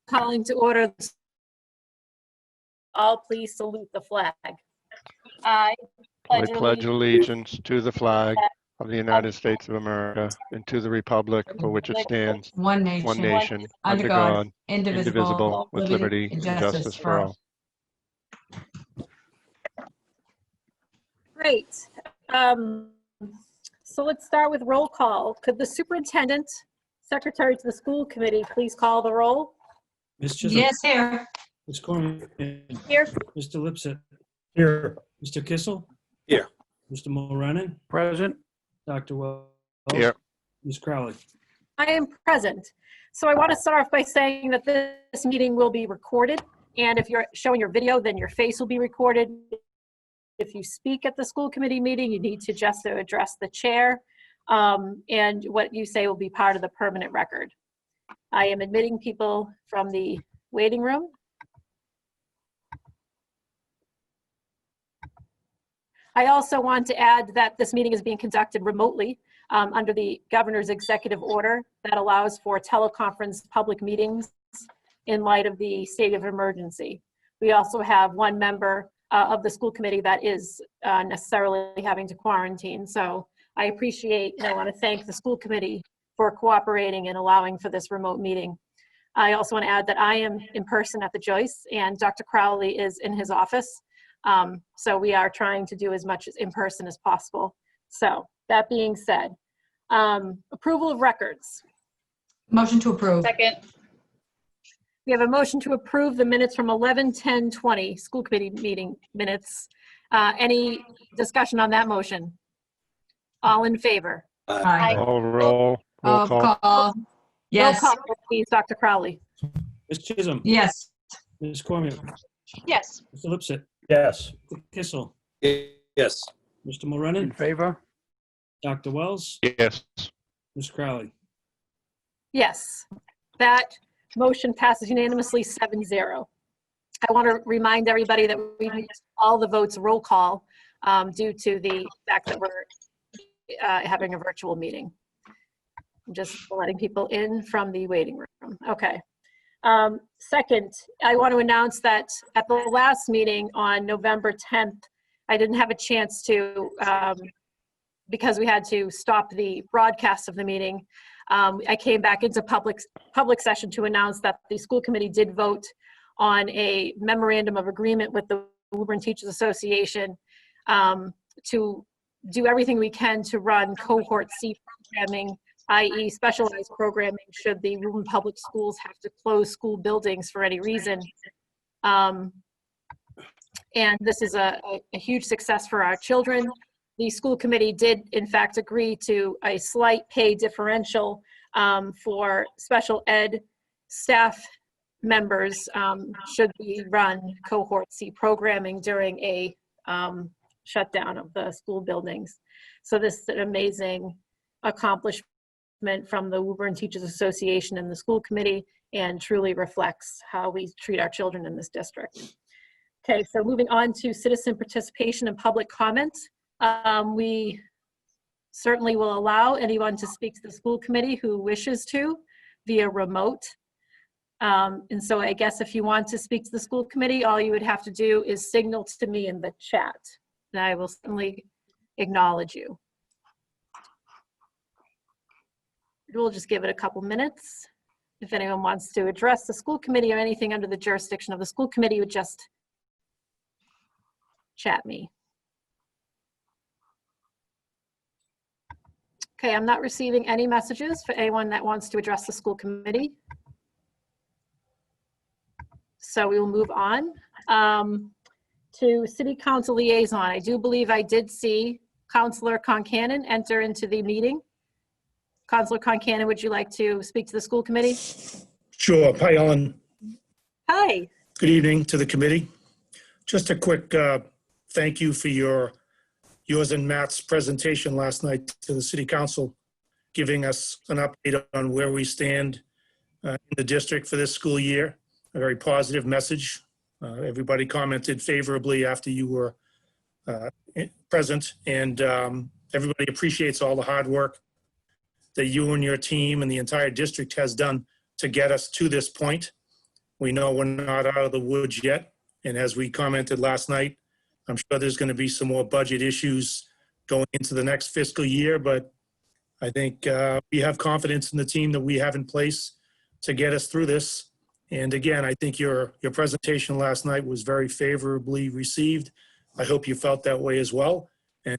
calling to order. All please salute the flag. I I pledge allegiance to the flag of the United States of America and to the republic for which it stands, one one nation, nation, under God, indivisible, with liberty and justice for all. Great. So let's start with roll call. Could the superintendent, secretary to the school committee, please call the roll? Ms. Chisholm. Yes, here. Ms. Cormier. Here. Mr. Lipset. Here. Mr. Kissel. Here. Mr. Mulrennan. Present. Dr. Wells. Here. Ms. Crowley. I am present. So I want to start off by saying that this meeting will be recorded. And if you're showing your video, then your face will be recorded. If you speak at the school committee meeting, you need to just address the chair. And what you say will be part of the permanent record. I am admitting people from the waiting room. I also want to add that this meeting is being conducted remotely under the governor's executive order that allows for teleconference public meetings in light of the state of emergency. We also have one member of the school committee that is necessarily having to quarantine. So I appreciate and I want to thank the school committee for cooperating and allowing for this remote meeting. I also want to add that I am in person at the Joyce and Dr. Crowley is in his office. So we are trying to do as much as in person as possible. So that being said, approval of records. Motion to approve. Second. We have a motion to approve the minutes from 11/10/20 school committee meeting minutes. Any discussion on that motion? All in favor? Aye. Roll call. Call. Yes. Roll call, please, Dr. Crowley. Ms. Chisholm. Yes. Ms. Cormier. Yes. Mr. Lipset. Yes. Mr. Kissel. Yes. Mr. In Mulrennan. favor? Dr. Wells. Yes. Ms. Crowley. Yes. That motion passes unanimously 7-0. I want to remind everybody that we missed all the votes roll call due to the fact that we're having a virtual meeting. I'm just letting people in from the waiting room. Okay. Second, I want to announce that at the last meeting on November 10th, I didn't have a chance to, because we had to stop the broadcast of the meeting. I came back into public session to announce that the school committee did vote on a memorandum of agreement with the Woburn Teachers Association to do everything we can to run cohort C programming, i.e. specialized programming should the Woburn Public Schools have to close school buildings for any reason. And this is a huge success for our children. The school committee did, in fact, agree to a slight pay differential for special ed staff members should we run cohort C programming during a shutdown of the school buildings. So this is an amazing accomplishment from the Woburn Teachers Association and the school committee, and truly reflects how we treat our children in this district. Okay, so moving on to citizen participation and public comment. We certainly will allow anyone to speak to the school committee who wishes to via remote. And so I guess if you want to speak to the school committee, all you would have to do is signal to me in the chat, and I will certainly acknowledge you. We'll just give it a couple minutes. If anyone wants to address the school committee or anything under the jurisdiction of the school committee, would just chat me. Okay, I'm not receiving any messages for anyone that wants to address the school committee. So we will move on to City Council Liaison. I do believe I did see Councilor Concanon enter into the meeting. Councilor Concanon, would you like to speak to the school committee? Sure. Hi, Ellen. Hi. Good evening to the committee. Just a quick thank you for yours and Matt's presentation last night to the City Council, giving us an update on where we stand in the district for this school year. A very positive message. Everybody commented favorably after you were present, and everybody appreciates all the hard work that you and your team and the entire district has done to get us to this point. We know we're not out of the woods yet. And as we commented last night, I'm sure there's going to be some more budget issues going into the next fiscal year, but I think we have confidence in the team that we have in place to get us through this. And again, I think your presentation last night was very favorably received. I hope you felt that way as well. And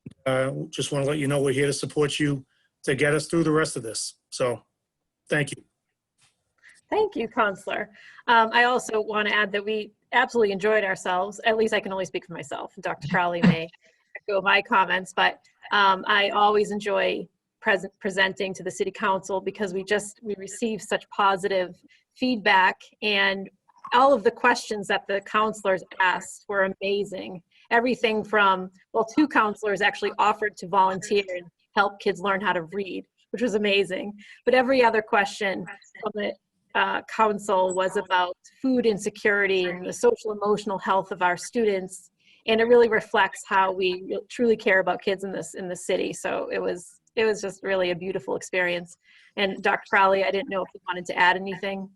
just want to let you know we're here to support you to get us through the rest of this. So thank you. Thank you, Counselor. I also want to add that we absolutely enjoyed ourselves. At least I can only speak for myself. Dr. Crowley may echo my comments, but I always enjoy presenting to the City Council because we receive such positive feedback, and all of the questions that the counselors asked were amazing. Everything from, well, 2 counselors actually offered to volunteer and help kids learn how to read, which was amazing. But every other question from the council was about food insecurity and the social emotional health of our students. And it really reflects how we truly care about kids in the city. So it was just really a beautiful experience. And Dr. Crowley, I didn't know if you wanted to add anything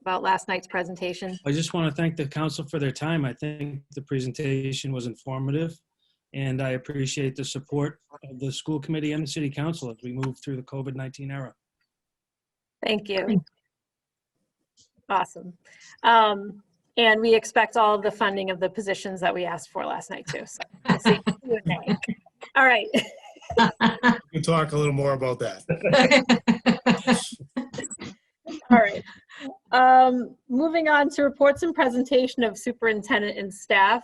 about last night's presentation. I just want to thank the council for their time. I think the presentation was informative, and I appreciate the support of the school committee and the city council as we move through the COVID-19 era. Thank you. Awesome. And we expect all of the funding of the positions that we asked for last night too. So we'll see. All right. We'll talk a little more about that. All right. Moving on to reports and presentation of superintendent and staff.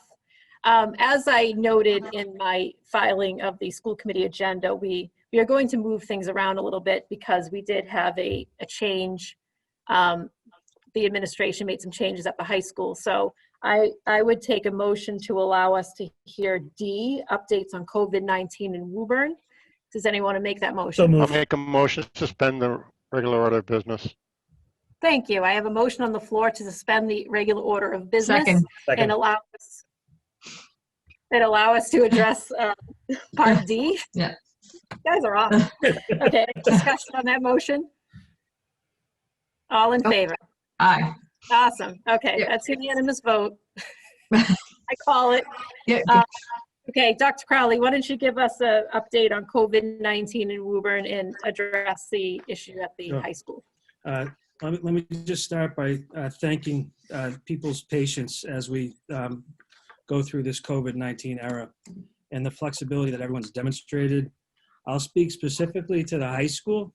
As I noted in my filing of the school committee agenda, we are going to move things around a little bit because we did have a change. The administration made some changes at the high school. So I would take a motion to allow us to hear D, updates on COVID-19 in Woburn. Does anyone want to make that motion? So I'll moved. make a motion to suspend the regular order of business. Thank you. I have a motion on the floor to suspend the regular order of business Second. and allow us to address part D. Yeah. You guys are off. Okay, discussion on that motion? All in favor? Aye. Awesome. Okay, Yeah. that's unanimous vote. I call it. Yeah. Okay, Dr. Crowley, why don't you give us an update on COVID-19 in Woburn and address the issue at the Sure. high school? Let me just start by thanking people's patience as we go through this COVID-19 era and the flexibility that everyone's demonstrated. I'll speak specifically to the high school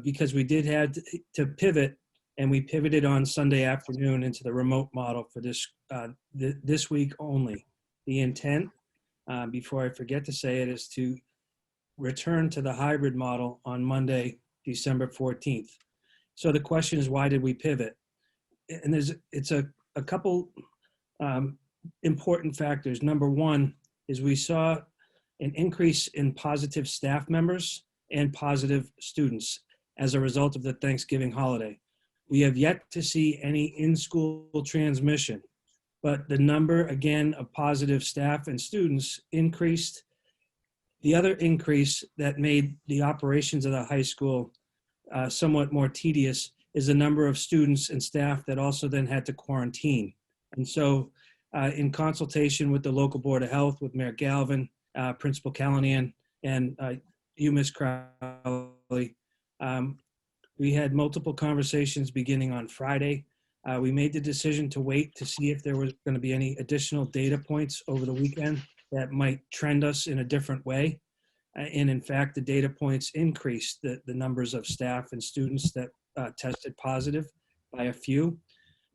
because we did have to pivot, and we pivoted on Sunday afternoon into the remote model for this week only. The intent, before I forget to say it, is to return to the hybrid model on Monday, December 14th. So the question is, why did we pivot? And it's a couple important factors. Number one is we saw an increase in positive staff members and positive students as a result of the Thanksgiving holiday. We have yet to see any in-school transmission, but the number, again, of positive staff and students increased. The other increase that made the operations of the high school somewhat more tedious is the number of students and staff that also then had to quarantine. And so in consultation with the local Board of Health, with Mayor Galvin, Principal Callahan, and you, Ms. Crowley, we had multiple conversations beginning on Friday. We made the decision to wait to see if there was going to be any additional data points over the weekend that might trend us in a different way. And in fact, the data points increased the numbers of staff and students that tested positive by a few.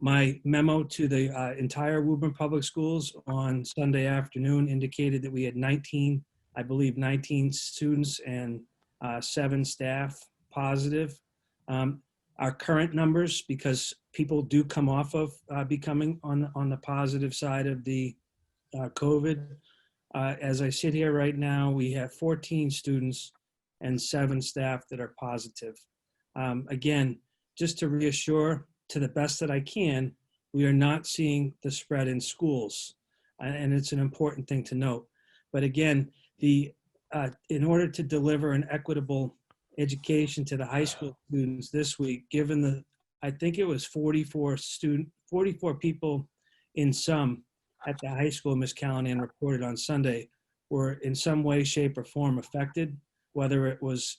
My memo to the entire Woburn Public Schools on Sunday afternoon indicated that we had 19 students and 7 staff positive. Our current numbers, because people do come off of becoming on the positive side of the COVID, as I sit here right now, we have 14 students and 7 staff that are positive. Again, just to reassure to the best that I can, we are not seeing the spread in schools, and it's an important thing to note. But again, in order to deliver an equitable education to the high school students this week, given the I think it was 44 people in some at the high school, Ms. Callahan reported on Sunday, were in some way, shape, or form affected, whether it was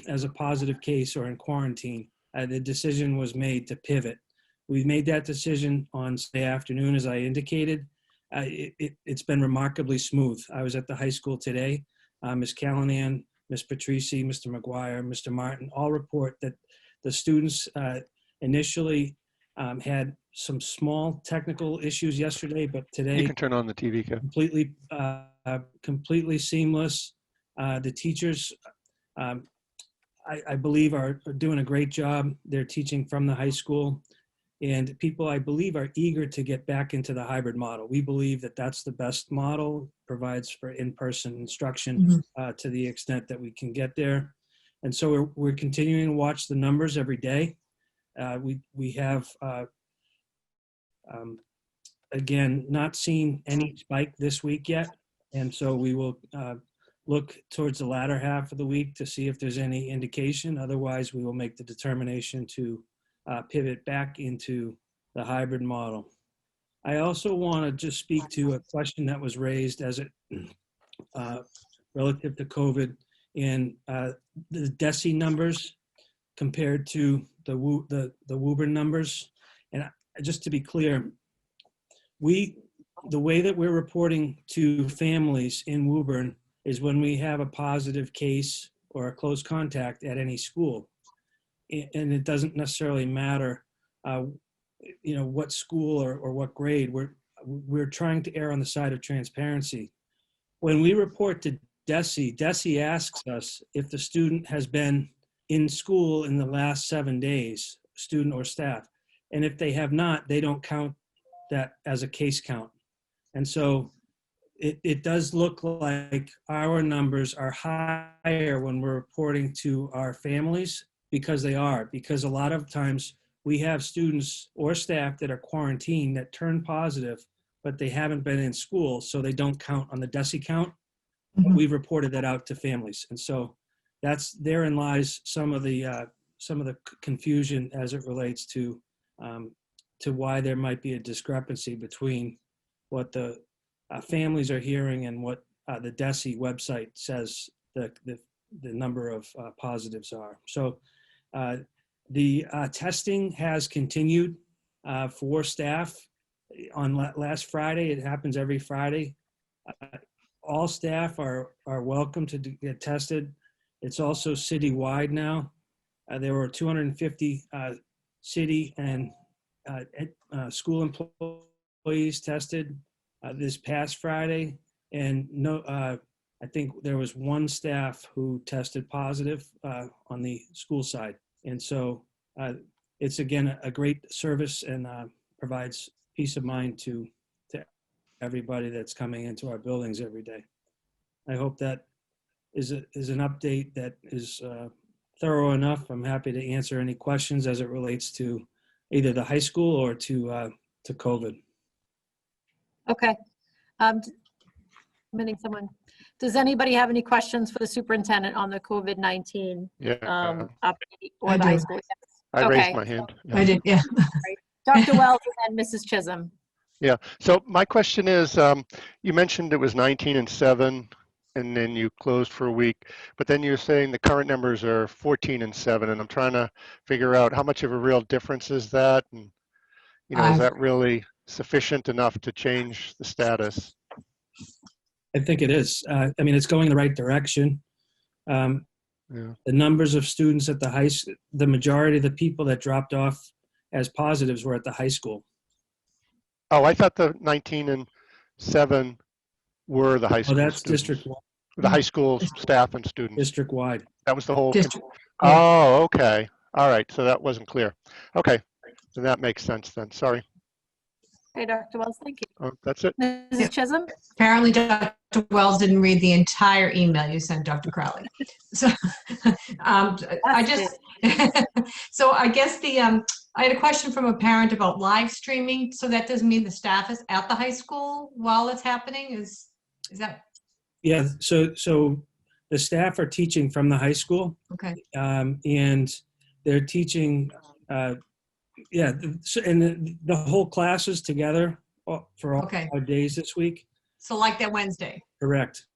as a positive case or in quarantine. The decision was made to pivot. We made that decision on Sunday afternoon, as I indicated. It's been remarkably smooth. I was at the high school today. Ms. Callahan, Ms. Patrici, Mr. McGuire, Mr. Martin all report that the students initially had some small technical issues yesterday, but You today can turn on the TV, Kev. completely seamless. The teachers, I believe, are doing a great job. They're teaching from the high school, and people, I believe, are eager to get back into the hybrid model. We believe that that's the best model, provides for in-person instruction to the extent that we can get there. And so we're continuing to watch the numbers every day. We have, again, not seen any spike this week yet. And so we will look towards the latter half of the week to see if there's any indication. Otherwise, we will make the determination to pivot back into the hybrid model. I also want to just speak to a question that was raised as it relative to COVID and the DESE numbers compared to the Woburn numbers. And just to be clear, the way that we're reporting to families in Woburn is when we have a positive case or a close contact at any school. And it doesn't necessarily matter, what school or what grade. We're trying to err on the side of transparency. When we report to DESE asks us if the student has been in school in the last 7 days, student or staff. And if they have not, they don't count that as a case count. And so it does look like our numbers are higher when we're reporting to our families, because a lot of times we have students or staff that are quarantined that turn positive, but they haven't been in school, so they don't count on the DESE count. But we've reported that out to families. And so therein lies some of the confusion as it relates to why there might be a discrepancy between what the families are hearing and what the DESE website says the number of positives are. So the testing has continued for staff on last Friday. It happens every Friday. All staff are welcome to get tested. It's also citywide now. There were 250 city and school employees tested this past Friday, and I think there was one staff who tested positive on the school side. And so it's, again, a great service and provides peace of mind to everybody that's coming into our buildings every day. I hope that is an update that is thorough enough. I'm happy to answer any questions as it relates to either the high school or to COVID. Okay. Admitting someone. Does anybody have any questions for the superintendent on the COVID-19 Yeah, update or I the high do. school? I Okay. raised my hand. I did, yeah. Dr. Wells and then Mrs. Chisholm. Yeah. So my question is, you mentioned it was 19 and 7, and then you closed for a week, but then you're saying the current numbers are 14 and 7, and I'm trying to figure out how much of a real difference is that, and is that really sufficient enough to change the status? I think it is. It's going in the right direction. Yeah. The numbers of students at the high school, the majority of the people that dropped off as positives were at the high school. Oh, I thought the 19 and 7 were the high Oh, school that's students. The high school staff and students. District-wide. That was the whole. District. Oh, okay. All right. So that wasn't clear. Okay. So that makes sense then. Sorry. Okay, Dr. Wells, thank you. That's it. Mrs. Chisholm? Apparently, Dr. Wells didn't read the entire email you sent, Dr. Crowley. So, I guess I had a question from a parent about live streaming. So that doesn't mean the staff is at the high school while it's happening? Is that? Yeah. So the staff are teaching from the high school. Okay. And they're teaching Yeah, and the whole class is together for all Okay. 5 days this week. So like that Wednesday? Correct.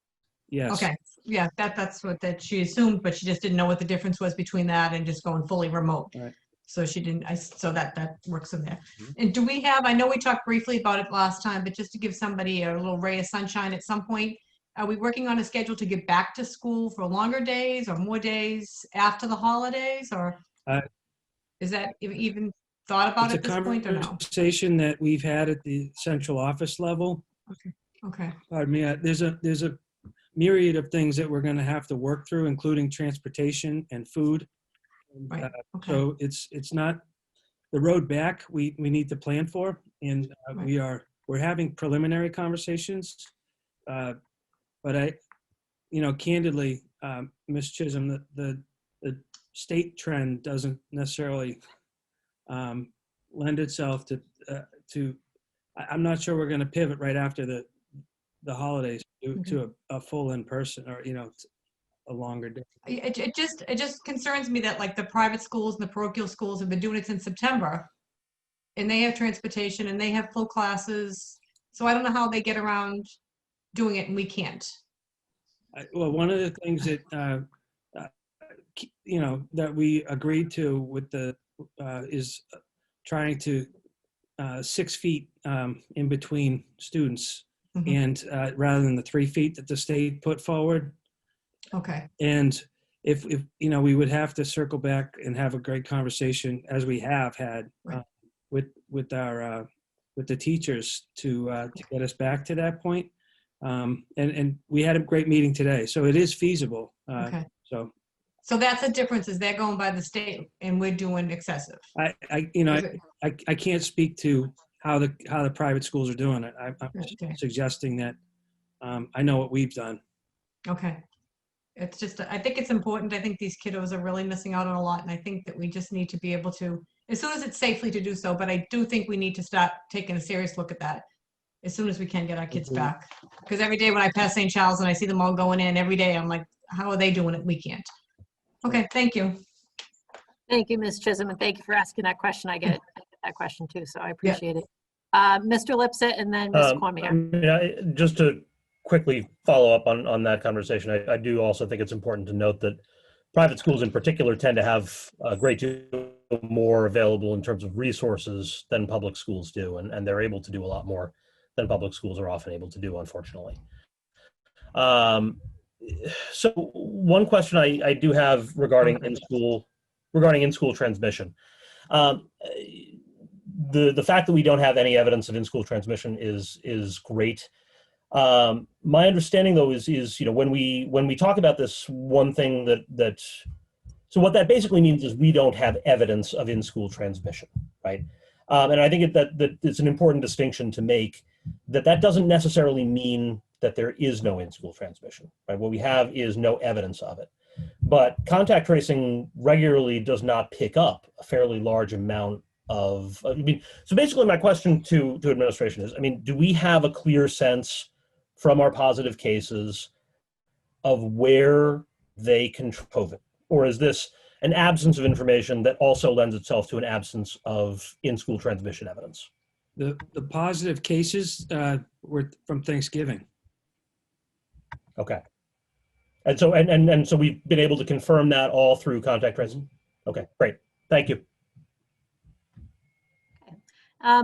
Yes. Okay, yeah, that's what that she assumed, but she just didn't know what the difference was between that and just going fully remote. Right. So she didn't, so that works in there. Mhm. And do we have, I know we talked briefly about it last time, but just to give somebody a little ray of sunshine at some point, are we working on a schedule to get back to school for longer days or more days after the holidays, or Uh, is that even thought about It's a at this point or no? conversation that we've had at the central office level. Okay, Pardon me. There's a myriad of things that we're going to have to work through, including transportation and food. right, okay, So it's not the road back we need to plan for, and Right. we're having preliminary conversations. But candidly, Ms. Chisholm, the state trend doesn't necessarily lend itself to. I'm not sure we're going to pivot right after the holidays to a full in person or a longer day. it just concerns me that like the private schools and the parochial schools have been doing it since September. And they have transportation and they have full classes. So I don't know how they get around doing it and we can't. Well, one of the things that that we agreed to with the is trying to 6 feet in between students, Mhm. and rather than the 3 feet that the state put forward. Okay, And if we would have to circle back and have a great conversation as we have had Right. with our with the teachers to get us back to that point. And we had a great meeting today, so it is feasible. okay. So So that's the difference, is they're going by the state and we're doing excessive. Is it- I can't speak to how the private schools are doing it. I'm Okay. suggesting that I know what we've done. Okay. It's just, I think it's important. I think these kiddos are really missing out on a lot. And I think that we just need to be able to, as soon as it's safely to do so, but I do think we need to start taking a serious look at that as soon as we can get our kids Mhm. back. Because every day when I pass St. Charles and I see them all going in every day, I'm like, how are they doing it? We can't. Okay, thank you. Thank you, Ms. Chisholm, and thank you for asking that question. I get that question too, so I appreciate it. Mr. Lipset and then Ms. I Cormier. mean, just to quickly follow up on that conversation, I do also think it's important to note that private schools in particular tend to have a great deal more available in terms of resources than public schools do, and they're able to do a lot more than public schools are often able to do, unfortunately. So one question I do have regarding in-school transmission. The fact that we don't have any evidence of in-school transmission is great. My understanding though is when we talk about this, one thing so what that basically means is we don't have evidence of in-school transmission, right? And I think that it's an important distinction to make, that doesn't necessarily mean that there is no in-school transmission, right? What we have is no evidence of it. But contact tracing regularly does not pick up a fairly large amount of, so basically my question to administration is, do we have a clear sense from our positive cases of where they contract COVID? Or is this an absence of information that also lends itself to an absence of in-school transmission evidence? The positive cases were from Thanksgiving. Okay. And so and so we've been able to confirm that all through contact tracing? Okay, great. Thank you.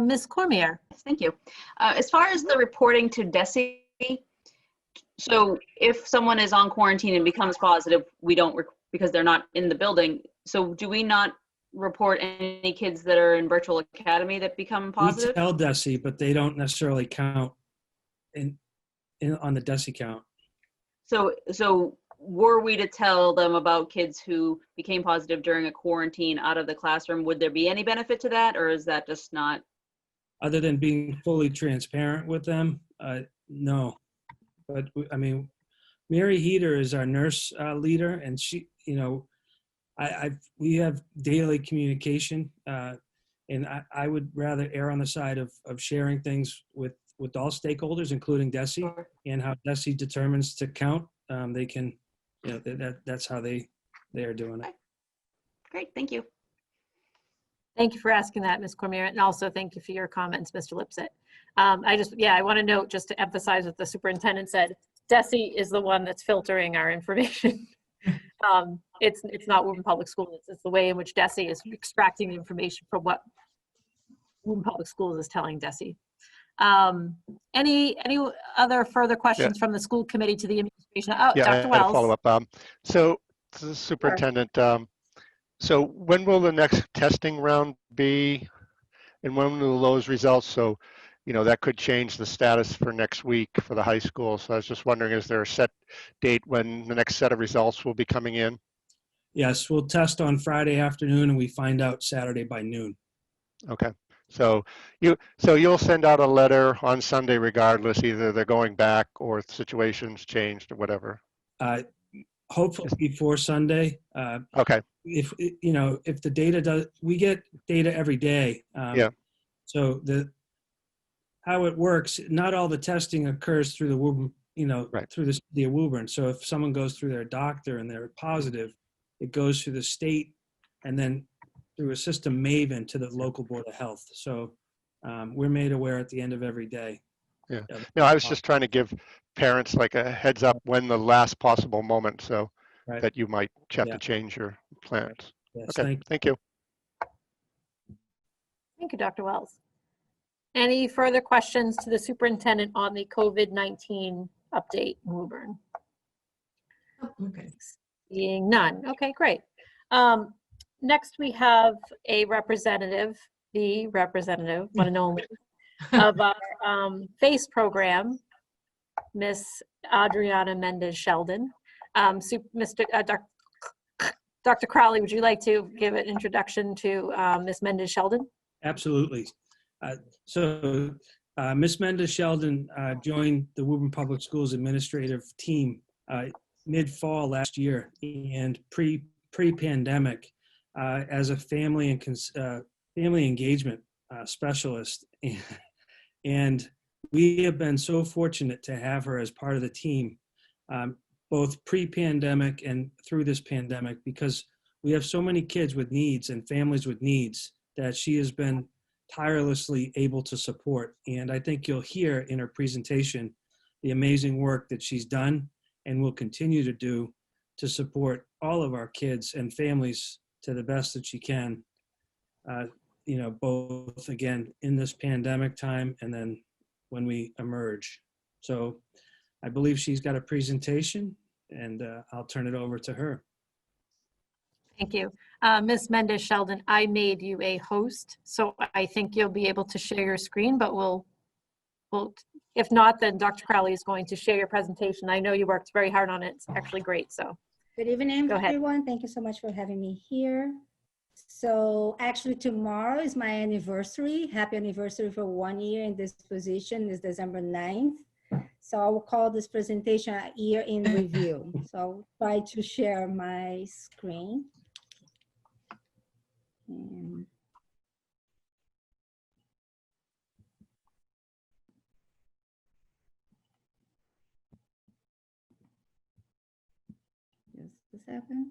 Ms. Cormier. Yes, thank you. As far as the reporting to DESE, so if someone is on quarantine and becomes positive, we don't, because they're not in the building. So do we not report any kids that are in virtual academy that become positive? We tell DESE, but they don't necessarily count on the DESE count. So were we to tell them about kids who became positive during a quarantine out of the classroom, would there be any benefit to that, or is that just not? Other than being fully transparent with them, no. But Mary Heater is our nurse leader, and she, we have daily communication, and I would rather err on the side of sharing things with all stakeholders, including DESE, and how DESE determines to count. They can, that's how they are doing it. Great, thank you. Thank you for asking that, Ms. Cormier, and also thank you for your comments, Mr. Lipset. I want to note, just to emphasize what the superintendent said, DESE is the one that's filtering our information. It's not Woburn Public Schools. It's the way in which DESE is extracting the information from what Woburn Public Schools is telling DESE. Any other further questions from the school committee to the administration? Oh, Yeah, I Dr. had a Wells. follow-up. So, the superintendent, so when will the next testing round be? And when will those results, so, that could change the status for next week for the high school. So I was just wondering, is there a set date when the next set of results will be coming in? Yes, we'll test on Friday afternoon and we find out Saturday by noon. Okay. So you'll send out a letter on Sunday regardless, either they're going back or the situation's changed or whatever. Hopefully before Sunday. Okay. If the data we get data every day. Yeah. So how it works, not all the testing occurs through the Woburn, Right. through the city of Woburn. So if someone goes through their doctor and they're positive, it goes through the state and then through a system Maven to the local board of health. So we're made aware at the end of every day. Yeah. No, I was just trying to give parents like a heads up when the last possible moment, so Right. that you might have Yeah. to change your plans. Yes, Okay, thank you. Thank you, Dr. Wells. Any further questions to the superintendent on the COVID-19 update in Woburn? Okay. Seeing none. Okay, great. Next, we have a representative, the representative, one and only, of our FACE program, Miss Adriana Mendez Sheldon. Dr. Crowley, would you like to give an introduction to Miss Mendez Sheldon? Absolutely. So Ms. Mendez Sheldon joined the Woburn Public Schools administrative team mid-fall last year and pre-pandemic as a family engagement specialist. And we have been so fortunate to have her as part of the team, both pre-pandemic and through this pandemic, because we have so many kids with needs and families with needs that she has been tirelessly able to support. And I think you'll hear in her presentation the amazing work that she's done and will continue to do to support all of our kids and families to the best that she can, both again in this pandemic time and then when we emerge. So I believe she's got a presentation and I'll turn it over to her. Thank you. Ms. Mendez Sheldon, I made you a host, so I think you'll be able to share your screen, but we'll if not, then Dr. Crowley is going to share your presentation. I know you worked very hard on it. It's actually great, so. Good evening, Go ahead. everyone. Thank you so much for having me here. So actually tomorrow is my anniversary. Happy anniversary for 1 year in this position is December 9th. So I will call this presentation a year in review. So I'll try to share my screen. And just a second.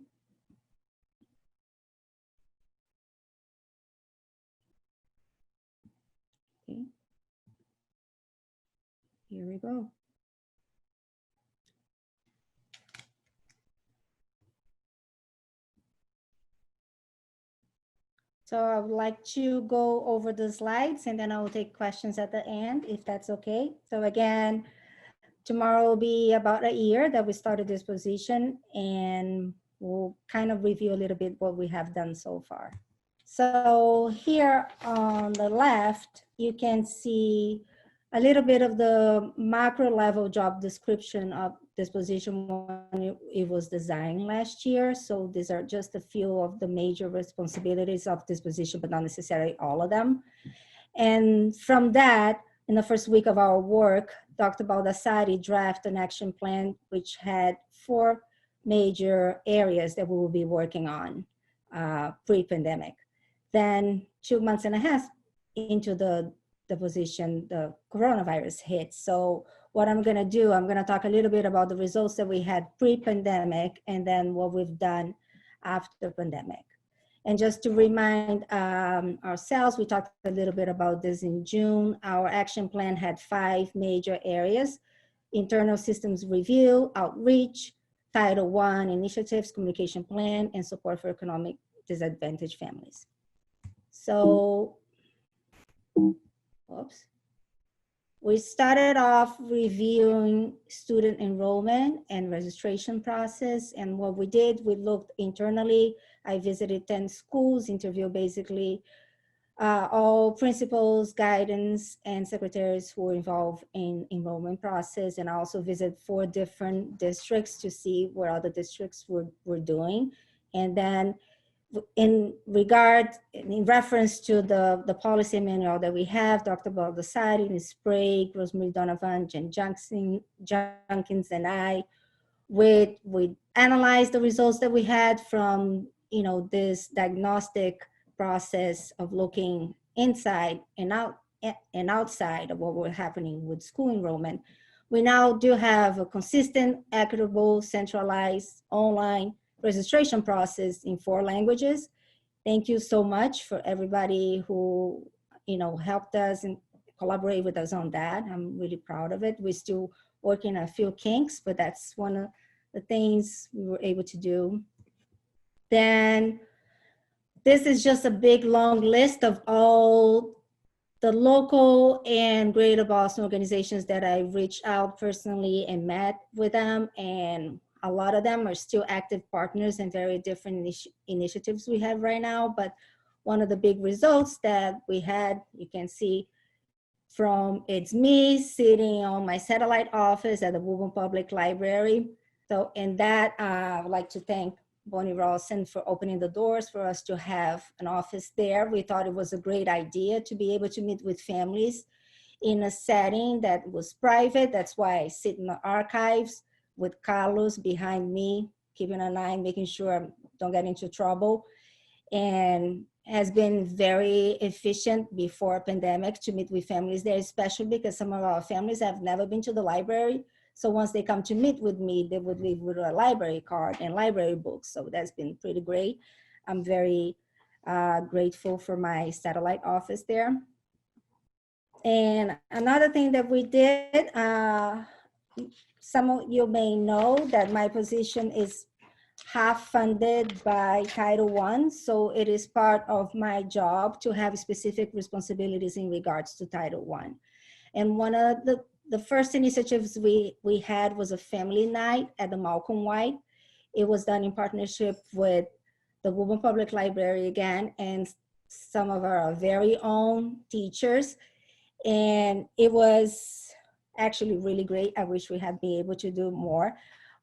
Okay. Here we go. So I would like to go over the slides and then I will take questions at the end, if that's okay. So again, tomorrow will be about a year that we started this position and we'll kind of review a little bit what we have done so far. So here on the left, you can see a little bit of the macro level job description of this position when it was designed last year. So these are just a few of the major responsibilities of this position, but not necessarily all of them. And from that, in the first week of our work, Dr. Baldassari drafted an action plan which had 4 major areas that we will be working on pre-pandemic. Then 2.5 months into the position, the coronavirus hit. So what I'm gonna do, I'm gonna talk a little bit about the results that we had pre-pandemic and then what we've done after pandemic. And just to remind ourselves, we talked a little bit about this in June. Our action plan had 5 major areas: internal systems review, outreach, Title I initiatives, communication plan, and support for economic disadvantaged families. So, oops. We started off reviewing student enrollment and registration process. And what we did, we looked internally. I visited 10 schools, interviewed basically all principals, guidance, and secretaries who were involved in enrollment process. And I also visited 4 different districts to see what other districts were doing. And then in reference to the policy manual that we have, Dr. Baldessari, Ms. Sprague, Rosemary Donovan, Jen Jenkins, and I, we analyzed the results that we had from this diagnostic process of looking inside and out and outside of what was happening with school enrollment. We now do have a consistent, equitable, centralized, online registration process in 4 languages. Thank you so much for everybody who helped us and collaborate with us on that. I'm really proud of it. We're still working a few kinks, but that's one of the things we were able to do. Then this is just a big long list of all the local and Greater Boston organizations that I reached out personally and met with them, and a lot of them are still active partners in very different initiatives we have right now. But one of the big results that we had, you can see it's me sitting on my satellite office at the Woburn Public Library. So in that, I would like to thank Bonnie Rawson for opening the doors for us to have an office there. We thought it was a great idea to be able to meet with families in a setting that was private. That's why I sit in the archives with Carlos behind me, keeping an eye, making sure I don't get into trouble, and has been very efficient before pandemic to meet with families there, especially because some of our families have never been to the library. So once they come to meet with me, they would leave with a library card and library books. So that's been pretty great. I'm very grateful for my satellite office there. And another thing that we did, some of you may know that my position is half funded by Title I. So it is part of my job to have specific responsibilities in regards to Title I. And one of the first initiatives we had was a family night at the Malcolm White. It was done in partnership with the Woburn Public Library again, and some of our very own teachers. And it was actually really great. I wish we had been able to do more.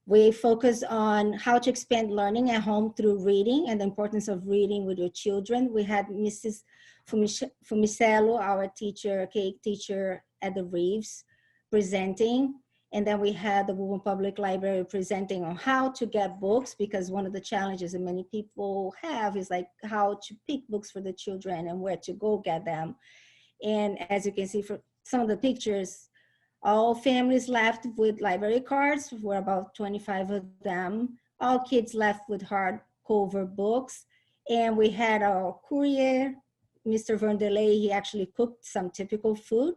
We focus on how to expand learning at home through reading and the importance of reading with your children. We had Mrs. Fumicello, our teacher, cake teacher at the Reeves, presenting. And then we had the Woburn Public Library presenting on how to get books, because one of the challenges that many people have is like how to pick books for the children and where to go get them. And as you can see from some of the pictures, all families left with library cards, were about 25 of them. All kids left with hardcover books. And we had our courier, Mr. Verdelay, he actually cooked some typical food.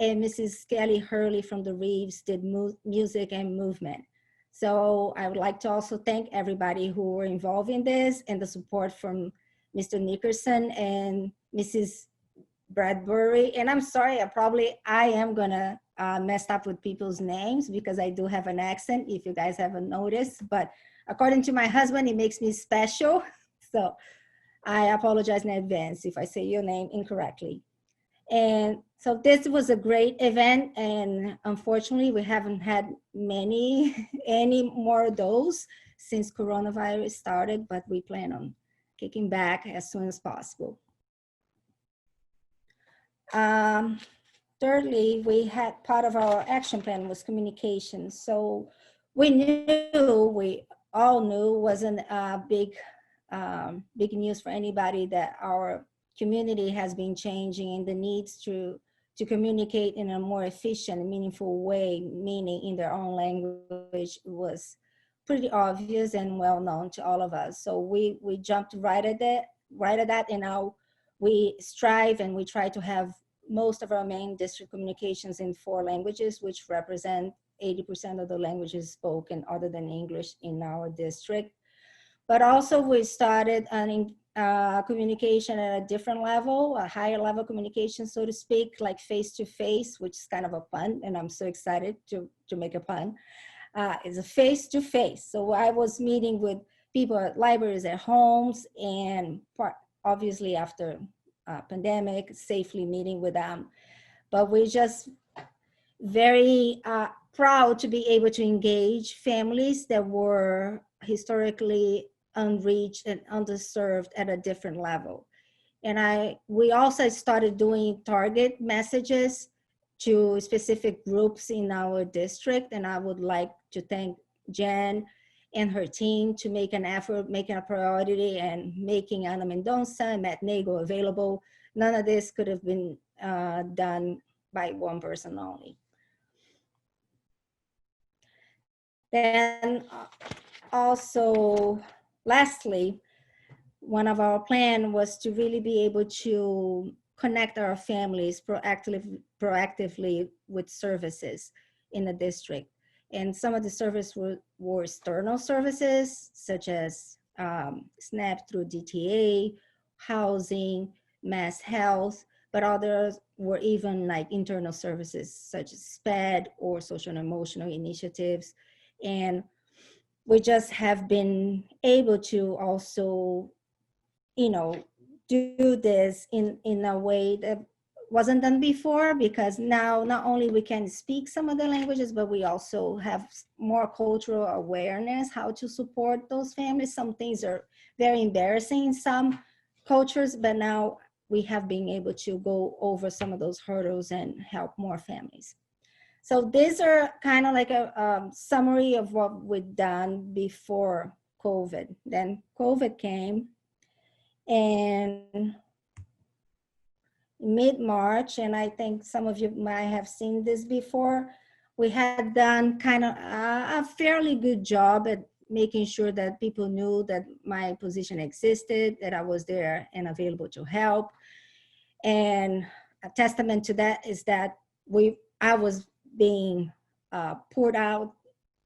And Mrs. Kelly Hurley from the Reeves did music and movement. So I would like to also thank everybody who were involved in this and the support from Mr. Nickerson and Mrs. Bradbury. And I'm sorry, I am gonna mess up with people's names because I do have an accent, if you guys haven't noticed, but according to my husband, it makes me special. So I apologize in advance if I say your name incorrectly. And so this was a great event, and unfortunately we haven't had any more of those since coronavirus started, but we plan on kicking back as soon as possible. Thirdly, we had part of our action plan was communication. So we all knew wasn't a big news for anybody that our community has been changing, and the needs to communicate in a more efficient and meaningful way, meaning in their own language, was pretty obvious and well known to all of us. So we jumped right at right at that. And now we strive and we try to have most of our main district communications in 4 languages, which represent 80% of the languages spoken other than English in our district. But also we started an communication at a different level, a higher level communication, so to speak, like face-to-face, which is kind of a pun, and I'm so excited to make a pun. It's a face-to-face. So I was meeting with people at libraries, at homes, and obviously after pandemic, safely meeting with them. But we're just very proud to be able to engage families that were historically unreached and underserved at a different level. And we also started doing target messages to specific groups in our district. And I would like to thank Jen and her team to make an effort, making a priority, and making Ana Mendonça and Matt Nagle available. None of this could have been done by one person only. Then also, lastly, one of our plan was to really be able to connect our families proactively with services in the district. And some of the services were external services, such as SNAP through DTA, housing, mass health, but others were even like internal services, such as SPED or social and emotional initiatives. And we just have been able to also, do this in a way that wasn't done before, because now not only we can speak some of the languages, but we also have more cultural awareness, how to support those families. Some things are very embarrassing in some cultures, but now we have been able to go over some of those hurdles and help more families. So these are kind of like a summary of what we've done before COVID. Then COVID came, and mid-March, and I think some of you might have seen this before, we had done kind of a fairly good job at making sure that people knew that my position existed, that I was there and available to help. And a testament to that is that I was being poured out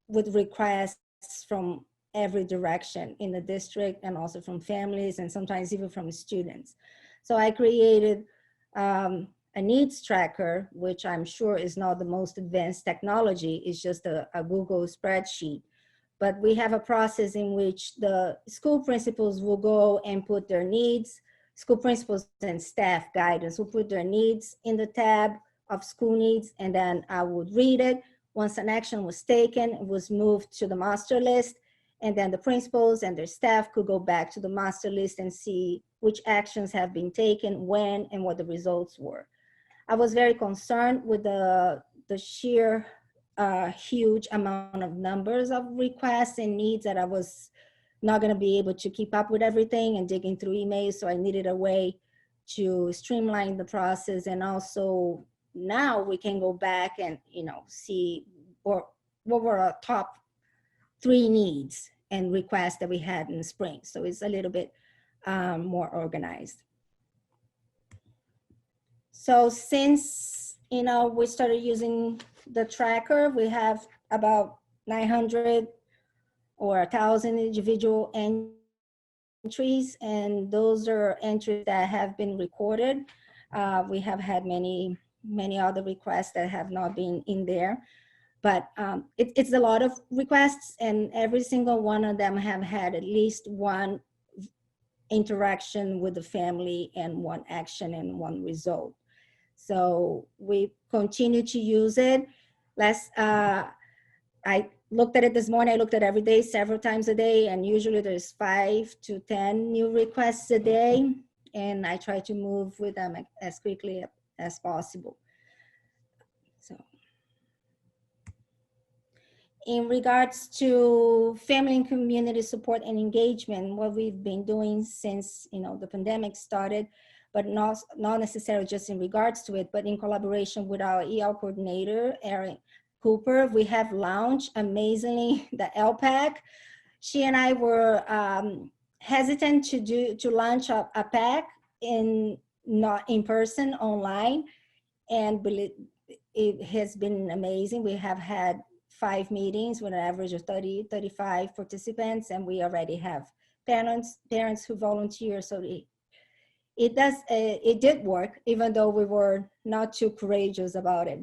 with requests from every direction in the district, and also from families, and sometimes even from students. So I created a needs tracker, which I'm sure is not the most advanced technology. It's just a Google spreadsheet. But we have a process in which the school principals will go and put their needs, school principals and staff guidance will put their needs in the tab of school needs, and then I would read it. Once an action was taken, it was moved to the master list, and then the principals and their staff could go back to the master list and see which actions have been taken, when, and what the results were. I was very concerned with the sheer huge amount of numbers of requests and needs that I was not going to be able to keep up with everything and digging through emails. So I needed a way to streamline the process. And also now we can go back and, see what were our top 3 needs and requests that we had in the spring. So it's a little bit more organized. So since, we started using the tracker, we have about 900 or 1,000 individual entries, and those are entries that have been recorded. We have had many other requests that have not been in there, but it's a lot of requests, and every single one of them have had at least one interaction with the family and one action and one result. So we continue to use it. I looked at it this morning. I looked at it every day, several times a day, and usually there's 5 to 10 new requests a day, and I try to move with them as quickly as possible. So, in regards to family and community support and engagement, what we've been doing since the pandemic started, but not necessarily just in regards to it, but in collaboration with our EL coordinator, Erin Cooper, we have launched amazingly the LPAC. She and I were hesitant to launch a pack not in person, online, and it has been amazing. We have had 5 meetings with an average of 35 participants, and we already have parents who volunteer. So it did work, even though we were not too courageous about it.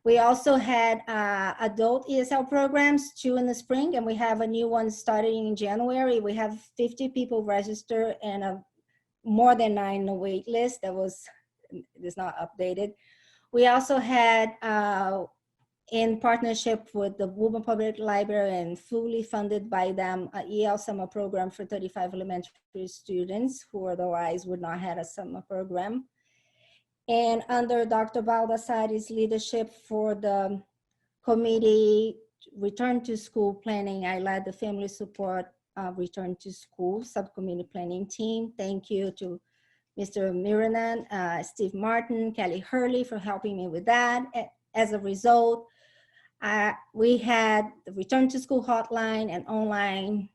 We also had adult ESL programs, 2 in the spring, and we have a new one starting in January. We have 50 people registered and more than 9 on the wait list. It's not updated. We also had, in partnership with the Woburn Public Library and fully funded by them, an EL summer program for 35 elementary students who otherwise would not have a summer program. And under Dr. Baldassari's leadership for the committee return to school planning, I led the family support return to school subcommittee planning team. Thank you to Mr. Miranan, Steve Martin, Kelly Hurley for helping me with that. As a result, we had the return to school hotline and online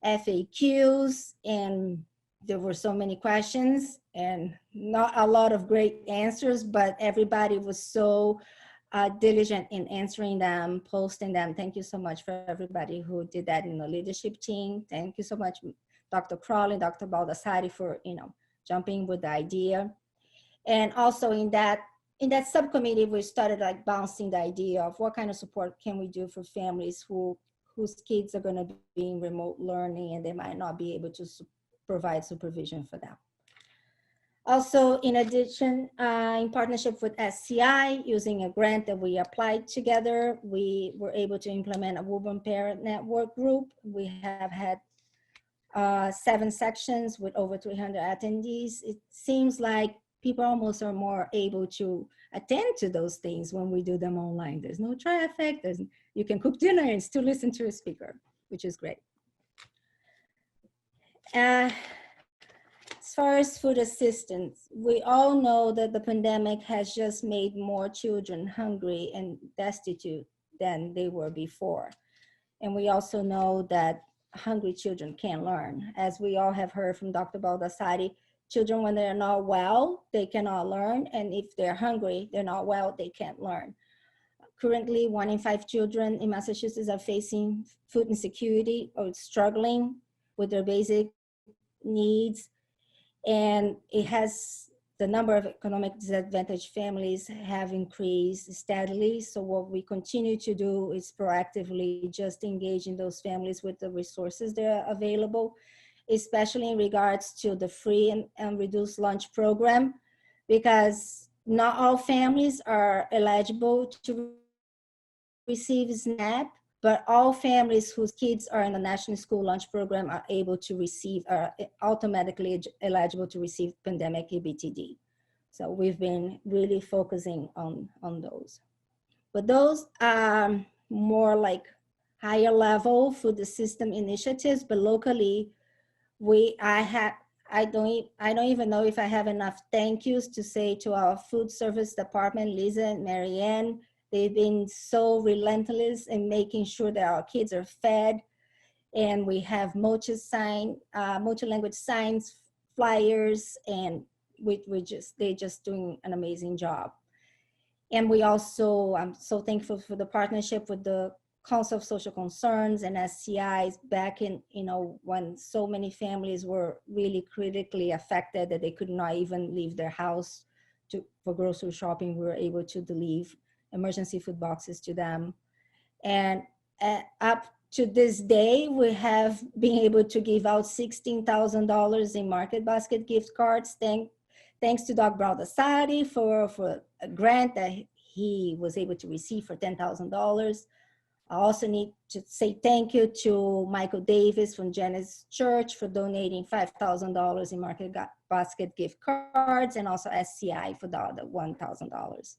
FAQs, and there were so many questions and not a lot of great answers, but everybody was so diligent in answering them, posting them. Thank you so much for everybody who did that in the leadership team. Thank you so much, Dr. Crawley, Dr. Baldassari for, jumping with the idea. And also in that subcommittee, we started like bouncing the idea of what kind of support can we do for families whose kids are going to be in remote learning and they might not be able to provide supervision for them. Also, in addition, in partnership with SCI, using a grant that we applied together, we were able to implement a Woburn Parent Network group. We have had 7 sections with over 300 attendees. It seems like people almost are more able to attend to those things when we do them online. There's no traffic, you can cook dinner and still listen to a speaker, which is great. As far as food assistance, we all know that the pandemic has just made more children hungry and destitute than they were before. And we also know that hungry children can't learn. As we all have heard from Dr. Baldassari, children, when they're not well, they cannot learn. And if they're hungry, they're not well, they can't learn. Currently, 1 in 5 children in Massachusetts are facing food insecurity or struggling with their basic needs. And the number of economic disadvantaged families have increased steadily. So what we continue to do is proactively just engage in those families with the resources that are available, especially in regards to the free and reduced lunch program, because not all families are eligible to receive SNAP, but all families whose kids are in the National School Lunch Program are able to receive, are automatically eligible to receive pandemic EBTD. So we've been really focusing on those. But those are more like higher level food system initiatives, but locally, I don't even know if I have enough thank yous to say to our food service department, Lisa and Marianne. They've been so relentless in making sure that our kids are fed. And we have multi-language signs, flyers, and they're just doing an amazing job. And we also, I'm so thankful for the partnership with the Council of Social Concerns and SCIs back in, when so many families were really critically affected that they could not even leave their house for grocery shopping. We were able to deliver emergency food boxes to them. And up to this day, we have been able to give out $16,000 in Market Basket gift cards. Thanks to Dr. Baldassari for a grant that he was able to receive for $10,000. I also need to say thank you to Michael Davis from Genesis Church for donating $5,000 in Market Basket gift cards, and also SCI for the other $1,000.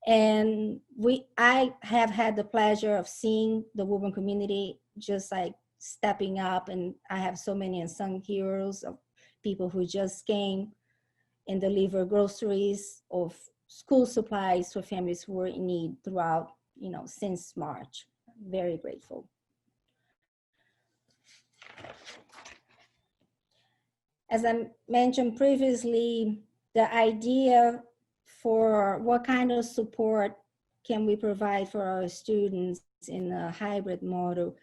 And I have had the pleasure of seeing the Woburn community just like stepping up, and I have so many unsung heroes of people who just came and deliver groceries or school supplies for families who were in need throughout, since March. Very grateful. as I mentioned previously, the idea for what kind of support can we provide for our students in a hybrid model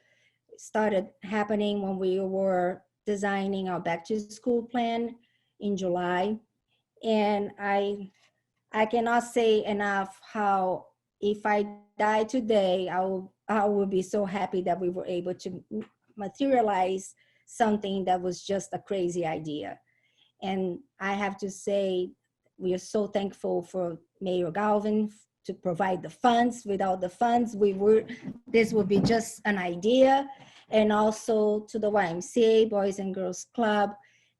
started happening when we were designing our back to school plan in July. And I cannot say enough how if I die today, I will be so happy that we were able to materialize something that was just a crazy idea. And I have to say, we are so thankful for Mayor Galvin to provide the funds. Without the funds, this would be just an idea. And also to the YMCA, Boys and Girls Club,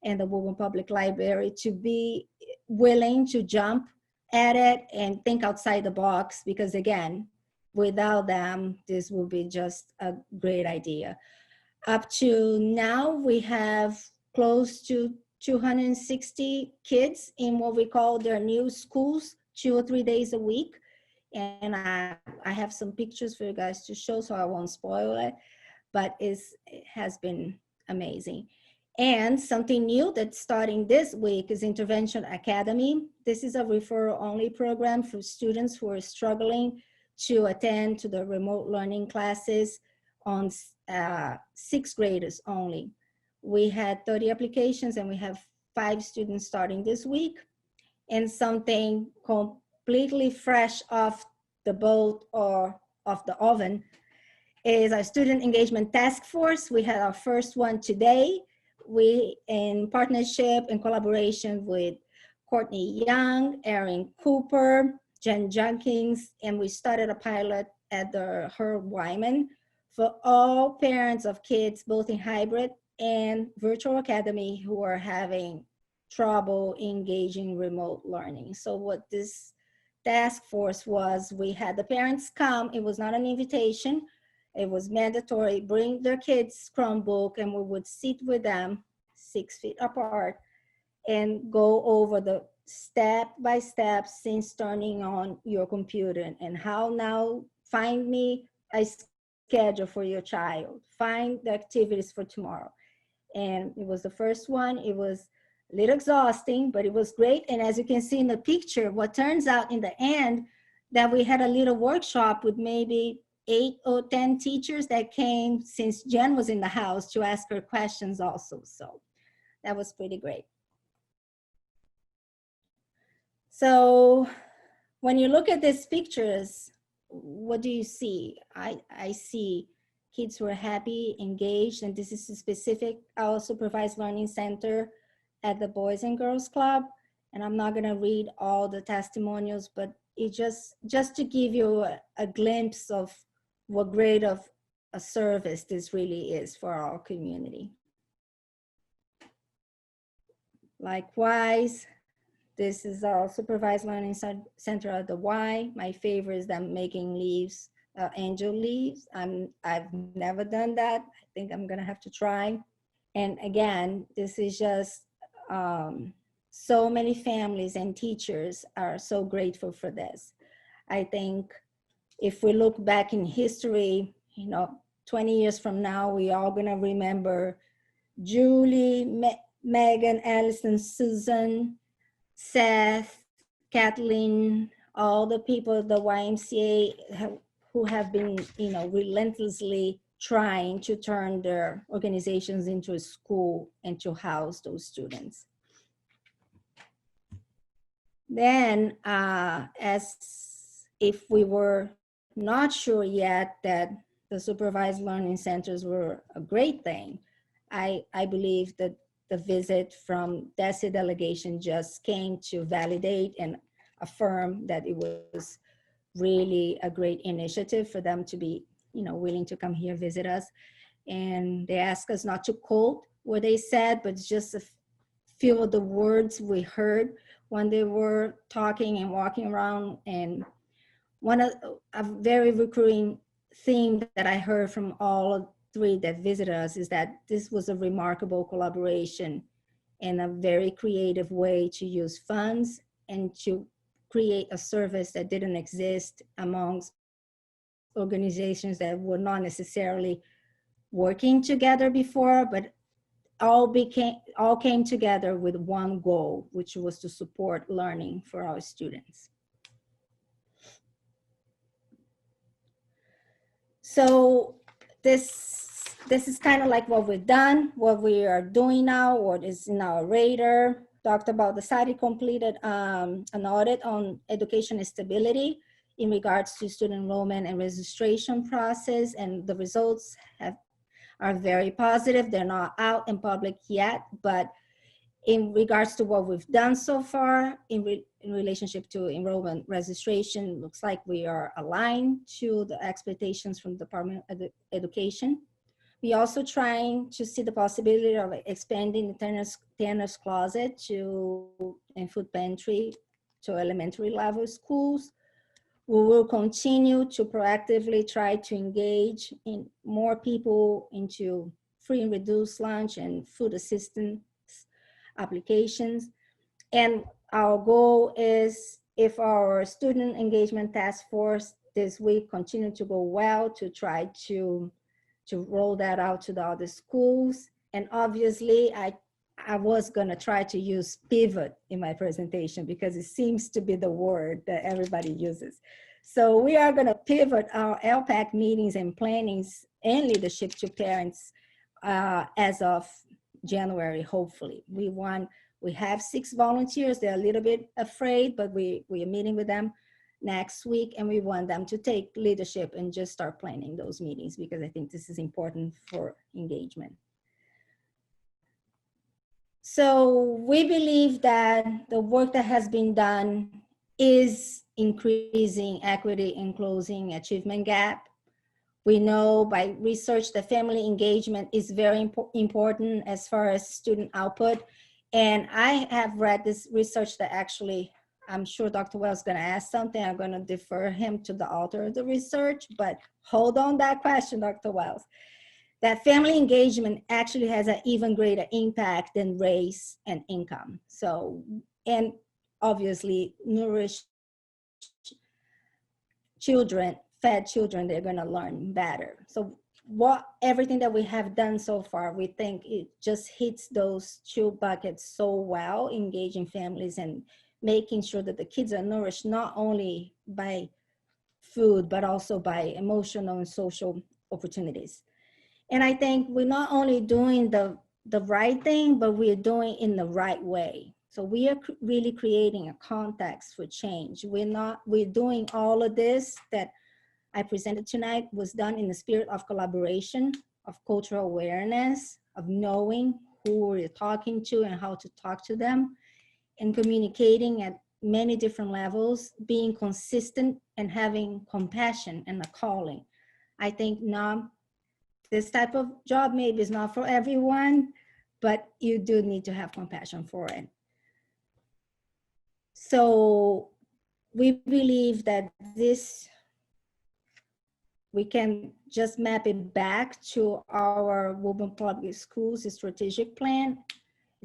and the Woburn Public Library to be willing to jump at it and think outside the box, because again, without them, this will be just a great idea. Up to now, we have close to 260 kids in what we call their new schools, 2 or 3 days a week. And I have some pictures for you guys to show, so I won't spoil it, but it has been amazing. And something new that's starting this week is Intervention Academy. This is a referral-only program for students who are struggling to attend to the remote learning classes on 6th graders only. We had 30 applications and we have 5 students starting this week. And something completely fresh off the boat or off the oven is our Student Engagement Task Force. We had our first one today. We, in partnership and collaboration with Courtney Young, Erin Cooper, Jen Jenkins, and we started a pilot at the Herb Wyman for all parents of kids, both in hybrid and virtual academy, who are having trouble engaging remote learning. So what this task force was, we had the parents come. It was not an invitation. It was mandatory, bring their kids' Chromebook, and we would sit with them 6 feet apart and go over the step by step since turning on your computer and how now find me a schedule for your child, find the activities for tomorrow. And it was the first one. It was a little exhausting, but it was great. And as you can see in the picture, what turns out in the end, that we had a little workshop with maybe 8 or 10 teachers that came since Jen was in the house to ask her questions also. So that was pretty great. So when you look at these pictures, what do you see? I see kids who are happy, engaged, and this is a specific, our supervised learning center at the Boys and Girls Club. And I'm not gonna read all the testimonials, but it just to give you a glimpse of what great of a service this really is for our community. Likewise, this is our supervised learning center at the Y. My favorite is them making leaves, angel leaves. I've never done that. I think I'm gonna have to try. And again, this is just, so many families and teachers are so grateful for this. I think if we look back in history, 20 years from now, we are gonna remember Julie, Megan, Allison, Susan, Seth, Kathleen, all the people at the YMCA who have been, relentlessly trying to turn their organizations into a school and to house those students. Then, as if we were not sure yet that the supervised learning centers were a great thing, I believe that the visit from DESE delegation just came to validate and affirm that it was really a great initiative for them to be, willing to come here visit us. And they asked us not to quote what they said, but just a few of the words we heard when they were talking and walking around. And a very recurring theme that I heard from all 3 that visited us is that this was a remarkable collaboration and a very creative way to use funds and to create a service that didn't exist amongst organizations that were not necessarily working together before, but all came together with one goal, which was to support learning for our students. So this is kind of like what we've done, what we are doing now, what is in our radar. Talked about the study completed an audit on education stability in regards to student enrollment and registration process, and the results are very positive. They're not out in public yet, but in regards to what we've done so far in relationship to enrollment registration, looks like we are aligned to the expectations from the Department of Education. We also trying to see the possibility of expanding the Tanner's Closet and food pantry to elementary level schools. We will continue to proactively try to engage in more people into free and reduced lunch and food assistance applications. And our goal is, if our student engagement task force this week continue to go well, to try to roll that out to the other schools. And obviously, I was gonna try to use pivot in my presentation because it seems to be the word that everybody uses. So we are gonna pivot our LPAC meetings and plannings and leadership to parents as of January, hopefully. We have 6 volunteers. They're a little bit afraid, but we are meeting with them next week, and we want them to take leadership and just start planning those meetings, because I think this is important for engagement. So we believe that the work that has been done is increasing equity and closing achievement gap. We know by research that family engagement is very important as far as student output. And I have read this research that actually, I'm sure Dr. Wells is going to ask something. I'm going to defer him to the author of the research, but hold on that question, Dr. Wells. That family engagement actually has an even greater impact than race and income. So, and obviously nourished children, fed children, they're going to learn better. So everything that we have done so far, we think it just hits those 2 buckets so well, engaging families and making sure that the kids are nourished not only by food, but also by emotional and social opportunities. And I think we're not only doing the right thing, but we're doing it in the right way. So we are really creating a context for change. We're doing all of this that I presented tonight was done in the spirit of collaboration, of cultural awareness, of knowing who we're talking to and how to talk to them, and communicating at many different levels, being consistent and having compassion and a calling. I think now this type of job maybe is not for everyone, but you do need to have compassion for it. So we believe that we can just map it back to our Woburn Public Schools strategic plan,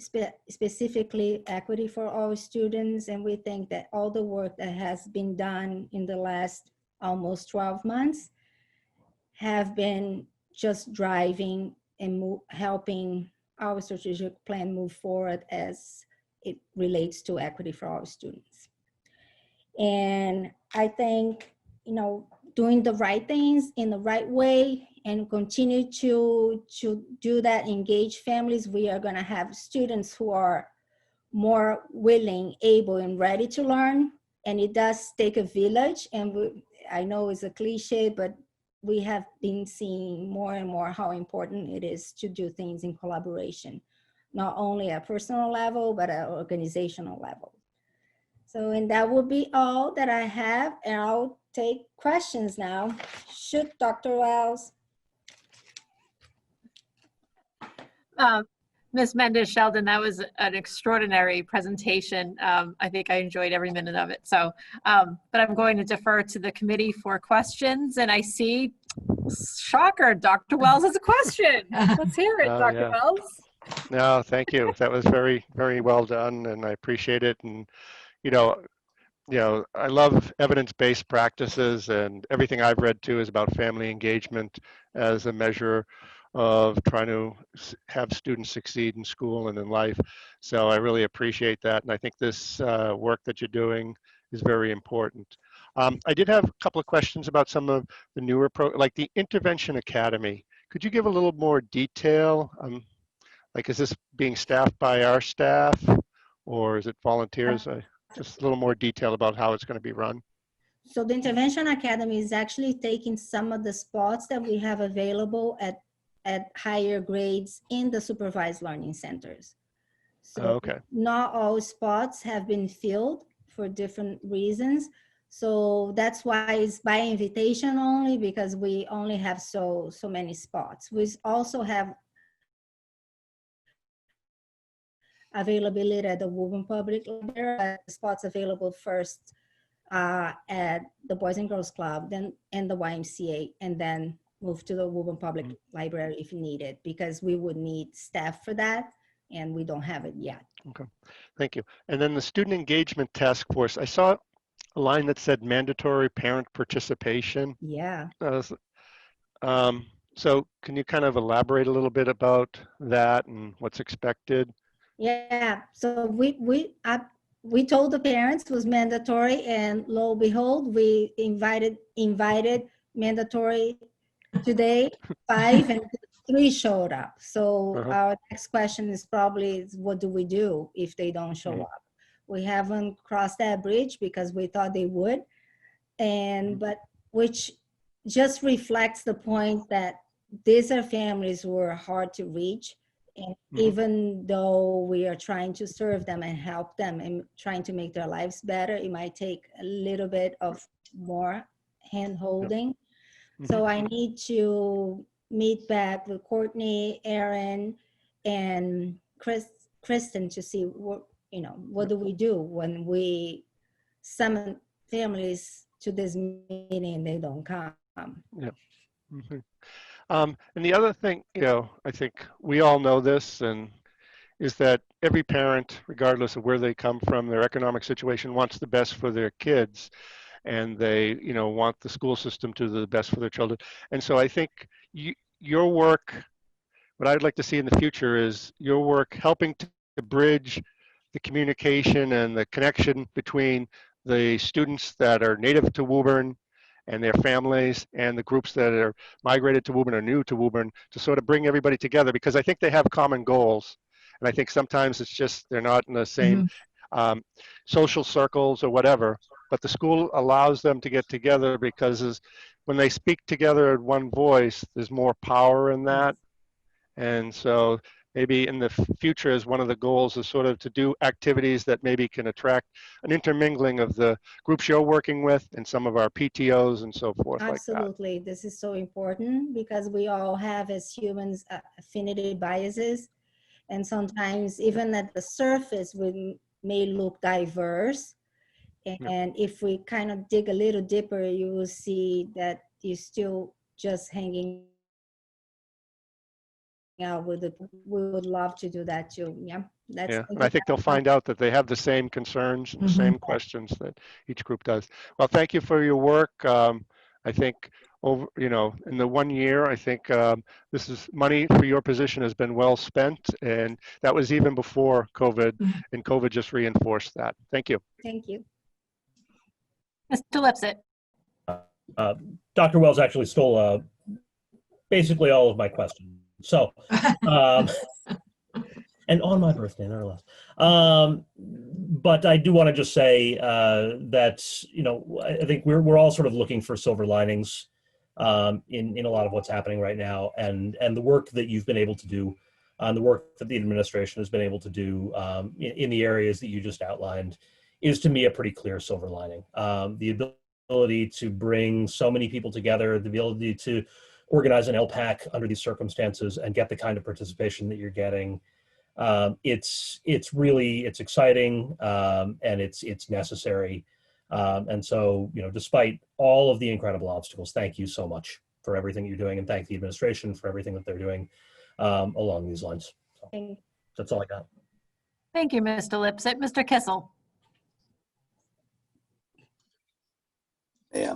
specifically equity for all students. And we think that all the work that has been done in the last almost 12 months have been just driving and helping our strategic plan move forward as it relates to equity for our students. And I think, doing the right things in the right way and continue to do that, engage families, we are going to have students who are more willing, able, and ready to learn. And it does take a village. And I know it's a cliche, but we have been seeing more and more how important it is to do things in collaboration, not only at a personal level, but at an organizational level. So, and that will be all that I have, and I'll take questions now. Shoot, Dr. Wells. Ms. Mendez Sheldon, that was an extraordinary presentation. I think I enjoyed every minute of it. So, but I'm going to defer to the committee for questions. And I see, shocker, Dr. Wells has a question. Let's hear it, Dr. Yeah. Wells. No, thank you. That was very, very well done, and I appreciate it. And I love evidence-based practices, and everything I've read too is about family engagement as a measure of trying to have students succeed in school and in life. So I really appreciate that. And I think this work that you're doing is very important. I did have a couple of questions about some of the newer like the Intervention Academy. Could you give a little more detail? Like, is this being staffed by our staff or is it volunteers? Just a little more detail about how it's going to be run. So the Intervention Academy is actually taking some of the spots that we have available at higher grades in the supervised learning centers. So Okay. not all spots have been filled for different reasons. So that's why it's by invitation only, because we only have so many spots. We also have availability at the Woburn Public Library, spots available first at the Boys and Girls Club, then and the YMCA, and then move to the Woburn Public Library if needed, because we would need staff for that, and we don't have it yet. Okay, thank you. And then the Student Engagement Task Force, I saw a line that said mandatory parent participation. Yeah. So can you kind of elaborate a little bit about that and what's expected? Yeah, so we told the parents it was mandatory, and lo and behold, we invited mandatory today, 5 and 3 showed up. So our next question is probably, what do we do if they don't show up? We haven't crossed that bridge because we thought they would, but which just reflects the point that these are families who are hard to reach. And even though we are trying to serve them and help them and trying to make their lives better, it might take a little bit of more hand holding. So I need to meet back with Courtney, Aaron, and Kristen to see what do we do when we summon families to this meeting and they don't come. Yeah. And the other thing, I think we all know this, and is that every parent, regardless of where they come from, their economic situation, wants the best for their kids, and they, want the school system to do the best for their children. And so I think your work, what I'd like to see in the future is your work helping to bridge the communication and the connection between the students that are native to Woburn and their families and the groups that are migrated to Woburn or new to Woburn, to sort of bring everybody together, because I think they have common goals. And I think sometimes it's just they're not in the same social circles or whatever, but the school allows them to get together because when they speak together in one voice, there's more power in that. And so maybe in the future, as one of the goals is sort of to do activities that maybe can attract an intermingling of the groups you're working with and some of our PTOs and so forth. Absolutely. Like that. This is so important because we all have, as humans, affinity biases. And sometimes even at the surface, we may look diverse. And if we kind of dig a little deeper, you will see that you're still just hanging out with it. We would love to do that too. Yeah. And I think they'll find out that they have the same concerns and the same questions that each group does. Well, thank you for your work. I think over, in the 1 year, I think this is money for your position has been well spent, and that was even before COVID, and COVID just reinforced that. Thank you. Thank you. Mr. Lipsett. Dr. Wells actually stole basically all of my questions. So, and on my birthday, no less. But I do want to just say that, I think we're all sort of looking for silver linings in a lot of what's happening right now, and the work that you've been able to do, the work that the administration has been able to do in the areas that you just outlined is, to me, a pretty clear silver lining. The ability to bring so many people together, the ability to organize an LPAC under these circumstances and get the kind of participation that you're getting. It's exciting, and it's necessary. And so, despite all of the incredible obstacles, thank you so much for everything you're doing, and thank the administration for everything that they're doing along these lines. So that's all I got. Thank you, Mr. Lipsett. Mr. Kissel. Yeah.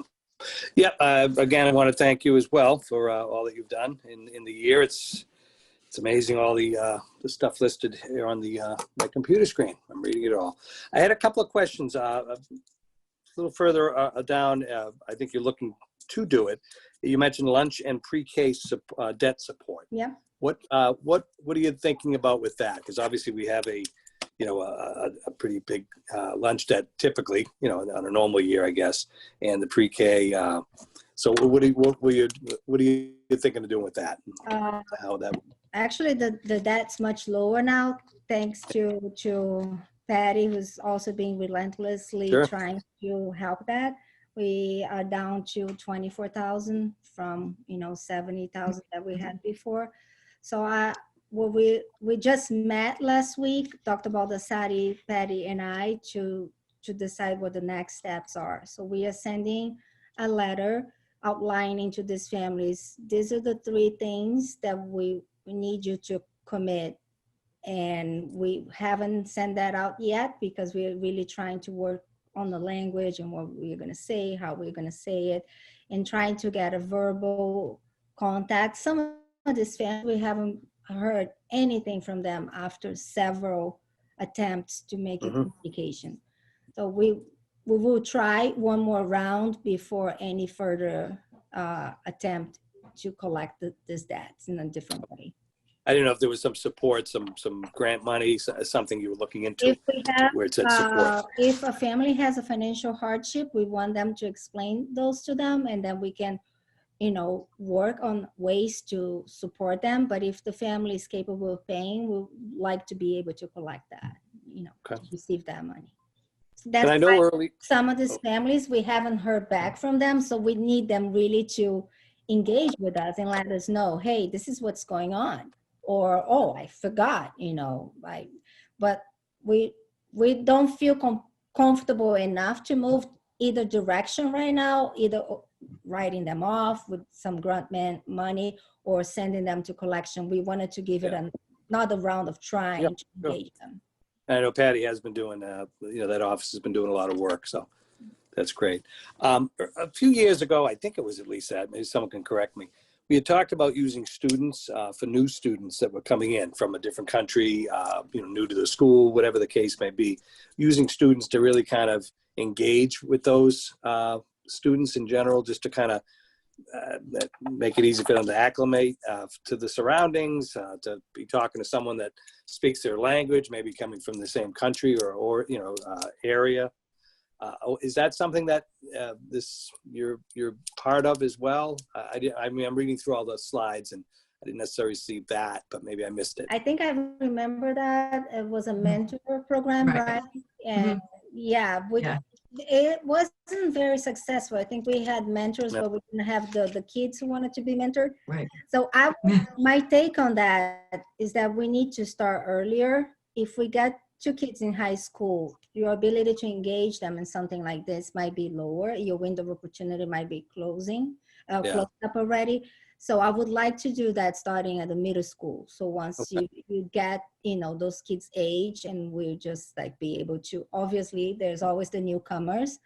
Yeah, again, I want to thank you as well for all that you've done in the year. It's amazing all the stuff listed here on the my computer screen. I'm reading it all. I had a couple of questions. A little further down, I think you're looking to do it. You mentioned lunch and pre-K debt support. Yeah. What are you thinking about with that? Because obviously we have a pretty big lunch debt typically, on a normal year, I guess, and the pre-K. So what are you thinking of doing with that? How that? Actually, the debt's much lower now, thanks to Patty, who's also being relentlessly Sure. trying to help that. We are down to 24,000 from 70,000 that we had before. So we just met last week, talked about the SATI, Patty and I, to decide what the next steps are. So we are sending a letter outlining to these families, these are the 3 things that we need you to commit. And we haven't sent that out yet because we're really trying to work on the language and what we're going to say, how we're going to say it, and trying to get a verbal contact. Some of these families, we haven't heard anything from them after several attempts to make a communication. So we will try one more round before any further attempt to collect this debts in a different way. I didn't know if there was some support, some grant money, something you were looking into. If we have, where it said support. If a family has a financial hardship, we want them to explain those to them, and then we can, work on ways to support them. But if the family is capable of paying, we'd like to be able to collect that, Okay. receive that money. So And that's I know why early. some of these families, we haven't heard back from them, so we need them really to engage with us and let us know, hey, this is what's going on. Or, oh, I forgot, but we don't feel comfortable enough to move either direction right now, either writing them off with some grant money or sending them to collection. We wanted to give it another round of trying to engage them. I know Patty has been doing, that office has been doing a lot of work, so that's great. A few years ago, I think it was at least that, maybe someone can correct me, we had talked about using students for new students that were coming in from a different country, new to the school, whatever the case may be, using students to really kind of engage with those students in general, just to kind of make it easy for them to acclimate to the surroundings, to be talking to someone that speaks their language, maybe coming from the same country or area. Is that something that you're part of as well? I mean, I'm reading through all the slides and I didn't necessarily see that, but maybe I missed it. I think I remember that it was a mentor program, right? And it wasn't very successful. I think we had mentors, but we didn't have the kids who wanted to be mentored. Right. So my take on that is that we need to start earlier. If we get 2 kids in high school, your ability to engage them in something like this might be lower. Your window of opportunity might be closed up already. So I would like to do that starting at the middle school. So once you get, those kids' age, and we'll just be able to, obviously there's always the newcomers,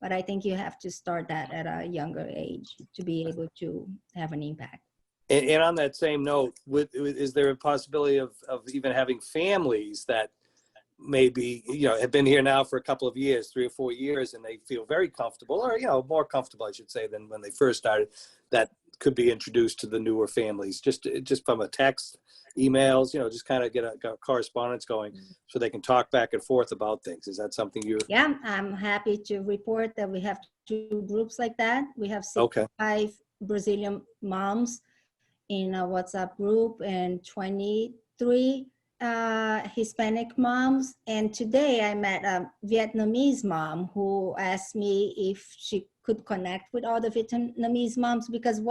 but I think you have to start that at a younger age to be able to have an impact. And on that same note, is there a possibility of even having families that maybe, have been here now for a couple of years, 3 or 4 years, and they feel very comfortable, or, more comfortable, I should say, than when they first started, that could be introduced to the newer families, just from a text, emails, just kind of get a correspondence going so they can talk back and forth about things. Is that something you? Yeah, I'm happy to report that we have 2 groups like that. We have 65 Brazilian moms in a WhatsApp group and 23 Hispanic moms. And today I met a Vietnamese mom who asked me if she could connect with other Vietnamese moms, because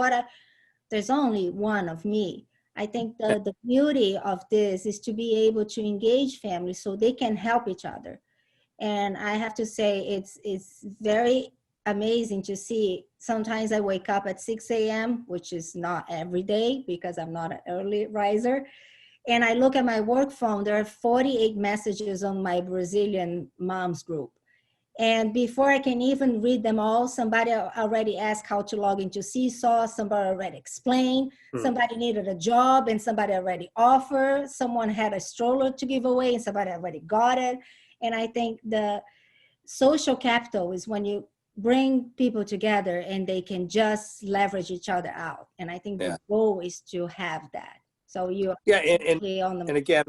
there's only one of me. I think the beauty of this is to be able to engage families so they can help each other. And I have to say, it's very amazing to see. Sometimes I wake up at 6 a.m., which is not every day because I'm not an early riser. And I look at my work phone, there are 48 messages on my Brazilian moms group. And before I can even read them all, somebody already asked how to log into Seesaw, somebody already explained, somebody needed a job and somebody already offered, someone had a stroller to give away and somebody already got it. And I think the social capital is when you bring people together and they can just leverage each other out. And I think the goal is to have that. So you're on the And again,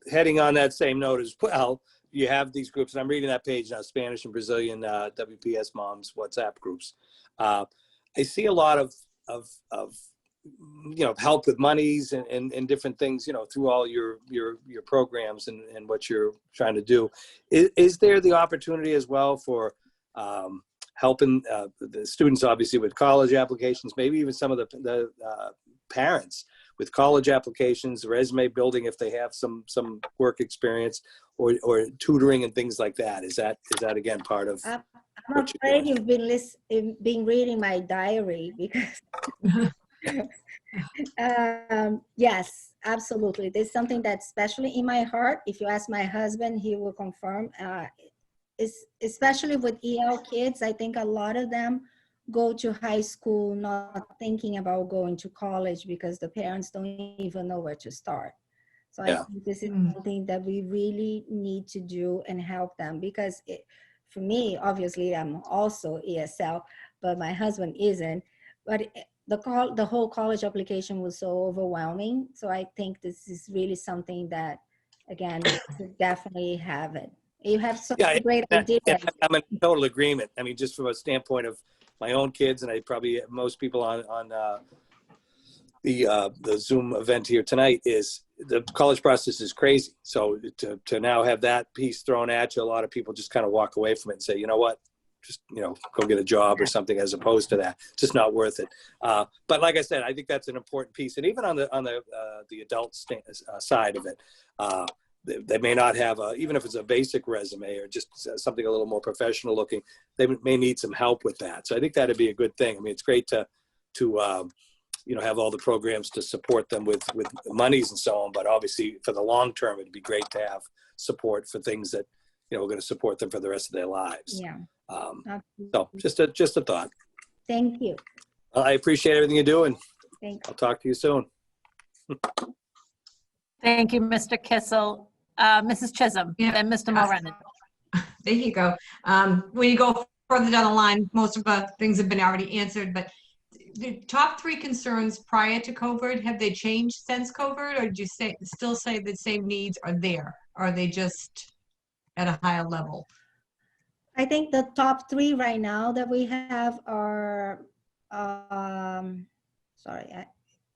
heading on that same note as well, you have these groups, and I'm reading that page now, Spanish and Brazilian WPS moms WhatsApp groups. I see a lot of help with monies and different things, through all your programs and what you're trying to do. Is there the opportunity as well for helping the students, obviously, with college applications, maybe even some of the parents with college applications, resume building if they have some work experience, or tutoring and things like that? Is that again part of? I'm afraid you've been reading my diary because yes, absolutely. There's something that's especially in my heart. If you ask my husband, he will confirm. Especially with EL kids, I think a lot of them go to high school not thinking about going to college because the parents don't even know where to start. So I think this is something that we really need to do and help them, because for me, obviously, I'm also ESL, but my husband isn't. But the whole college application was so overwhelming. So I think this is really something that, again, we should definitely have it. You have such a great idea. I'm in total agreement. I mean, just from a standpoint of my own kids, and I probably most people on the Zoom event here tonight, is the college process is crazy. So to now have that piece thrown at you, a lot of people just kind of walk away from it and say, you know what, just go get a job or something, as opposed to that. It's just not worth it. But like I said, I think that's an important piece. And even on the adult side of it, they may not have even if it's a basic resume or just something a little more professional looking, they may need some help with that. So I think that'd be a good thing. I mean, it's great to have all the programs to support them with monies and so on, but obviously for the long term, it'd be great to have support for things that, we're going to support them for the rest of their lives. Yeah. So just a thought. Thank you. I appreciate everything you're doing. Thank you. I'll talk to you soon. Thank you, Mr. Kissel. Mrs. Chisholm, then Mr. Mulrennan. There you go. When you go further down the line, most of the things have been already answered, but the top 3 concerns prior to COVID, have they changed since COVID, or do you still say the same needs are there? Or are they just at a higher level? I think the top 3 right now that we have are, sorry, I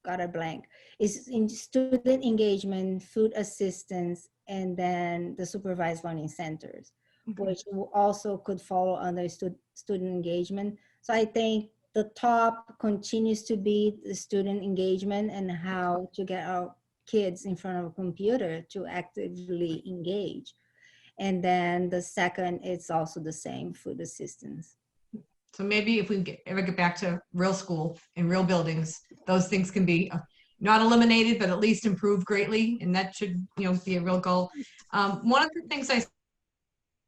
got a blank, is in student engagement, food assistance, and then the supervised learning centers, which also could fall under student engagement. So I think the top continues to be the student engagement and how to get our kids in front of a computer to actively engage. And then the second, it's also the same, food assistance. So maybe if we ever get back to real school and real buildings, those things can be not eliminated, but at least improved greatly. And that should, be a real goal. One of the things I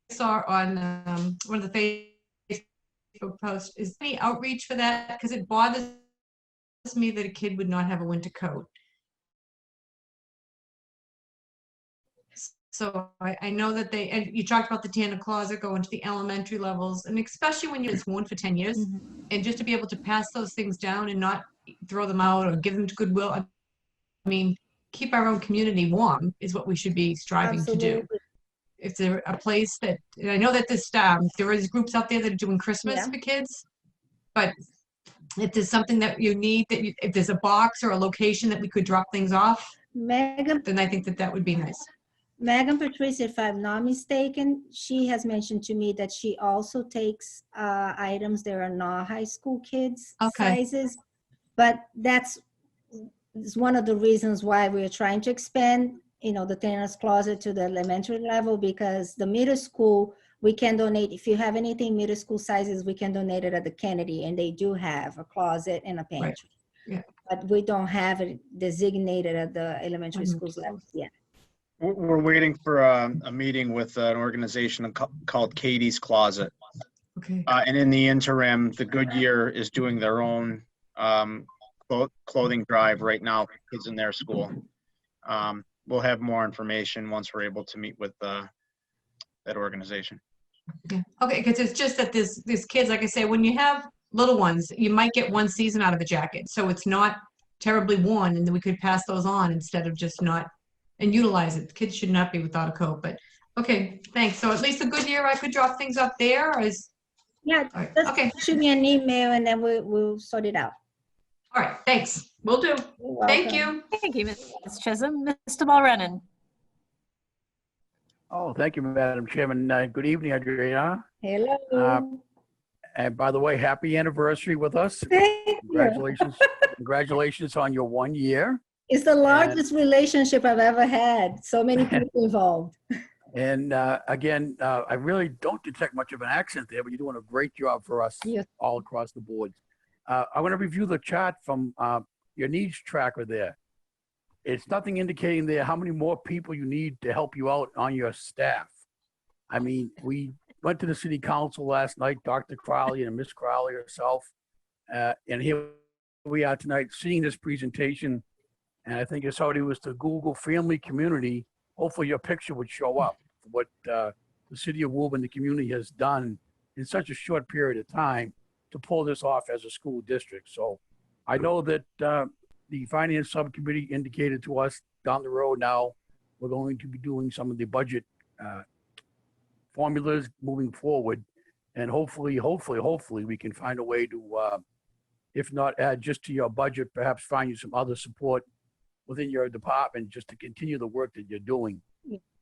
saw on one of the Facebook posts is any outreach for that, because it bothers me that a kid would not have a winter coat. So I know that and you talked about the Santa closet going to the elementary levels, and especially when it's worn for 10 years, and just to be able to pass those things down and not throw them out or give them to Goodwill. I mean, keep our own community warm is what we should be striving to do. If there a place that, and I know that there is groups out there that are doing Christmas for kids, but if there's something that you need, if there's a box or a location that we could drop things off, Megan, then I think that would be nice. Megan Patrice, if I'm not mistaken, she has mentioned to me that she also takes items that are not high school kids sizes, but that's one of the reasons why we're trying to expand, the Tanner's Closet to the elementary level, because the middle school, we can donate, if you have anything middle school sizes, we can donate it at the Kennedy, and they do have a closet and a pantry. Right. Yeah. But we don't have it designated at the elementary schools level yet. We're waiting for a meeting with an organization called Katie's Closet. Okay. And in the interim, the Goodyear is doing their own clothing drive right now for kids in their school. We'll have more information once we're able to meet with that organization. Yeah. Okay, because it's just that there's kids, like I say, when you have little ones, you might get one season out of a jacket. So it's not terribly worn, and then we could pass those on instead of just not and utilize it. Kids should not be without a coat, but okay, thanks. So at least a Goodyear, I could drop things up there, or is, Yeah, all right, just okay, shoot me an email and then we'll sort it out. all right, thanks. Will do. You're Thank welcome. you. Thank you, Ms. Chisholm. Mr. Mulrennan. Oh, thank you, Madam Chairman. Good evening, Adriana. Hello. And by the way, happy anniversary with us. Thank you. Congratulations. Congratulations on your 1 year. It's the largest relationship I've ever had. So many people involved. And again, I really don't detect much of an accent there, but you're doing a great job for us Yes. all across the board. I want to review the chart from your needs tracker there. It's nothing indicating there how many more people you need to help you out on your staff. I mean, we went to the city council last night, Dr. Crowley and Miss Crowley herself, and here we are tonight seeing this presentation. And I think if somebody was to Google family community, hopefully your picture would show up. What the city of Woburn, the community has done in such a short period of time to pull this off as a school district. So I know that the finance subcommittee indicated to us down the road now, we're going to be doing some of the budget formulas moving forward. And hopefully we can find a way to, if not add just to your budget, perhaps find you some other support within your department just to continue the work that you're doing.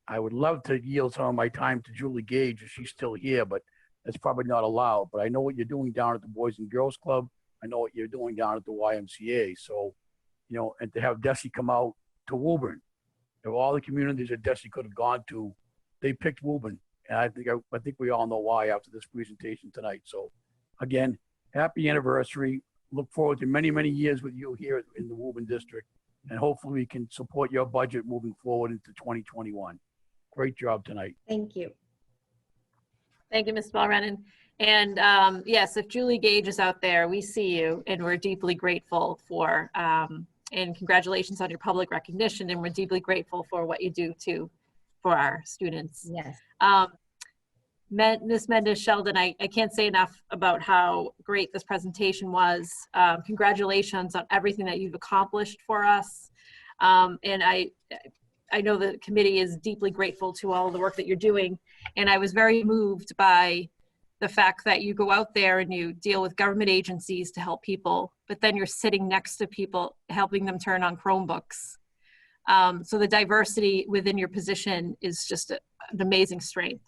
I would love to yield some of my time to Julie Gage if she's still here, but that's probably not allowed. But I know what you're doing down at the Boys and Girls Club. I know what you're doing down at the YMCA. So, you know, and to have Desi come out to Woburn, of all the communities that Desi could have gone to, they picked Woburn. And I think we all know why after this presentation tonight. So again, happy anniversary. Look forward to many, many years with you here in the Woburn district. And hopefully we can support your budget moving forward into 2021. Great job tonight. Thank you. Thank you, Ms. Mulrennan. And yes, if Julie Gage is out there, we see you and we're deeply grateful for, and congratulations on your public recognition. And we're deeply grateful for what you do for our students. Yes. Ms. Mendez Sheldon, I can't say enough about how great this presentation was. Congratulations on everything that you've accomplished for us. And I know the committee is deeply grateful to all the work that you're doing. And I was very moved by the fact that you go out there and you deal with government agencies to help people, but then you're sitting next to people, helping them turn on Chromebooks. So the diversity within your position is just an amazing strength.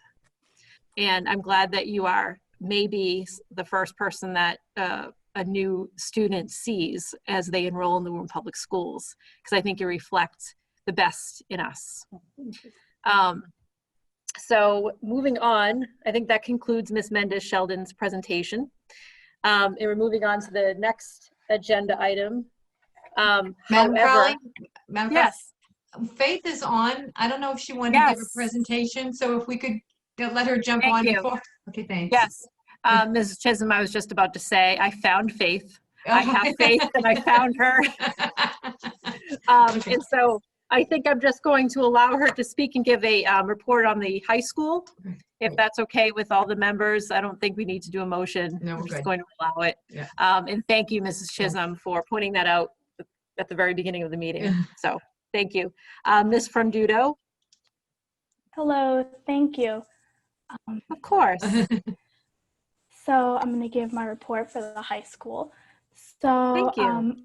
And I'm glad that you are maybe the first person that a new student sees as they enroll in the Woburn Public Schools, because I think you reflect the best in us. So moving on, I think that concludes Ms. Mendez Sheldon's presentation. And we're moving on to the next agenda item. Madam However, Crowley? Madam Crowley? yes, Faith is on. I don't know if she wanted to give a Yes. presentation, so if we could let her jump Thank on you. before. Okay, thanks. yes. Ms. Chisholm, I was just about to say, I found Faith. I have faith and I found her. Okay. And so I think I'm just going to allow her to speak and give a report on the high school, if that's okay with all the members. I don't think we need to do a motion. No, I'm we're just good. going to allow it. Yeah. And thank you, Mrs. Chisholm, for pointing that out at the very beginning of the meeting. Yeah. So thank you. Ms. Frondudo, Hello, thank you. of course. So I'm going to give my report for the high school. So Thank you.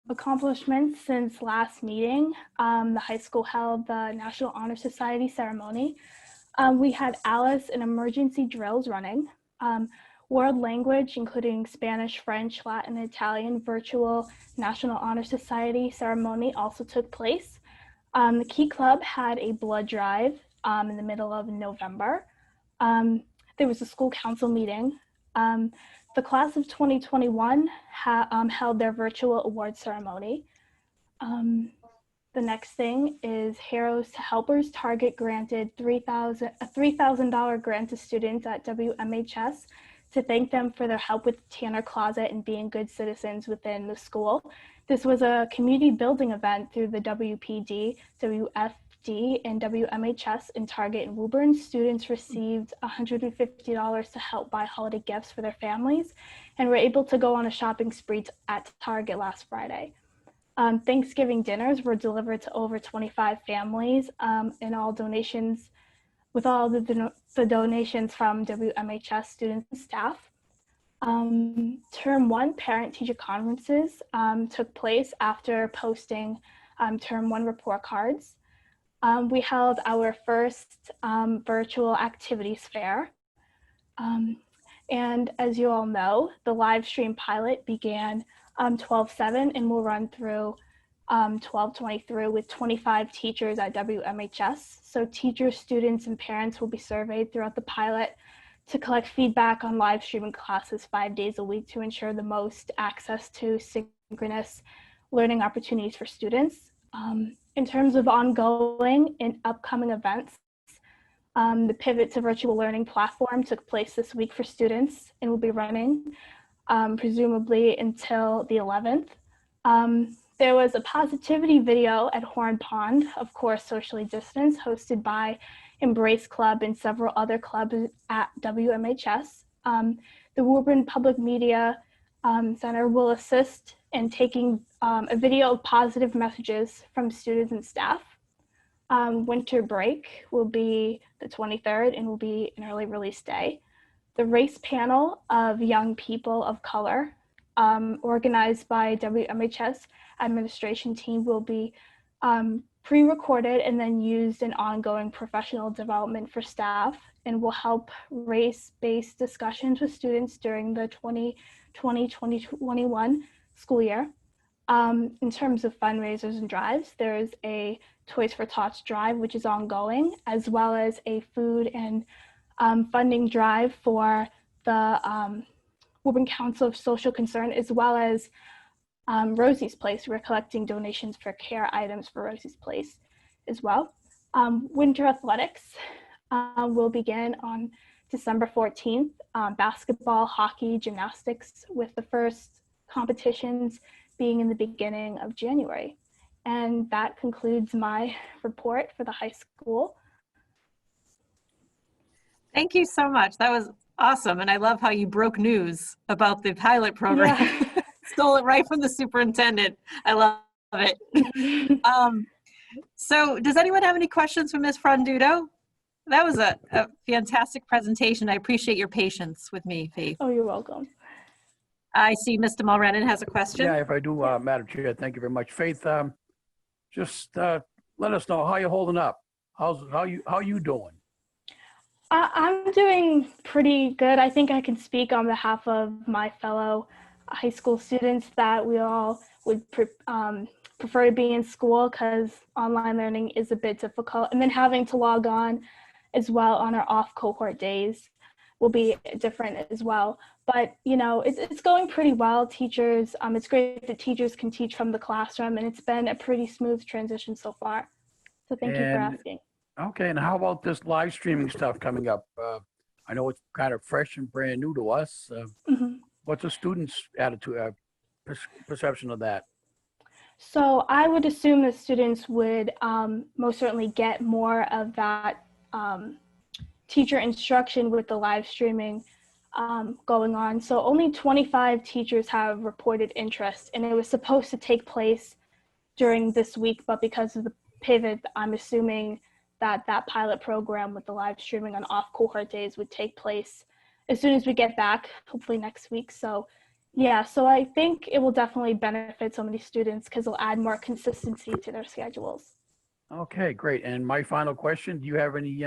accomplishments since last meeting, the high school held the National Honor Society ceremony. We had Alice and emergency drills running. World language, including Spanish, French, Latin, Italian, virtual National Honor Society ceremony also took place. The Key Club had a blood drive in the middle of November. There was a school council meeting. The class of 2021 held their virtual award ceremony. The next thing is Heroes to Helpers Target granted a $3,000 grant to students at WMHS to thank them for their help with Tanner Closet and being good citizens within the school. This was a community building event through the WPD, WFD, and WMHS in Target and Woburn. Students received $150 to help buy holiday gifts for their families and were able to go on a shopping spree at Target last Friday. Thanksgiving dinners were delivered to over 25 families, and all donations, with all the donations from WMHS students and staff. Term 1 parent-teacher conferences took place after posting Term 1 report cards. We held our first virtual activities fair. And as you all know, the live stream pilot began 12/7 and will run through 12/23 with 25 teachers at WMHS. So teachers, students, and parents will be surveyed throughout the pilot to collect feedback on live streaming classes 5 days a week to ensure the most access to synchronous learning opportunities for students. In terms of ongoing and upcoming events, the Pivot to Virtual Learning platform took place this week for students and will be running presumably until the 11th. There was a positivity video at Horn Pond, of course socially distanced, hosted by Embrace Club and several other clubs at WMHS. The Woburn Public Media Center will assist in taking a video of positive messages from students and staff. Winter break will be the 23rd and will be an early release day. The race panel of young people of color, organized by WMHS administration team, will be pre-recorded and then used in ongoing professional development for staff, and will help race-based discussions with students during the 2020-2021 school year. In terms of fundraisers and drives, there is a Toys for Tots drive, which is ongoing, as well as a food and funding drive for the Woburn Council of Social Concern, as well as Rosie's Place. We're collecting donations for care items for Rosie's Place as well. Winter athletics will begin on December 14th. Basketball, hockey, gymnastics, with the first competitions being in the beginning of January. And that concludes my report for the high school. Thank you so much. That was awesome. And I love how you broke news about the pilot program. Yeah. Stole it right from the superintendent. I love it. So does anyone have any questions for Ms. Fronduto? That was a fantastic presentation. I appreciate your patience with me, Faith. Oh, you're welcome. I see Mr. Mulrennan has a question. Yeah, if I do, Madam Chair, thank you very much. Faith, just let us know how you're holding up. How you doing? I'm doing pretty good. I think I can speak on behalf of my fellow high school students that we all would prefer to be in school because online learning is a bit difficult. And then having to log on as well on our off cohort days will be different as well. But, you know, it's going pretty well. Teachers, it's great that teachers can teach from the classroom, and it's been a pretty smooth transition so far. So thank you for asking. Okay, and how about this live streaming stuff coming up? I know it's kind of fresh and brand new to us. What's the students' attitude, perception of that? So I would assume that students would most certainly get more of that teacher instruction with the live streaming going on. So only 25 teachers have reported interest, and it was supposed to take place during this week, but because of the pivot, I'm assuming that pilot program with the live streaming on off cohort days would take place as soon as we get back, hopefully next week. So yeah, so I think it will definitely benefit so many students because it'll add more consistency to their schedules. Okay, great. And my final question, do you have any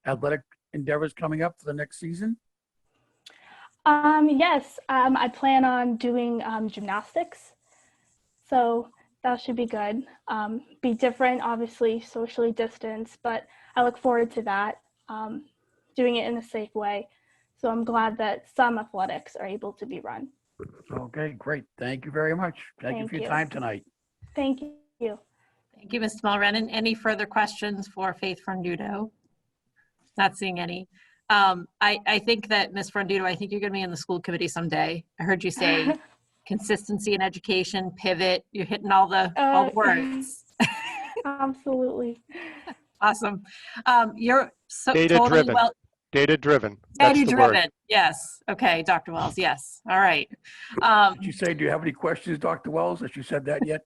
athletic endeavors coming up for the next season? Yes, I plan on doing gymnastics. So that should be good. Be different, obviously, socially distanced, but I look forward to that, doing it in a safe way. So I'm glad that some athletics are able to be run. Okay, great. Thank you very much. Thank you for your time tonight. Thank you. Thank you, Mr. Mulrennan. Any further questions for Faith Frondudo? Not seeing any. I think that, Ms. Frondudo, I think you're going to be in the school committee someday. I heard you say consistency in education, pivot. You're hitting all the words. Absolutely. Awesome. You're so Data totally driven. well. Data driven. That's Data the word. driven. Yes. Okay, Dr. Wells. Yes. All right. Did you say, do you have any questions, Dr. Wells? Has you said that yet?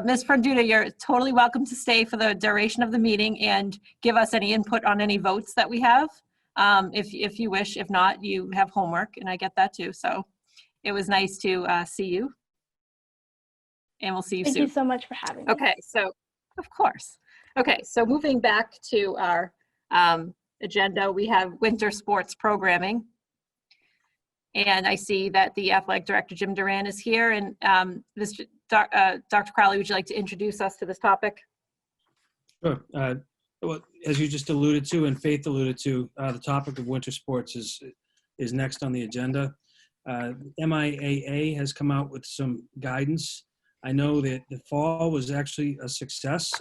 Ms. Frondudo, you're totally welcome to stay for the duration of the meeting and give us any input on any votes that we have. If you wish. If not, you have homework, and I get that too. So it was nice to see you. And we'll see you Thank soon. you so much for having me. Okay, so of course. Okay, so moving back to our agenda, we have winter sports programming. And I see that the athletic director, Jim Duran, is here. And Dr. Crowley, would you like to introduce us to this topic? Sure. Well, as you just alluded to and Faith alluded to, the topic of winter sports is next on the agenda. MIAA has come out with some guidance. I know that the fall was actually a success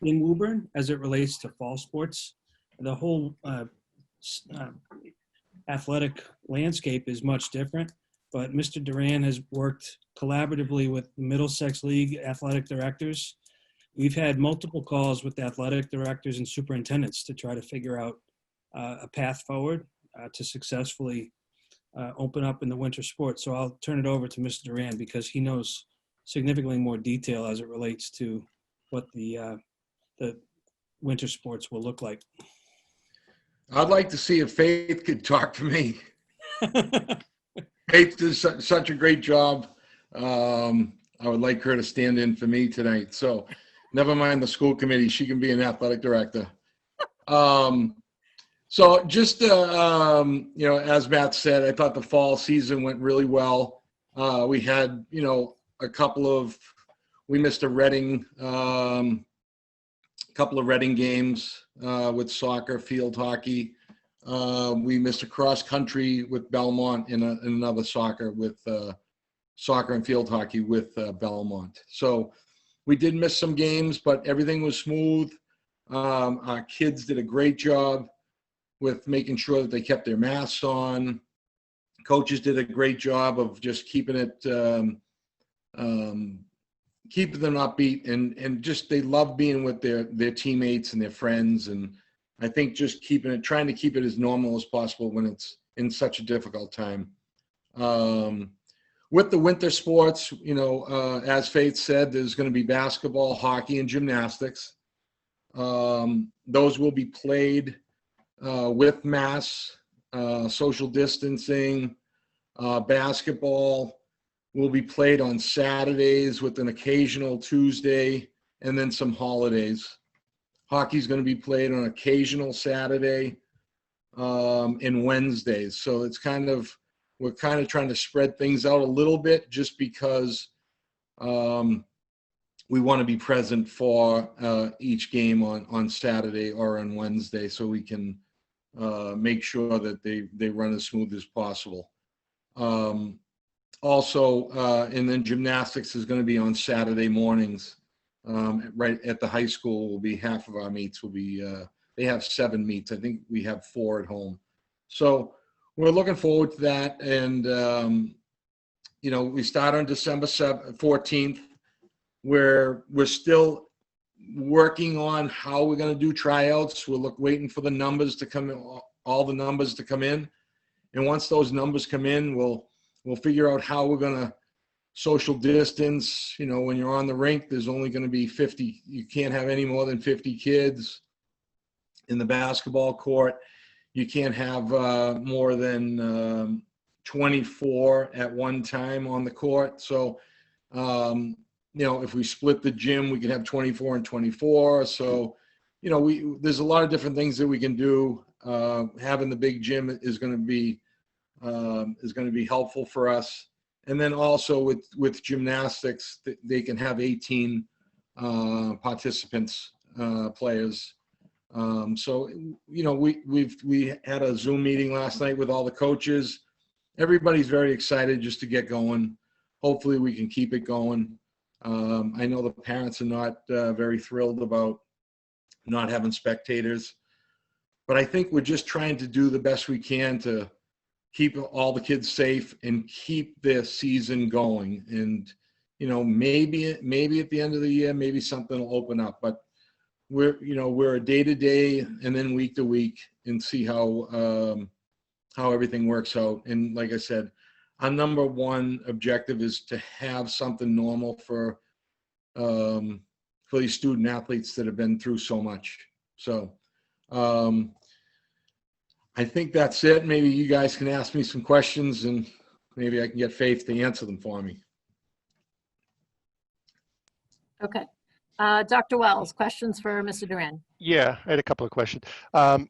in Woburn as it relates to fall sports. The whole athletic landscape is much different, but Mr. Duran has worked collaboratively with the Middlesex League athletic directors. We've had multiple calls with the athletic directors and superintendents to try to figure out a path forward to successfully open up in the winter sports. So I'll turn it over to Mr. Duran because he knows significantly more detail as it relates to what the winter sports will look like. I'd like to see if Faith could talk to me. Faith does such a great job. I would like her to stand in for me tonight. So never mind the school committee. She can be an athletic director. So just, as Matt said, I thought the fall season went really well. We had, we missed a Reading, couple of Reading games with soccer, field hockey. We missed a cross country with Belmont and another soccer with soccer and field hockey with Belmont. So we did miss some games, but everything was smooth. Our kids did a great job with making sure that they kept their masks on. Coaches did a great job of just keeping it, keeping them upbeat, and just they love being with their teammates and their friends. And I think just trying to keep it as normal as possible when it's in such a difficult time. With the winter sports, as Faith said, there's going to be basketball, hockey, and gymnastics. Those will be played with masks, social distancing. Basketball will be played on Saturdays with an occasional Tuesday and then some holidays. Hockey's going to be played on occasional Saturday and Wednesdays. So we're kind of trying to spread things out a little bit just because we want to be present for each game on Saturday or on Wednesday so we can make sure that they run as smooth as possible. Also, and then gymnastics is going to be on Saturday mornings. Right at the high school will be half of our meets will be, they have 7 meets. I think we have 4 at home. So we're looking forward to that. And, we start on December 14th, where we're still working on how we're going to do tryouts. We're waiting for the numbers to come in, all the numbers to come in. And once those numbers come in, we'll figure out how we're going to social distance. When you're on the rink, there's only going to be 50. You can't have any more than 50 kids in the basketball court. You can't have more than 24 at one time on the court. So, if we split the gym, we can have 24 and 24. So, there's a lot of different things that we can do. Having the big gym is going to be helpful for us. And then also with gymnastics, they can have 18 participants, players. So, we had a Zoom meeting last night with all the coaches. Everybody's very excited just to get going. Hopefully we can keep it going. I know the parents are not very thrilled about not having spectators, but I think we're just trying to do the best we can to keep all the kids safe and keep their season going. And, you know, maybe at the end of the year, maybe something will open up, but we're a day to day and then week to week and see how everything works out. And like I said, our number one objective is to have something normal for these student athletes that have been through so much. So I think that's it. Maybe you guys can ask me some questions and maybe I can get Faith to answer them for me. Okay. Dr. Wells, questions for Mr. Duran? Yeah, I had a couple of questions. I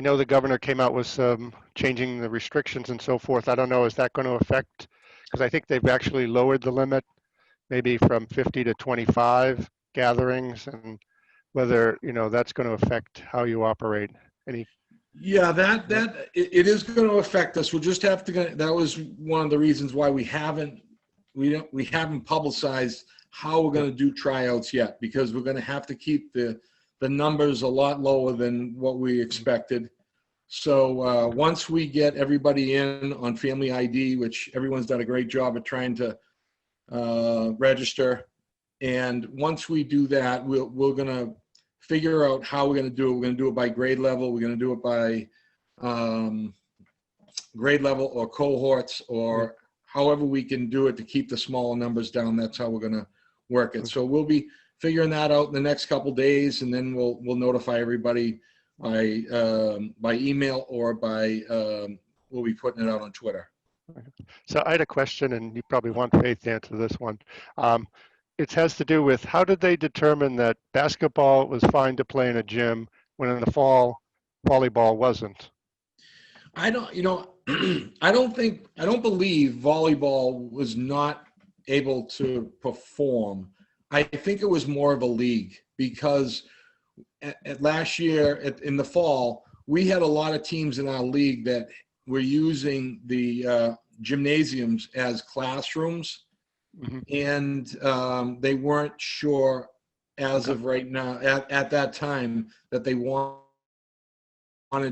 know the governor came out with some changing the restrictions and so forth. I don't know, is that going to affect, because I think they've actually lowered the limit maybe from 50 to 25 gatherings, and whether, you know, that's going to affect how you operate. Yeah, it is going to affect us. We'll just have to, that was one of the reasons why we haven't publicized how we're going to do tryouts yet, because we're going to have to keep the numbers a lot lower than what we expected. So once we get everybody in on Family ID, which everyone's done a great job at trying to register, and once we do that, we're going to figure out how we're going to do it. We're going to do it by grade level. We're going to do it by grade level or cohorts, or however we can do it to keep the smaller numbers down. That's how we're going to work it. So we'll be figuring that out in the next couple days, and then we'll notify everybody by email or by we'll be putting it out on Twitter. So I had a question, and you probably want Faith to answer this one. It has to do with, how did they determine that basketball was fine to play in a gym when in the fall volleyball wasn't? I don't believe volleyball was not able to perform. I think it was more of a league, because at last year in the fall, we had a lot of teams in our league that were using the gymnasiums as classrooms. Mm-hmm. And they weren't sure as of right now, at that time, that they wanted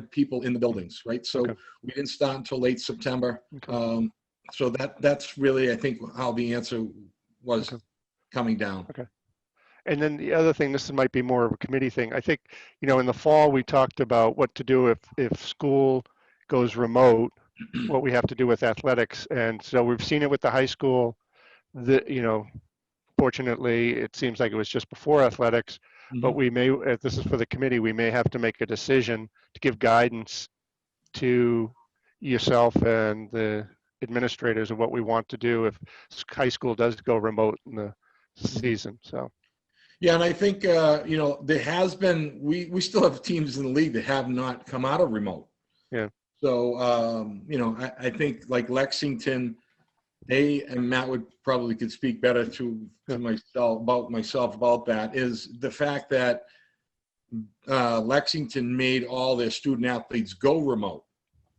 people in the buildings, right? So we didn't start until late September. So that's really, I think, how the answer was coming down. Okay. And then the other thing, this might be more of a committee thing. I think, you know, in the fall, we talked about what to do if school goes remote, what we have to do with athletics. And so we've seen it with the high school. You know, fortunately, it seems like it was just before athletics, but we may, if this is for the committee, we may have to make a decision to give guidance to yourself and the administrators of what we want to do if high school does go remote in the season. So. Yeah, and I think, you know, there has been, we still have teams in the league that have not come out of remote. Yeah. So, you know, I think like Lexington, and Matt could speak better to myself about that, is the fact that Lexington made all their student athletes go remote.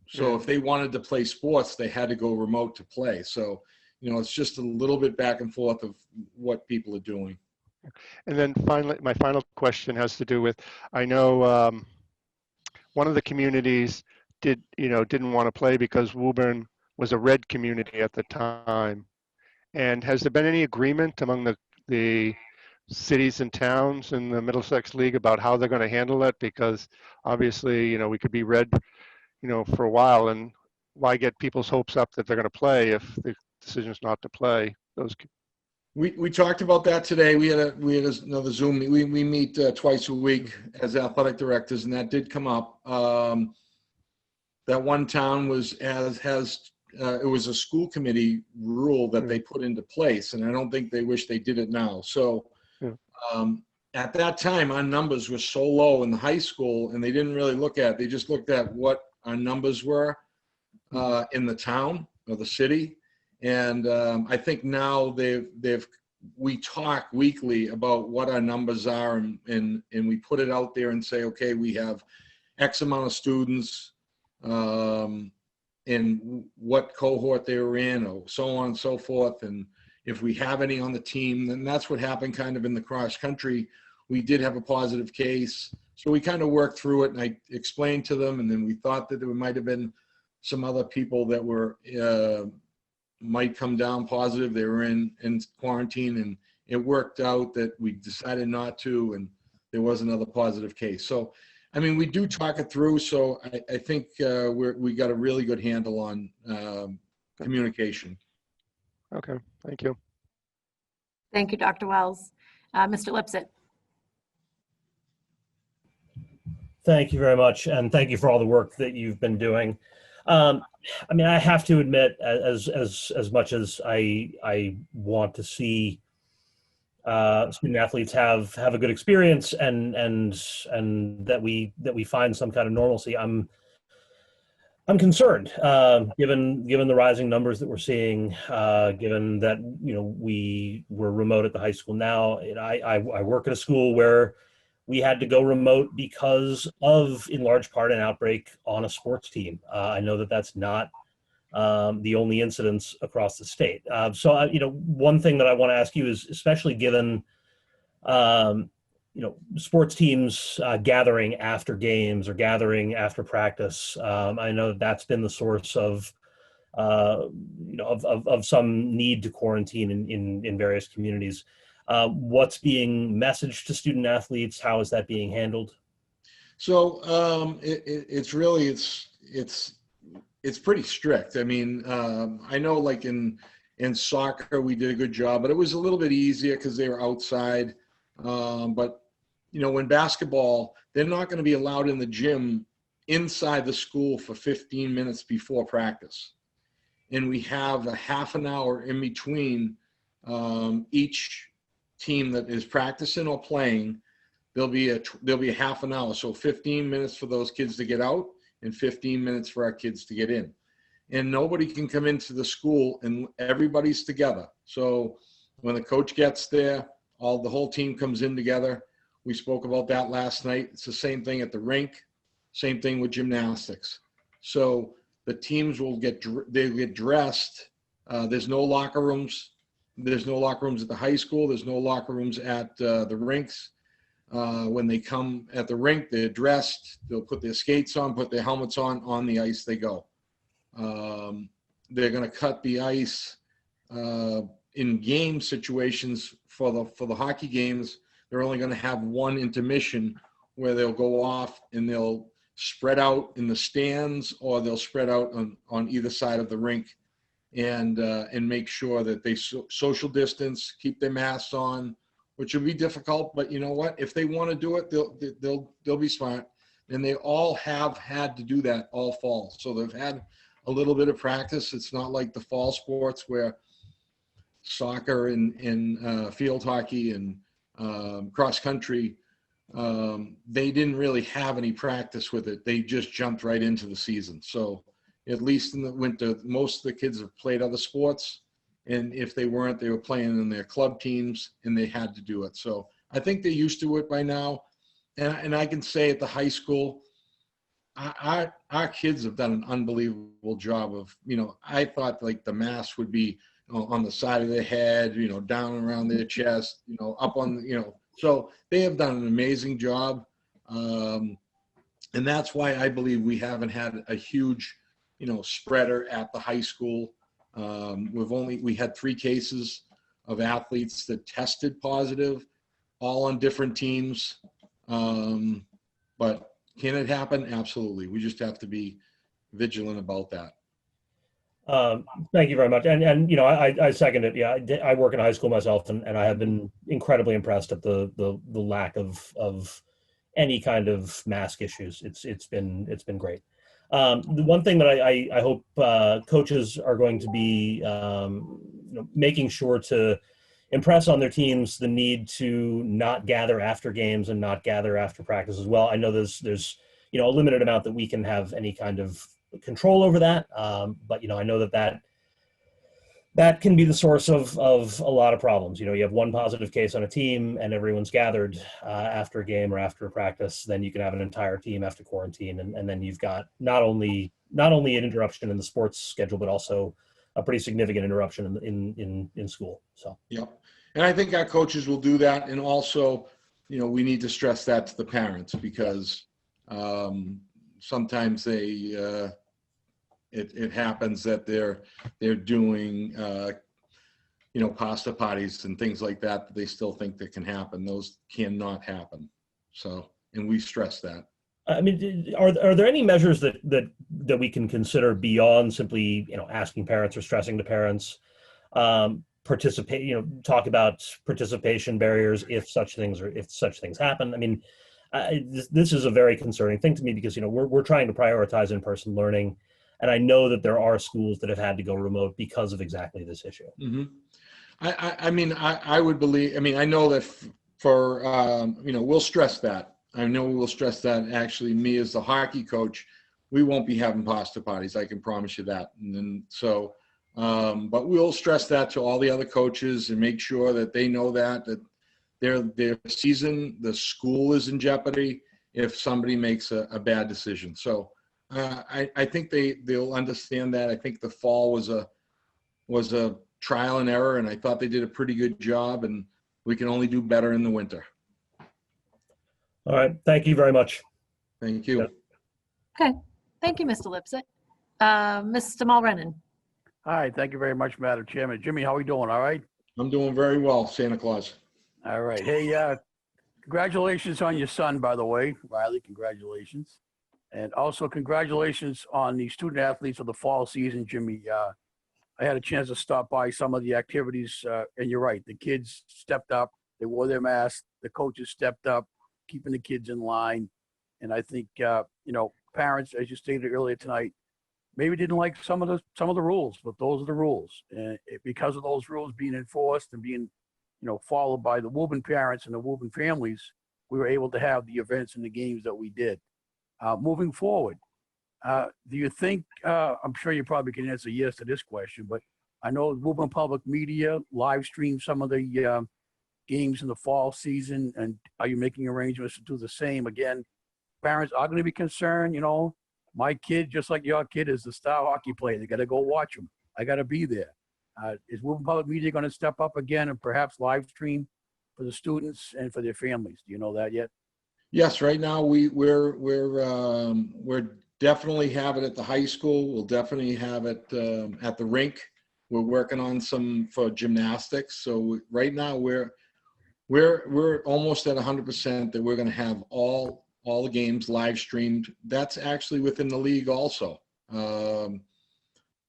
So if they wanted to play sports, they had to go remote to play. So, you know, it's just a little bit back and forth of what people are doing. And then finally, my final question has to do with, I know one of the communities didn't want to play because Woburn was a red community at the time. And has there been any agreement among the cities and towns in the Middlesex League about how they're going to handle it? Because obviously, you know, we could be red, you know, for a while, and why get people's hopes up that they're going to play if the decision's not to play? We talked about that today. We had another Zoom. We meet twice a week as athletic directors, and that did come up. That one town it was a school committee rule that they put into place, and I don't think they wish they did it now. So at that time, our numbers were so low in the high school, and they didn't really look at it. They just looked at what our numbers were in the town or the city. And I think now we talk weekly about what our numbers are, and we put it out there and say, okay, we have X amount of students, and what cohort they were in, or so on and so forth. And if we have any on the team. Then that's what happened kind of in the cross country. We did have a positive case. So we kind of worked through it, and I explained to them, and then we thought that there might have been some other people that were might come down positive. They were in quarantine, and it worked out that we decided not to, and there was another positive case. So, I mean, we do talk it through. So I think we got a really good handle on communication. Okay, thank you. Thank you, Dr. Wells. Mr. Lipset. Thank you very much, and thank you for all the work that you've been doing. I mean, I have to admit, as much as I want to see student athletes have a good experience and that we find some kind of normalcy, I'm concerned, given the rising numbers that we're seeing, given that we were remote at the high school now. I work at a school where we had to go remote because of, in large part, an outbreak on a sports team. I know that that's not the only incidents across the state. So, one thing that I want to ask you is, especially given, sports teams gathering after games or gathering after practice. I know that that's been the source of some need to quarantine in various communities. What's being messaged to student athletes? How is that being handled? So it's really pretty strict. I mean, I know like in soccer we did a good job, but it was a little bit easier because they were outside. But when basketball, they're not going to be allowed in the gym inside the school for 15 minutes before practice, and we have a half an hour in between each team that is practicing or playing. There'll be a half an hour, so 15 minutes for those kids to get out and 15 minutes for our kids to get in. And nobody can come into the school, and everybody's together. So when the coach gets there, the whole team comes in together. We spoke about that last night. It's the same thing at the rink, same thing with gymnastics. So the teams will get dressed. There's no locker rooms. There's no locker rooms at the high school. There's no locker rooms at the rinks. When they come at the rink, they're dressed. They'll put their skates on, put their helmets on the ice they go. They're going to cut the ice in game situations for the hockey games. They're only going to have one intermission where they'll go off and they'll spread out in the stands, or they'll spread out on either side of the rink, and make sure that they social distance, keep their masks on, which will be difficult. But you know what? If they want to do it, they'll be smart. And they all have had to do that all fall. So they've had a little bit of practice. It's not like the fall sports where soccer and field hockey and cross country, they didn't really have any practice with it. They just jumped right into the season. So at least in the winter, most of the kids have played other sports. And if they weren't, they were playing in their club teams, and they had to do it. So I think they're used to it by now. And I can say at the high school, our kids have done an unbelievable job of, I thought like the mask would be on the side of their head, down around their chest, up on, so they have done an amazing job. And that's why I believe we haven't had a huge, spreader at the high school. We had 3 cases of athletes that tested positive, all on different teams. But can it happen? Absolutely. We just have to be vigilant about that. Thank you very much. And I second it. Yeah, I work in high school myself, and I have been incredibly impressed at the lack of any kind of mask issues. It's been great. The one thing that I hope coaches are going to be making sure to impress on their teams the need to not gather after games and not gather after practice as well. I know there's a limited amount that we can have any kind of control over that, but I know that can be the source of a lot of problems. You have one positive case on a team and everyone's gathered after a game or after a practice, then you can have an entire team have to quarantine, and then you've got not only an interruption in the sports schedule, but also a pretty significant interruption in school. So. Yep. And I think our coaches will do that. And also, we need to stress that to the parents because sometimes it happens that they're doing, pasta parties and things like that they still think that can happen. Those cannot happen. So, and we stress that. I mean, are there any measures that we can consider beyond simply, asking parents or stressing to parents, participate, talk about participation barriers if such things happen? I mean, this is a very concerning thing to me because, we're trying to prioritize in-person learning. And I know that there are schools that have had to go remote because of exactly this issue. Mm-hmm. I would believe, I know that for, we'll stress that. I know we will stress that. Actually, me as the hockey coach, we won't be having pasta parties. I can promise you that. And then, so, but we'll stress that to all the other coaches and make sure that they know that their season, the school is in jeopardy if somebody makes a bad decision. So I think they'll understand that. I think the fall was a trial and error, and I thought they did a pretty good job, and we can only do better in the winter. All right. Thank you very much. Thank you. Okay. Thank you, Mr. Lipset. Mr. Mulrennan. Hi, thank you very much, Madam Chairman. Jimmy, how are we doing? All right? I'm doing very well, Santa Claus. All right. Hey, congratulations on your son, by the way. Riley, congratulations. And also congratulations on the student athletes of the fall season, Jimmy. I had a chance to stop by some of the activities, and you're right. The kids stepped up. They wore their masks. The coaches stepped up, keeping the kids in line. And I think, parents, as you stated earlier tonight, maybe didn't like some of the rules, but those are the rules. And because of those rules being enforced and being, followed by the Woburn parents and the Woburn families, we were able to have the events and the games that we did. Moving forward, do you think, I'm sure you probably can answer yes to this question, but I know Woburn Public Media live streamed some of the games in the fall season, and are you making arrangements to do the same? Again, parents are going to be concerned, my kid, just like your kid, is the star hockey player. They got to go watch him. I got to be there. Is Woburn Public Media going to step up again and perhaps live stream for the students and for their families? Do you know that yet? Yes, right now we're definitely have it at the high school. We'll definitely have it at the rink. We're working on some for gymnastics. So right now we're almost at 100% that we're going to have all the games live streamed. That's actually within the league also. The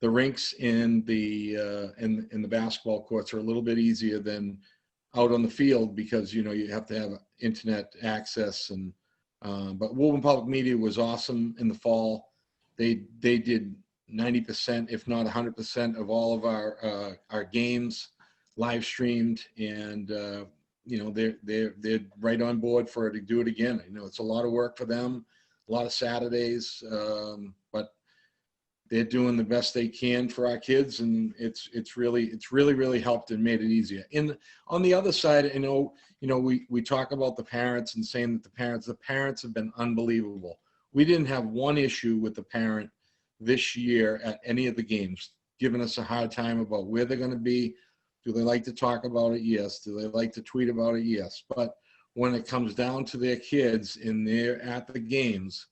rinks in the basketball courts are a little bit easier than out on the field because you have to have internet access and but Woburn Public Media was awesome in the fall. They did 90%, if not 100%, of all of our games live streamed, and they're right on board for it to do it again. It's a lot of work for them, a lot of Saturdays, but they're doing the best they can for our kids, and it's really helped and made it easier. On the other side, we talk about the parents and saying that the parents have been unbelievable. We didn't have one issue with the parent this year at any of the games, giving us a hard time about where they're going to be. Do they like to talk about it? Yes. Do they like to tweet about it? Yes. But when it comes down to their kids and they're at the games,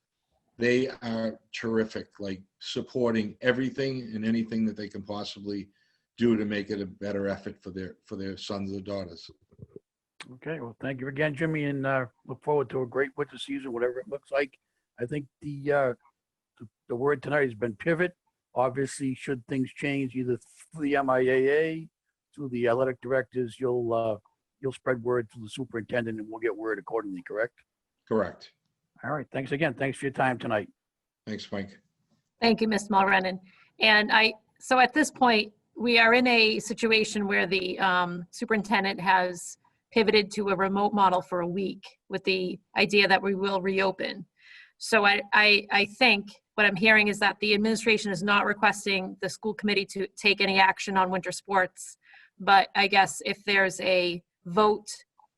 they are terrific, like supporting everything and anything that they can possibly do to make it a better effort for their sons or daughters. Okay, well, thank you again, Jimmy, and look forward to a great winter season, whatever it looks like. I think the word tonight has been pivot. Obviously, should things change, either through the MIAA, through the athletic directors, you'll spread word to the superintendent, and we'll get word accordingly. Correct? Correct. All right. Thanks again. Thanks for your time tonight. Thanks, Mike. Thank you, Ms. Mulrennan. And so at this point, we are in a situation where the superintendent has pivoted to a remote model for a week with the idea that we will reopen. So I think what I'm hearing is that the administration is not requesting the school committee to take any action on winter sports. But I guess if there's a vote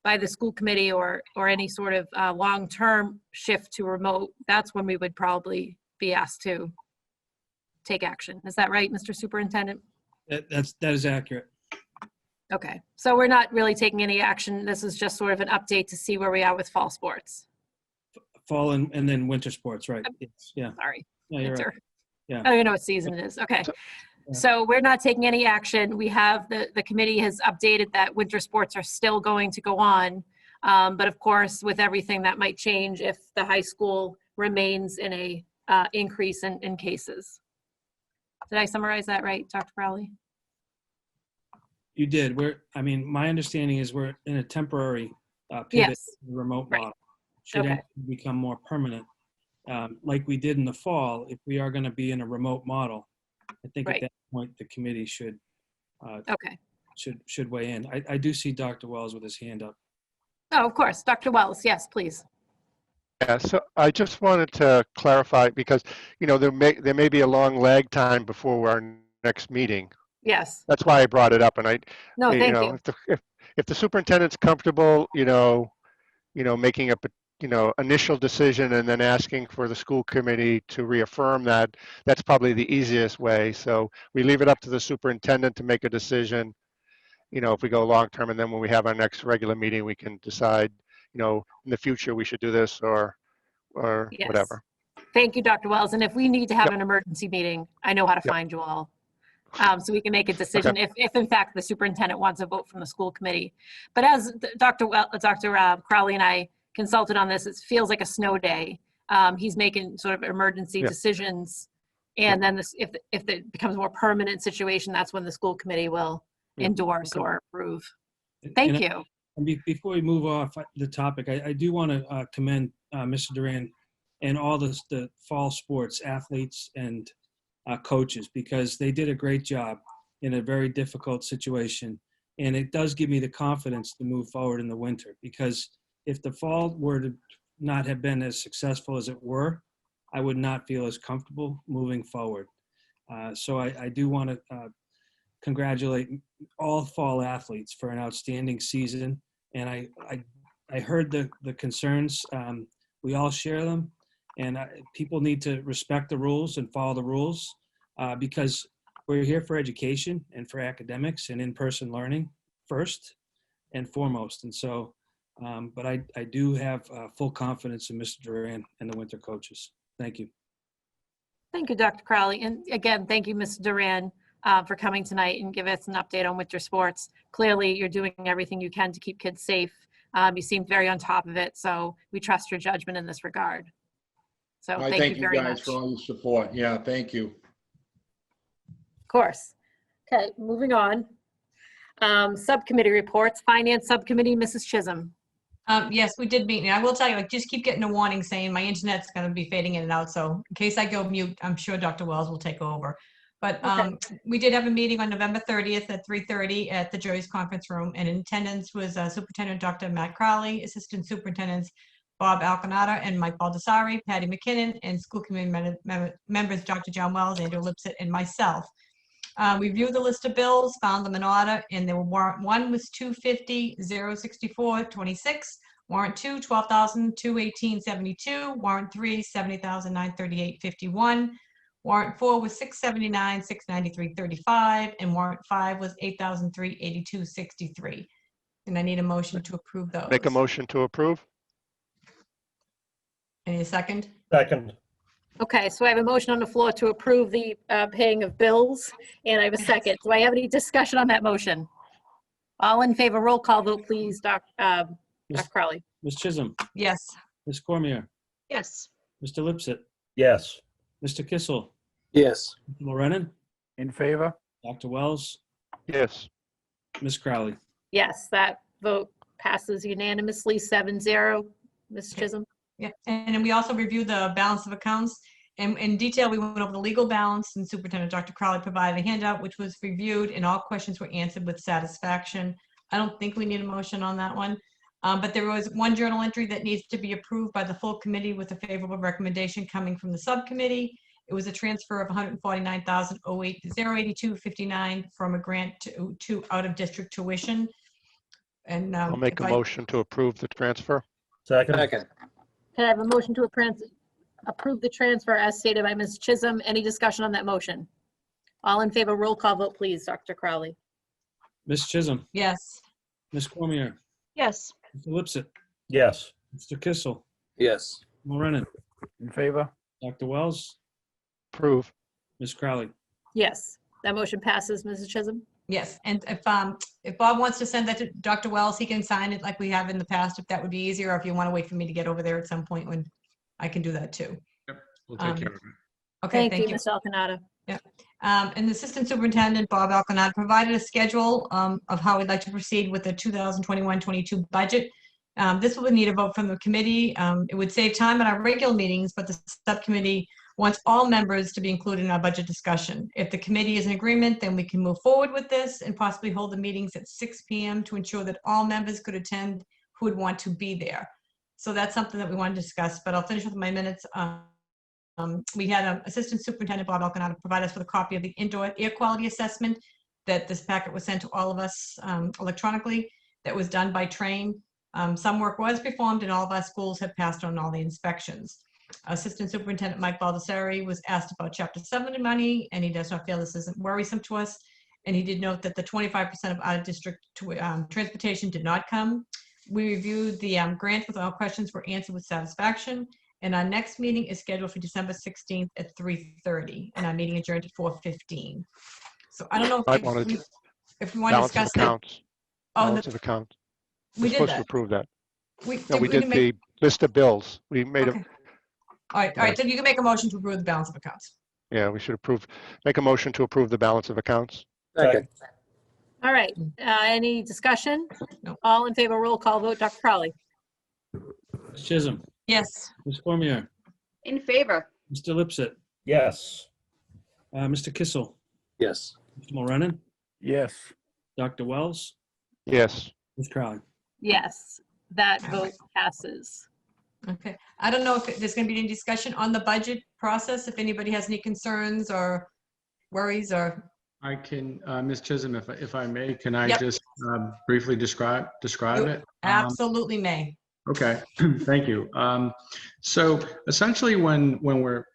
by the school committee or any sort of long-term shift to remote, that's when we would probably be asked to take action. Is that right, Mr. Superintendent? That is accurate. Okay, so we're not really taking any action. This is just sort of an update to see where we are with fall sports. Fall and then winter sports, right? Yes, yeah. Sorry. Yeah, you're right. Winter. Yeah. I don't even know what season it is. Okay. Yeah. So we're not taking any action. We have, the committee has updated that winter sports are still going to go on. But of course, with everything that might change if the high school remains in a increase in cases. Did I summarize that right, Dr. Crowley? You did. My understanding is we're in a temporary pivot Yes. to the remote Right. model. Should Okay. it become more permanent, like we did in the fall, if we are going to be in a remote model, I think Right. at that point the committee should Okay. should weigh in. I do see Dr. Wells with his hand up. Oh, of course. Dr. Wells, yes, please. Yeah, so I just wanted to clarify because, there may be a long lag time before our next meeting. Yes. That's why I brought it up. And No, thank you. if the superintendent's comfortable, making a, initial decision and then asking for the school committee to reaffirm that, that's probably the easiest way. So we leave it up to the superintendent to make a decision, if we go long-term, and then when we have our next regular meeting, we can decide, in the future, we should do this or Yes. whatever. Thank you, Dr. Wells. And if we need to have Yep. an emergency meeting, I know how to Yep. find you all. So we can make a decision if in fact the superintendent wants a vote from the school committee. But as Dr. Crowley and I consulted on this, it feels like a snow day. He's making sort of emergency Yeah. decisions. And then if it becomes a more permanent situation, that's when the school committee will Yeah. endorse or approve. And Thank you. And before we move off the topic, I do want to commend Mr. Duran and all the fall sports athletes and coaches, because they did a great job in a very difficult situation. And it does give me the confidence to move forward in the winter, because if the fall were to not have been as successful as it were, I would not feel as comfortable moving forward. So I do want to congratulate all fall athletes for an outstanding season. And I heard the concerns. We all share them. And people need to respect the rules and follow the rules because we're here for education and for academics and in-person learning first and foremost. And so, but I do have full confidence in Mr. Duran and the winter coaches. Thank you. Thank you, Dr. Crowley. And again, thank you, Mr. Duran, for coming tonight and giving us an update on winter sports. Clearly, you're doing everything you can to keep kids safe. You seem very on top of it, so we trust your judgment in this regard. So I thank you very guys much. for all your support. Yeah, thank you. Of course. Okay, moving on. Subcommittee reports. Finance Subcommittee, Mrs. Chisholm. Yes, we did meet, and I will tell you, I just keep getting a warning saying my internet's going to be fading in and out. So in case I go mute, I'm sure Dr. Wells will take over. But we did have a meeting on November 30th at 3:30 at the Joyce Conference Room, and in attendance was Superintendent Dr. Matt Crowley, Assistant Superintendents Bob Alcanada and Mike Baldessari, Patty McKinnon, and school committee members Dr. John Wells, Andrew Lipset, and myself. We reviewed the list of bills, found them in order, and there were warrant one was $250,064.26, warrant two $12,218.72, warrant three $70,938.51, warrant four was $679,693.35, and warrant five was $8,382.63. And I need a motion to approve those. Make a motion to approve? Any second? Second. Okay, so I have a motion on the floor to approve the paying of bills, and I have a second. Do I have any discussion on that motion? All in favor, roll call vote, please, Dr. Crowley. Ms. Chisholm, Yes. Ms. Cormier, Yes. Mr. Lipset, Yes. Mr. Kissel, Yes. Mr. Lorennan, In favor? Dr. Wells, Yes. Ms. Crowley. Yes, that vote passes unanimously, 7-0. Ms. Chisholm? Yeah, and then we also reviewed the balance of accounts. And in detail, we went over the legal balance, and Superintendent Dr. Crowley provided a handout, which was reviewed, and all questions were answered with satisfaction. I don't think we need a motion on that one. But there was one journal entry that needs to be approved by the full committee with a favorable recommendation coming from the subcommittee. It was a transfer of $149,082.59 from a grant to out-of-district tuition. And I'll make a motion to approve the transfer. Second. Can I have a motion to approve the transfer as stated by Ms. Chisholm? Any discussion on that motion? All in favor, roll call vote, please, Dr. Crowley. Ms. Chisholm, Yes. Ms. Cormier, Yes. Mr. Lipset, Yes. Mr. Kissel, Yes. Morenin, In favor? Dr. Wells, Approve. Ms. Crowley. Yes, that motion passes, Mrs. Chisholm. Yes, and if Bob wants to send that to Dr. Wells, he can sign it like we have in the past, if that would be easier, or if you want to wait for me to get over there at some point when I can do that too. We'll take Um, care of it. Okay, Thank you, Ms. Alcanada. And the Assistant Superintendent, Bob Alcanada, provided a schedule of how we'd like to proceed with the 2021-22 budget. This will need a vote from the committee. It would save time at our regular meetings, but the subcommittee wants all members to be included in our budget discussion. If the committee is in agreement, then we can move forward with this and possibly hold the meetings at 6 p.m. to ensure that all members could attend who would want to be there. So that's something that we want to discuss, but I'll finish with my minutes. We had Assistant Superintendent Bob Alcanada provide us with a copy of the indoor air quality assessment that this packet was sent to all of us electronically. That was done by Train. Some work was performed and all of our schools have passed on all the inspections. Assistant Superintendent Mike Baldessari was asked about Chapter 70 money, and he does not feel this isn't worrisome to us. And he did note that the 25% of out-of-district transportation did not come. We reviewed the grant with all questions were answered with satisfaction. And our next meeting is scheduled for December 16th at 3:30, and our meeting adjourned at 4:15. So I don't know I if wanted we to- if we want to Balance of discuss that. accounts. Oh, Balance of accounts. we We're did supposed to that. approve that. We No, we did didn't make- the list of bills. We made Okay. a, All right, so you can make a motion to approve the balance of accounts. yeah, we should make a motion to approve the balance of accounts. Second. All right, any discussion? No. All in favor, roll call vote, Dr. Crowley. Ms. Chisholm, Yes. Ms. Cormier, In favor. Mr. Lipset, Yes. Mr. Kissel, Yes. Mr. Morenin, Yes. Dr. Wells, Yes. Ms. Crowley. Yes, that vote passes. Okay. I don't know if there's going to be any discussion on the budget process, if anybody has any concerns or worries or. I can, Ms. Chisholm, if I may, can I Yep. just briefly describe it? Absolutely may. Okay, thank you. So essentially, when we're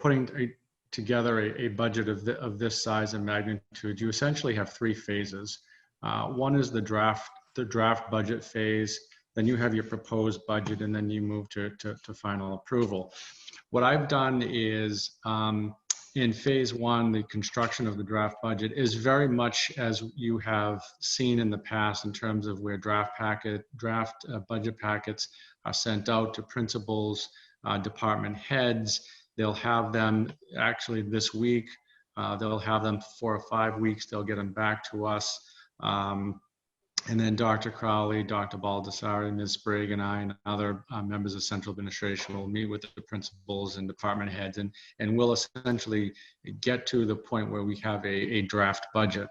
putting together a budget of this size and magnitude, you essentially have three phases. One is the draft budget phase. Then you have your proposed budget, and then you move to final approval. What I've done is in phase one, the construction of the draft budget is very much as you have seen in the past in terms of where draft budget packets are sent out to principals, department heads. They'll have them actually this week. They'll have them 4 or 5 weeks. They'll get them back to us. And then Dr. Crowley, Dr. Baldessari, Ms. Sprague, and I, and other members of central administration will meet with the principals and department heads, and we'll essentially get to the point where we have a draft budget.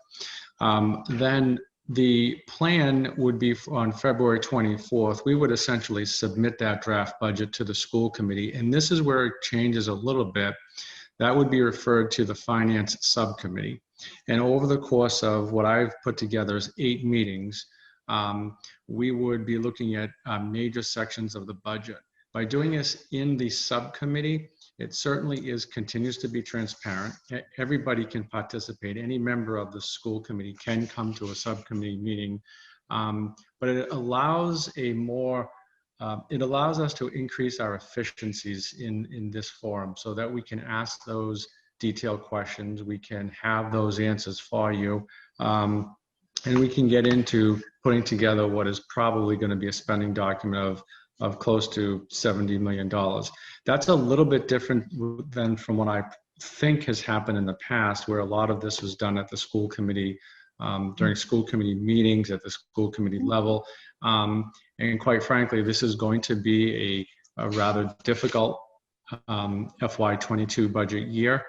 Then the plan would be on February 24th, we would essentially submit that draft budget to the school committee. And this is where it changes a little bit. That would be referred to the finance subcommittee. And over the course of what I've put together is 8 meetings, we would be looking at major sections of the budget. By doing this in the subcommittee, it certainly continues to be transparent. Everybody can participate. Any member of the school committee can come to a subcommittee meeting, but it allows us to increase our efficiencies in this forum so that we can ask those detailed questions, we can have those answers for you, and we can get into putting together what is probably going to be a spending document of close to $70 million. That's a little bit different than from what I think has happened in the past, where a lot of this was done at the school committee, during school committee meetings at the school committee level. And quite frankly, this is going to be a rather difficult FY22 budget year.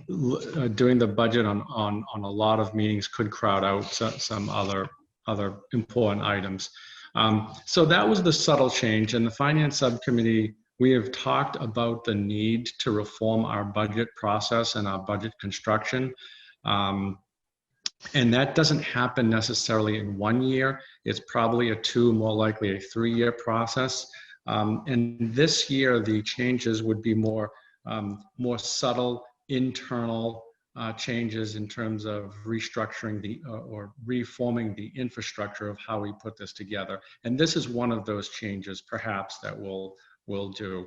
Doing the budget on a lot of meetings could crowd out some other important items. So that was the subtle change. In the finance subcommittee, we have talked about the need to reform our budget process and our budget construction. And that doesn't happen necessarily in 1 year. It's probably a 2, more likely a 3-year process. And this year, the changes would be more more subtle internal changes in terms of restructuring or reforming the infrastructure of how we put this together. And this is one of those changes perhaps that we'll do.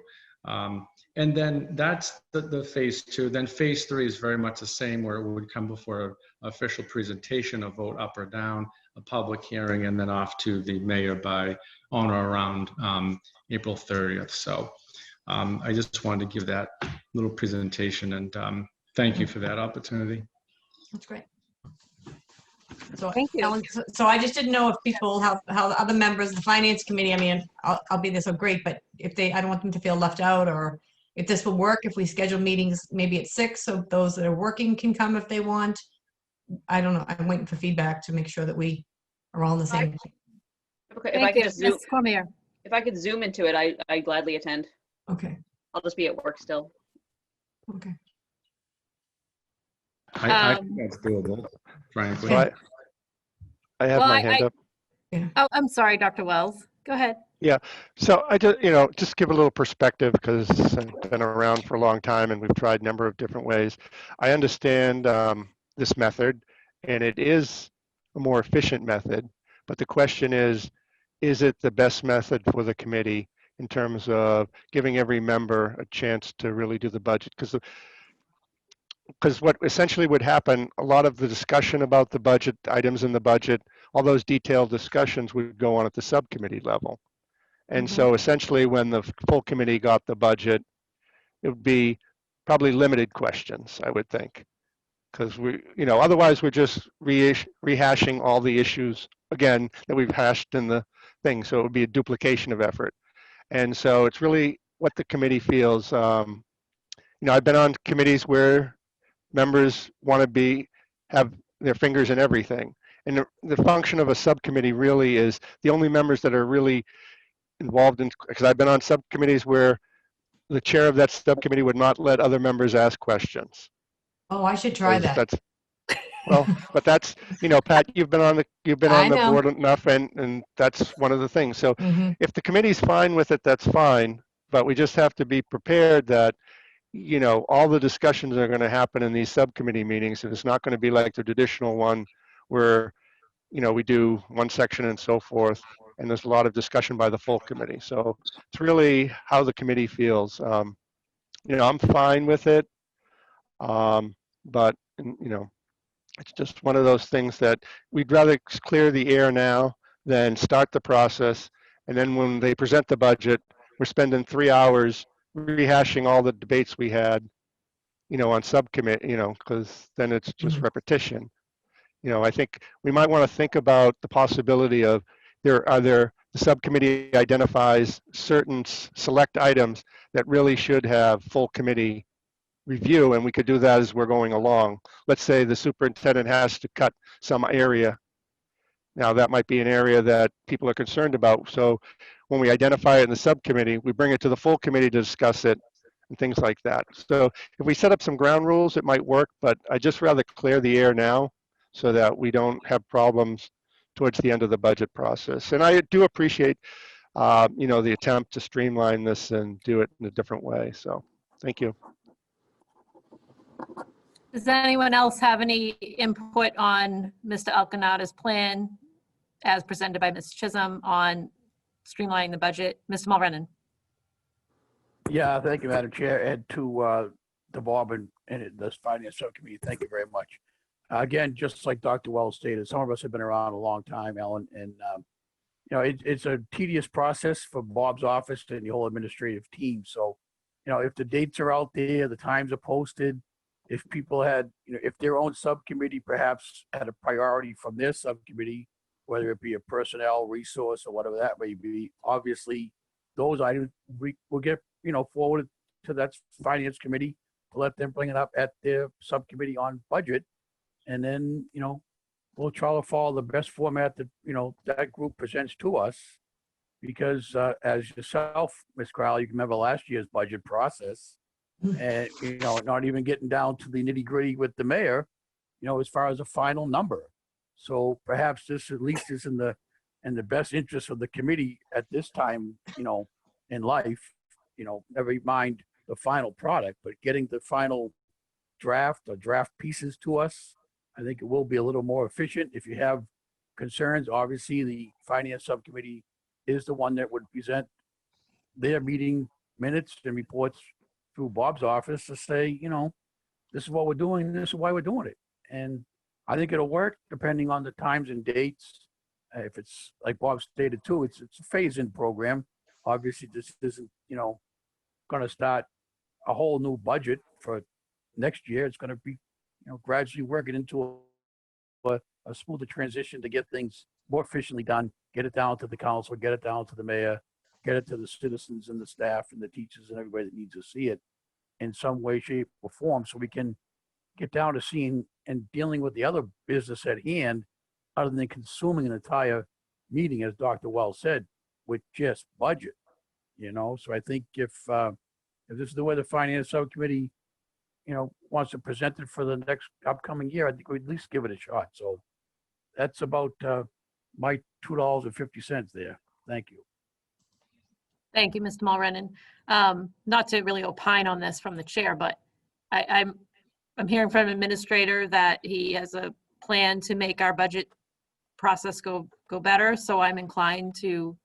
And then that's the phase 2. Then phase 3 is very much the same, where it would come before an official presentation, a vote up or down, a public hearing, and then off to the mayor by on or around April 30th. So I just wanted to give that little presentation, and thank you for that opportunity. That's great. So, Thank you. Ellen, so I just didn't know if people, how the other members of the finance committee, I mean, I'll be there so great, but if they, I don't want them to feel left out, or if this will work, if we schedule meetings maybe at 6, so those that are working can come if they want. I don't know. I'm waiting for feedback to make sure that we are all in the same. Okay, Thank you, Ms. Cormier. if I could zoom into it, I gladly attend. Okay. I'll just be at work still. Okay. I think that's doable, frankly. So I have my hand up. Oh, I'm sorry, Dr. Wells. Go ahead. Yeah, so I just, just give a little perspective, because I've been around for a long time and we've tried a number of different ways. I understand this method, and it is a more efficient method, but the question is it the best method for the committee in terms of giving every member a chance to really do the budget? Because what essentially would happen, a lot of the discussion about the budget, items in the budget, all those detailed discussions would go on at the subcommittee level. And so essentially when the full committee got the budget, it would be probably limited questions, I would think. Because otherwise we're just rehashing all the issues again that we've hashed in the thing. So it would be a duplication of effort. And so it's really what the committee feels. I've been on committees where members want to have their fingers in everything. And the function of a subcommittee really is the only members that are really involved in, because I've been on subcommittees where the chair of that subcommittee would not let other members ask questions. Oh, I should try that. But that's, Pat, you've been on the board enough, and that's one of the things. So if the committee's fine with it, that's fine. But we just have to be prepared that, all the discussions are going to happen in these subcommittee meetings, and it's not going to be like the traditional one where, we do one section and so forth, and there's a lot of discussion by the full committee. So it's really how the committee feels. I'm fine with it, but, it's just one of those things that we'd rather clear the air now than start the process. And then when they present the budget, we're spending 3 hours rehashing all the debates we had, on subcommittee, because then it's just repetition. I think we might want to think about the possibility of the subcommittee identifies certain select items that really should have full committee review, and we could do that as we're going along. Let's say the superintendent has to cut some area. Now that might be an area that people are concerned about. So when we identify it in the subcommittee, we bring it to the full committee to discuss it and things like that. So if we set up some ground rules, it might work, but I just rather clear the air now so that we don't have problems towards the end of the budget process. And I do appreciate, the attempt to streamline this and do it in a different way. So thank you. Does anyone else have any input on Mr. Alcanada's plan as presented by Ms. Chisholm on streamlining the budget? Mr. Mulrennan. Yeah, thank you, Madam Chair, and to Bob and the Finance Subcommittee, thank you very much. Again, just like Dr. Wells stated, some of us have been around a long time, Ellen, and it's a tedious process for Bob's office and the whole administrative team. So, if the dates are out there, the times are posted, if people had, if their own subcommittee perhaps had a priority from their subcommittee, whether it be a personnel resource or whatever that may be, obviously those items will get, forwarded to that Finance Committee to let them bring it up at their subcommittee on budget. And then, we'll try to follow the best format that, that group presents to us. Because as yourself, Ms. Crowley, you can remember last year's budget process, and, not even getting down to the nitty gritty with the mayor, as far as a final number. So perhaps this at least is in the best interest of the committee at this time, in life, never mind the final product, but getting the final draft or draft pieces to us, I think it will be a little more efficient. If you have concerns, obviously the finance subcommittee is the one that would present their meeting minutes and reports through Bob's office to say, you know, this is what we're doing, this is why we're doing it. And I think it'll work depending on the times and dates. If it's like Bob stated too, it's a phase-in program. Obviously, this isn't, you know, going to start a whole new budget for next year. It's going to be, you know, gradually working into a smoother transition to get things more efficiently done, get it down to the council, get it down to the mayor, get it to the citizens and the staff and the teachers and everybody that needs to see it in some way, shape, or form, so we can get down to seeing and dealing with the other business at hand, other than consuming an entire meeting, as Dr. Wells said, with just budget. You know, so I think if this is the way the finance subcommittee, you know, wants to present it for the next upcoming year, I think we'd at least give it a shot. So that's about my $2.50 there. Thank you. Thank you, Mr. Mulrennan. Not to really opine on this from the chair, but I'm hearing from administrator that he has a plan to make our budget process go better. So I'm inclined to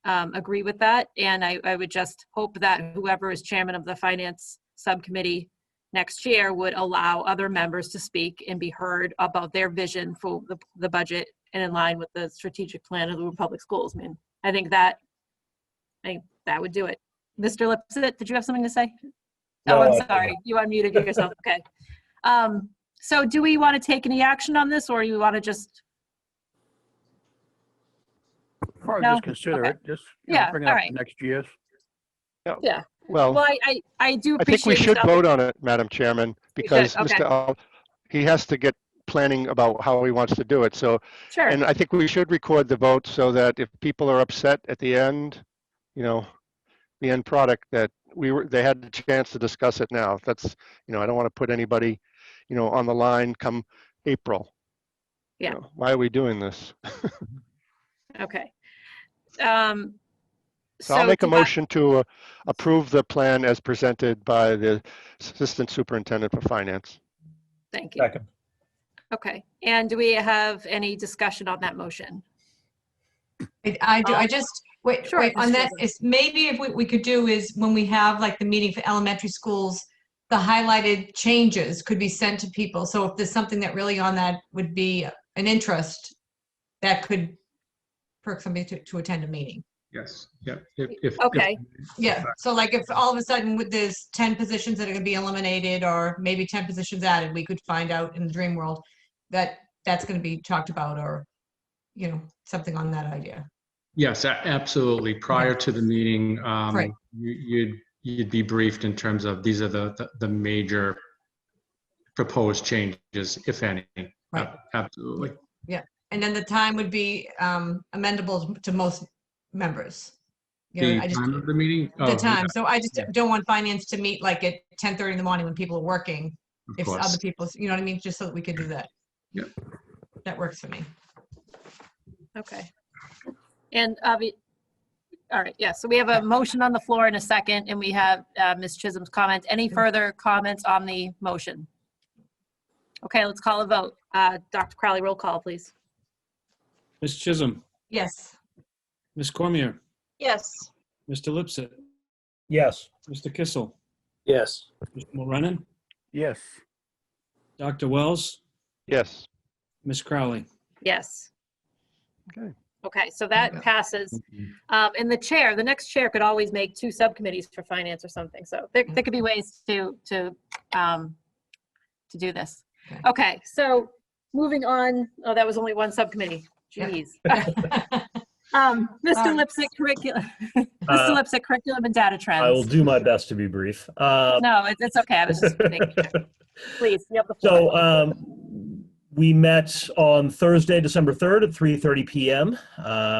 agree with that. And I would just hope that whoever is chairman of the finance subcommittee next year would allow other members to speak and be heard about their vision for the budget and in line with the strategic plan of the Public Schools. I mean, I think that would do it. Mr. Lipset, did you have something to say? No, I'm sorry. You unmuted yourself. Okay. So do we want to take any action on this, or you want to just? Probably No? just consider Okay. it, just you know, Yeah, bring it all up right. next year's. Yeah. Well, Well, I do I think we appreciate. should Mr. vote on it, Madam Chairman, because okay. Mr. He has to get planning about how he wants to do it. So, Sure. and I think we should record the vote so that if people are upset at the end, you know, the end product, that they had the chance to discuss it now. That's, you know, I don't want to put anybody, you know, on the line come April. Yeah. You know, why are we doing this? Okay. So I'll make a do I- motion to approve the plan as presented by the Assistant Superintendent for Finance. Thank you. Second. Okay. And do we have any discussion on that motion? I do, I just, wait, Sure, on Ms. that, Chisholm. is maybe if we could do is when we have like the meeting for elementary schools, the highlighted changes could be sent to people. So if there's something that really on that would be an interest, that could perk somebody to attend a meeting. Yes, yeah. If Okay. Yeah, so like if all of a sudden there's 10 positions that are gonna be eliminated, or maybe 10 positions added, we could find out in the dream world that that's gonna be talked about, or, you know, something on that idea. Yes, absolutely. Prior to the meeting, Right. you'd be briefed in terms of these are the major proposed changes, if any. Right. Absolutely. Yeah, and then the time would be amendable to most members. You know, The I just, time of the meeting? the Oh, time, yeah, so I just don't want finance to meet like at 10:30 in the morning when people are working. of If course. other people, you know what I mean, just so that we could do that. Yep. That works for me. Okay. And, all right, yeah, so we have a motion on the floor in a second, and we have Ms. Chisholm's comment. Any further comments on the motion? Okay, let's call a vote. Dr. Crowley, roll call, please. Ms. Chisholm, Yes. Ms. Cormier, Yes. Mr. Lipset, Yes. Mr. Kissel, Yes. Mr. Mulrennan, Yes. Dr. Wells, Yes. Ms. Crowley. Yes. Okay. Okay, so that passes. And the next chair could always make 2 subcommittees for finance or something. So there could be ways to do this. Okay, so moving on. Oh, that was only 1 subcommittee. Jeez. Mr. Lipset, curriculum. Mr. Lipset, curriculum and data trends. I will do my best to be brief. No, it's okay. I was just making sure. Please, you have the floor. So we met on Thursday, December 3rd at 3:30 p.m.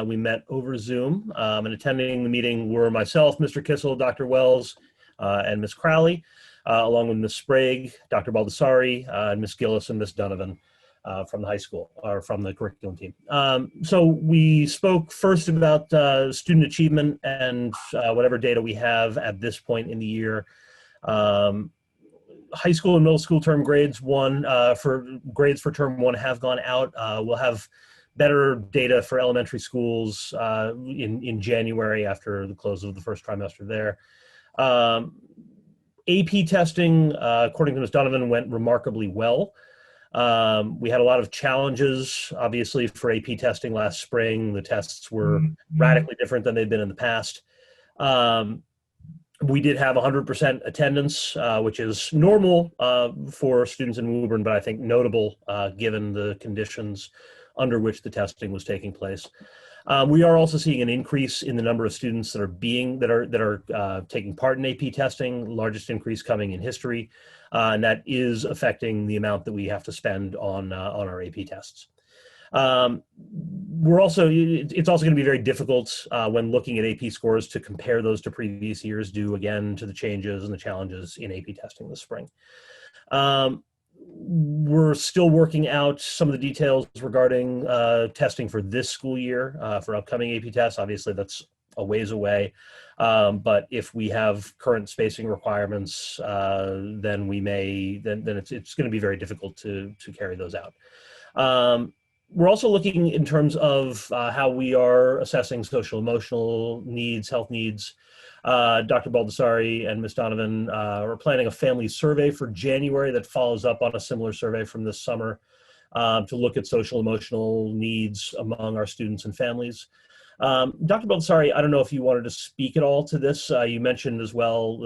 We met over Zoom, and attending the meeting were myself, Mr. Kissel, Dr. Wells, and Ms. Crowley, along with Ms. Sprague, Dr. Baldessari, and Ms. Gillis and Ms. Donovan from the high school, or from the curriculum team. So we spoke first about student achievement and whatever data we have at this point in the year High school and middle school term grades grades for term 1 have gone out. We'll have better data for elementary schools in January after the close of the first trimester there. AP testing, according to Ms. Donovan, went remarkably well. We had a lot of challenges, obviously, for AP testing last spring. The tests were radically different than they've been in the past. We did have 100% attendance, which is normal for students in Woburn, but I think notable given the conditions under which the testing was taking place. We are also seeing an increase in the number of students that are taking part in AP testing, largest increase coming in history, and that is affecting the amount that we have to spend on our AP tests. It's also going to be very difficult when looking at AP scores to compare those to previous years, due again to the changes and the challenges in AP testing this spring. We're still working out some of the details regarding testing for this school year for upcoming AP tests. Obviously, that's a ways away. But if we have current spacing requirements, then it's going to be very difficult to carry those out. We're also looking in terms of how we are assessing social emotional needs, health needs. Dr. Baldessari and Ms. Donovan are planning a family survey for January that follows up on a similar survey from this summer to look at social emotional needs among our students and families. Dr. Baldessari, I don't know if you wanted to speak at all to this. You mentioned as well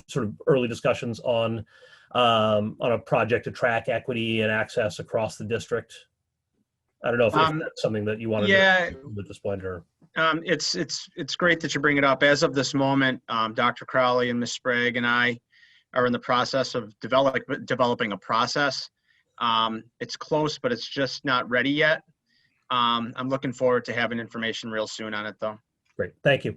sort of early discussions on a project to track equity and access across the district. I don't know if that's something that you wanted to do at this point, or. It's great that you bring it up. As of this moment, Dr. Crowley and Ms. Sprague and I are in the process of developing a process. It's close, but it's just not ready yet. I'm looking forward to having information real soon on it, though. Great, thank you.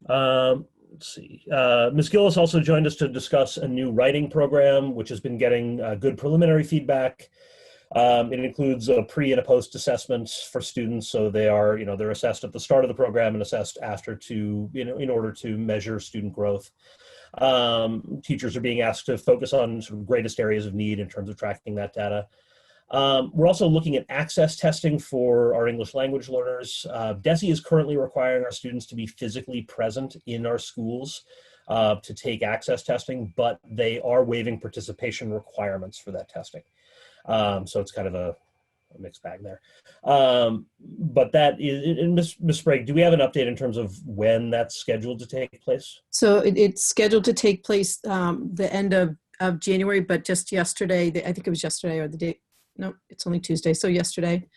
Let's see. Ms. Gillis also joined us to discuss a new writing program, which has been getting good preliminary feedback. It includes a pre and a post assessments for students. So they're assessed at the start of the program and assessed after in order to measure student growth. Teachers are being asked to focus on sort of greatest areas of need in terms of tracking that data. We're also looking at access testing for our English language learners. DESE is currently requiring our students to be physically present in our schools to take access testing, but they are waiving participation requirements for that testing. So it's kind of a mixed bag there. But that is, and Ms. Sprague, do we have an update in terms of when that's scheduled to take place? So it's scheduled to take place the end of January, but just yesterday, I think it was yesterday or the day, no, it's only Tuesday, so yesterday,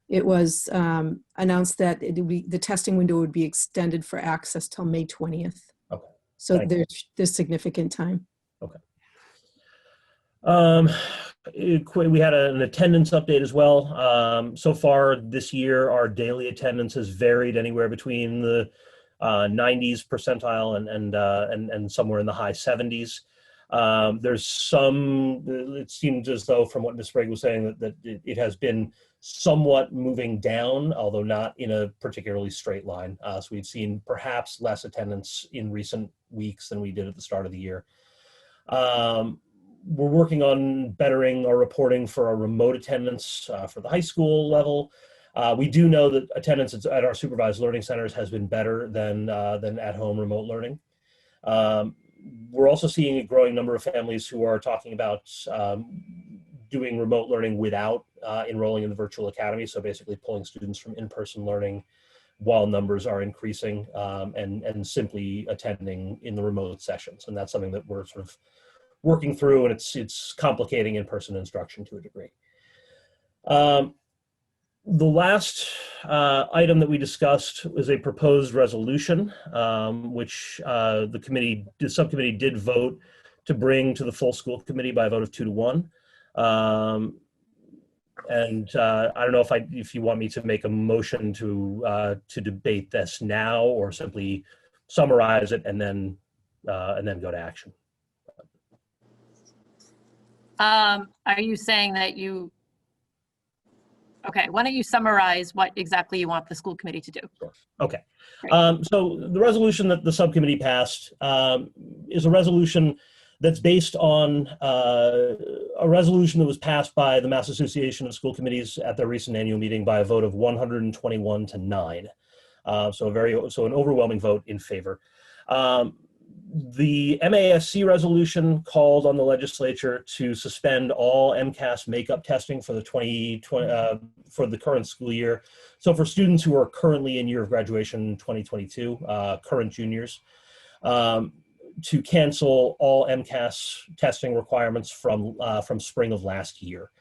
it was announced that the testing window would be extended for access till May 20th. Okay. So there's significant time. Okay. We had an attendance update as well. So far this year, our daily attendance has varied anywhere between the 90s percentile and somewhere in the high 70s. It seems as though from what Ms. Sprague was saying that it has been somewhat moving down, although not in a particularly straight line. So we've seen perhaps less attendance in recent weeks than we did at the start of the year. We're working on bettering our reporting for our remote attendance for the high school level. We do know that attendance at our supervised learning centers has been better than at-home remote learning. We're also seeing a growing number of families who are talking about doing remote learning without enrolling in the virtual academy, so basically pulling students from in-person learning while numbers are increasing and simply attending in the remote sessions. And that's something that we're sort of working through, and it's complicating in-person instruction to a degree. The last item that we discussed was a proposed resolution, which the subcommittee did vote to bring to the full school committee by a vote of 2-1. And I don't know if you want me to make a motion to debate this now, or simply summarize it and then go to action. Are you saying that you Okay, why don't you summarize what exactly you want the school committee to do? Okay. Great. So the resolution that the subcommittee passed is a resolution that's based on a resolution that was passed by the Mass Association of School Committees at their recent annual meeting by a vote of 121 to 9. So an overwhelming vote in favor. The MASC resolution called on the legislature to suspend all MCAS makeup testing for the for the current school year. So for students who are currently in year of graduation 2022, current juniors, to cancel all MCAS testing requirements from spring of last year.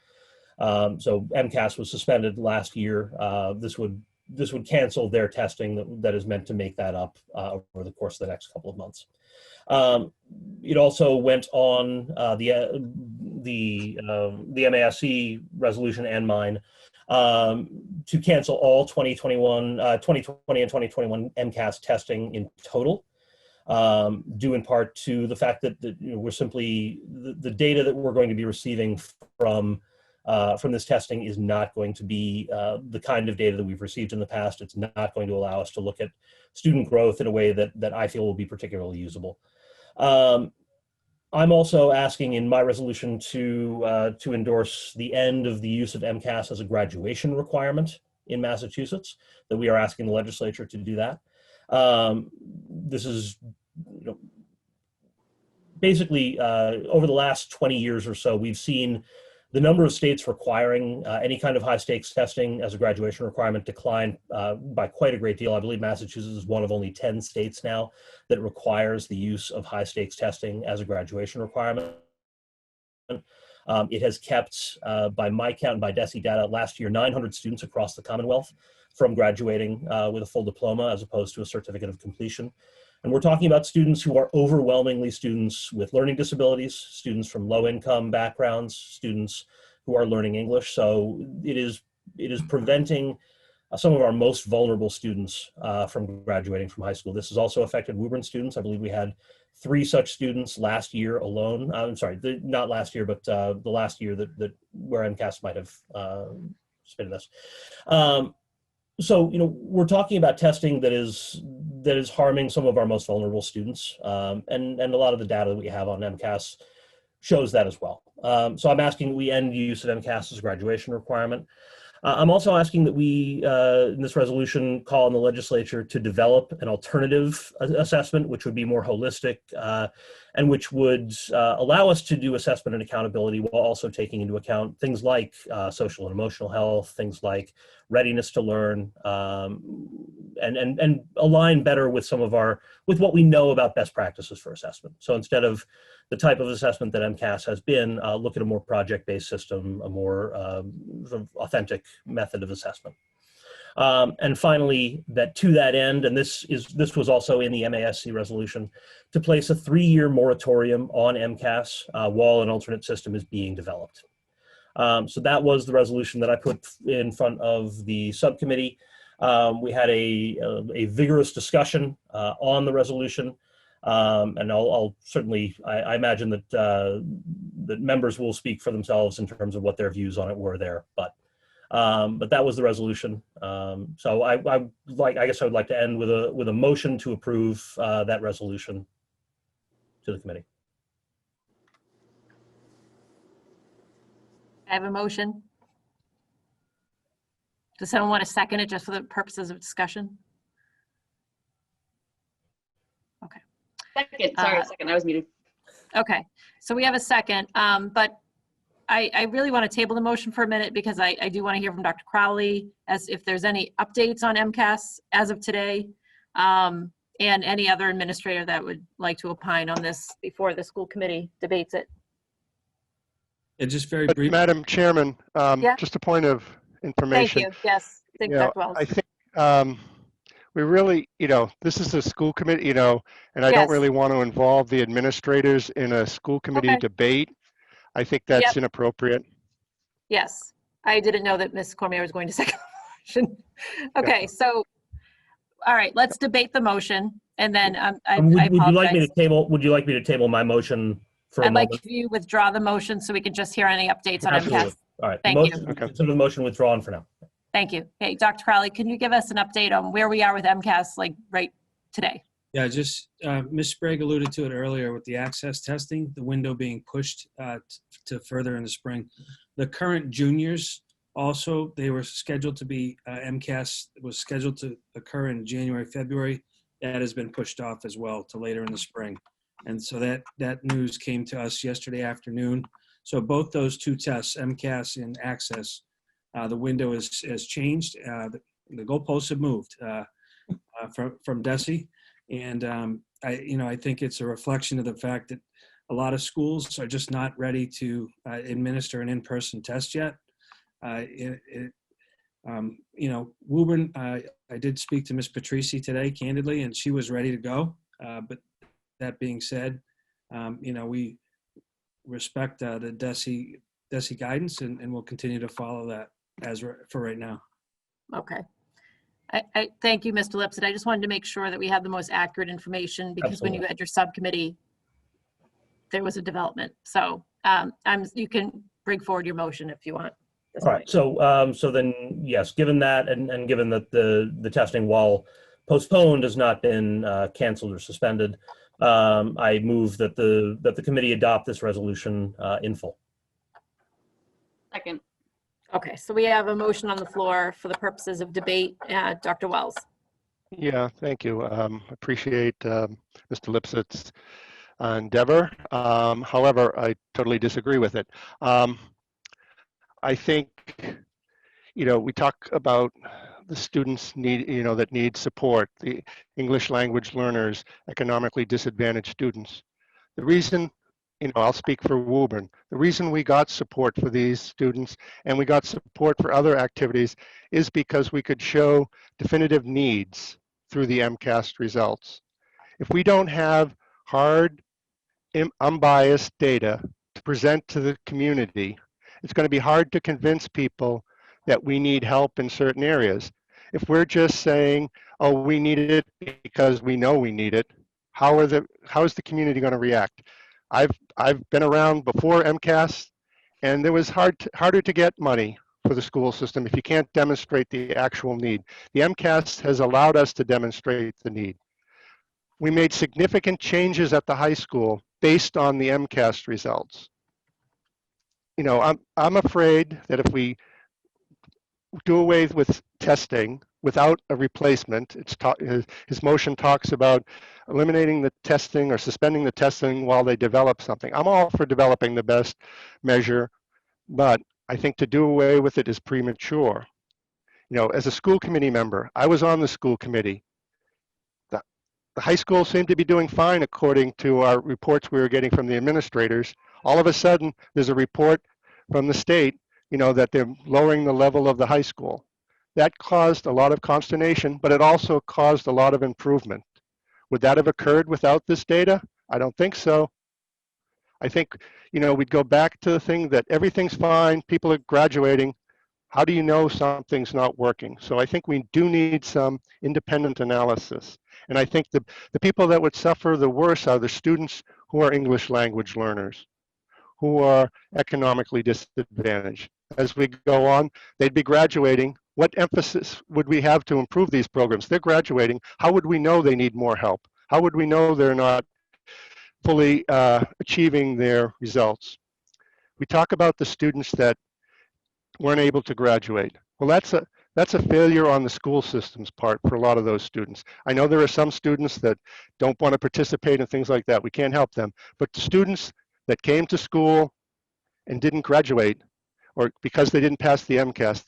So MCAS was suspended last year. This would cancel their testing that is meant to make that up over the course of the next couple of months. It also went on the MASC resolution and mine to cancel all 2020 and 2021 MCAS testing in total, due in part to the fact that we're simply the data that we're going to be receiving from this testing is not going to be the kind of data that we've received in the past. It's not going to allow us to look at student growth in a way that I feel will be particularly usable. I'm also asking in my resolution to endorse the end of the use of MCAS as a graduation requirement in Massachusetts, that we are asking the legislature to do that. This is basically over the last 20 years or so, we've seen the number of states requiring any kind of high stakes testing as a graduation requirement decline by quite a great deal. I believe Massachusetts is one of only 10 states now that requires the use of high stakes testing as a graduation requirement. It has kept, by my count and by DESE data, last year 900 students across the Commonwealth from graduating with a full diploma as opposed to a certificate of completion. And we're talking about students who are overwhelmingly students with learning disabilities, students from low-income backgrounds, students who are learning English. So it is preventing some of our most vulnerable students from graduating from high school. This has also affected Woburn students. I believe we had 3 such students last year alone. I'm sorry, not last year, but the last year that where MCAS might have submitted this. So, we're talking about testing that is harming some of our most vulnerable students, and a lot of the data that we have on MCAS shows that as well. So I'm asking we end use of MCAS as a graduation requirement. I'm also asking that we, in this resolution, call on the legislature to develop an alternative assessment, which would be more holistic and which would allow us to do assessment and accountability while also taking into account things like social and emotional health, things like readiness to learn, and align better with with what we know about best practices for assessment. So instead of the type of assessment that MCAS has been, look at a more project-based system, a more sort of authentic method of assessment. And finally, that to that end, and this was also in the MASC resolution, to place a 3-year moratorium on MCAS while an alternate system is being developed. So that was the resolution that I put in front of the subcommittee. We had a vigorous discussion on the resolution. And I'll certainly, I imagine that that members will speak for themselves in terms of what their views on it were there. But that was the resolution. So I guess I would like to end with a motion to approve that resolution to the committee. I have a motion. Does someone want to second it just for the purposes of discussion? Okay. Second, sorry, second, I was muted. Okay, so we have a second, but I really want to table the motion for a minute because I do want to hear from Dr. Crowley as if there's any updates on MCAS as of today, and any other administrator that would like to opine on this before the school committee debates it. Yeah, just very brief. Madam Chairman, Yeah. just a point of Thank information. you, yes, thank you, Dr. Wells. I think we really, this is a school committee, and I Yes. don't really want to involve the administrators in a school committee Okay. debate. I think that's Yep. inappropriate. Yes, I didn't know that Ms. Cormier was going to second the motion. Okay, so, all right, let's debate the motion, and then I Would you like me apologize. to table? Would you like me to table my motion for a I'd like moment? you withdraw the motion so we can just hear any updates on Absolutely. MCAS. All right. Thank the you. motion, Consider the motion withdrawn for now. Thank you. Hey, Dr. Crowley, can you give us an update on where we are with MCAS, like right today? Yeah, just Ms. Sprague alluded to it earlier with the access testing, the window being pushed to further in the spring. The current juniors also, they were scheduled to be, MCAS was scheduled to occur in January, February. That has been pushed off as well to later in the spring. And so that news came to us yesterday afternoon. So both those two tests, MCAS and access, the window has changed. The goalposts have moved from DESE. And I think it's a reflection of the fact that a lot of schools are just not ready to administer an in-person test yet. Woburn, I did speak to Ms. Patrici today, candidly, and she was ready to go. But that being said, we respect the DESE guidance and we'll continue to follow that for right now. Okay. I thank you, Mr. Lipset. I just wanted to make sure that we have the most accurate information because when you had your subcommittee, there was a development. So you can bring forward your motion if you want. All right. So then, yes, given that and given that the testing, while postponed, has not been canceled or suspended, I move that the committee adopt this resolution in full. Second. Okay, so we have a motion on the floor for the purposes of debate. Dr. Wells. Yeah, thank you. Appreciate Mr. Lipset's endeavor. However, I totally disagree with it. I think, we talk about the students that need support, the English language learners, economically disadvantaged students. The reason, I'll speak for Woburn. The reason we got support for these students and we got support for other activities is because we could show definitive needs through the MCAS results. If we don't have hard, unbiased data to present to the community, it's going to be hard to convince people that we need help in certain areas. If we're just saying, oh, we need it because we know we need it, how is the community going to react? I've been around before MCAS, and it was harder to get money for the school system if you can't demonstrate the actual need. The MCAS has allowed us to demonstrate the need. We made significant changes at the high school based on the MCAS results. I'm afraid that if we do away with testing without a replacement, his motion talks about eliminating the testing or suspending the testing while they develop something. I'm all for developing the best measure, but I think to do away with it is premature. As a school committee member, I was on the school committee. The high school seemed to be doing fine according to our reports we were getting from the administrators. All of a sudden, there's a report from the state, that they're lowering the level of the high school. That caused a lot of consternation, but it also caused a lot of improvement. Would that have occurred without this data? I don't think so. I think, we'd go back to the thing that everything's fine, people are graduating. How do you know something's not working? So I think we do need some independent analysis. And I think the people that would suffer the worst are the students who are English language learners, who are economically disadvantaged. As we go on, they'd be graduating. What emphasis would we have to improve these programs? They're graduating. How would we know they need more help? How would we know they're not fully achieving their results? We talk about the students that weren't able to graduate. Well, that's a failure on the school system's part for a lot of those students. I know there are some students that don't want to participate in things like that. We can't help them. But the students that came to school and didn't graduate, or because they didn't pass the MCAS,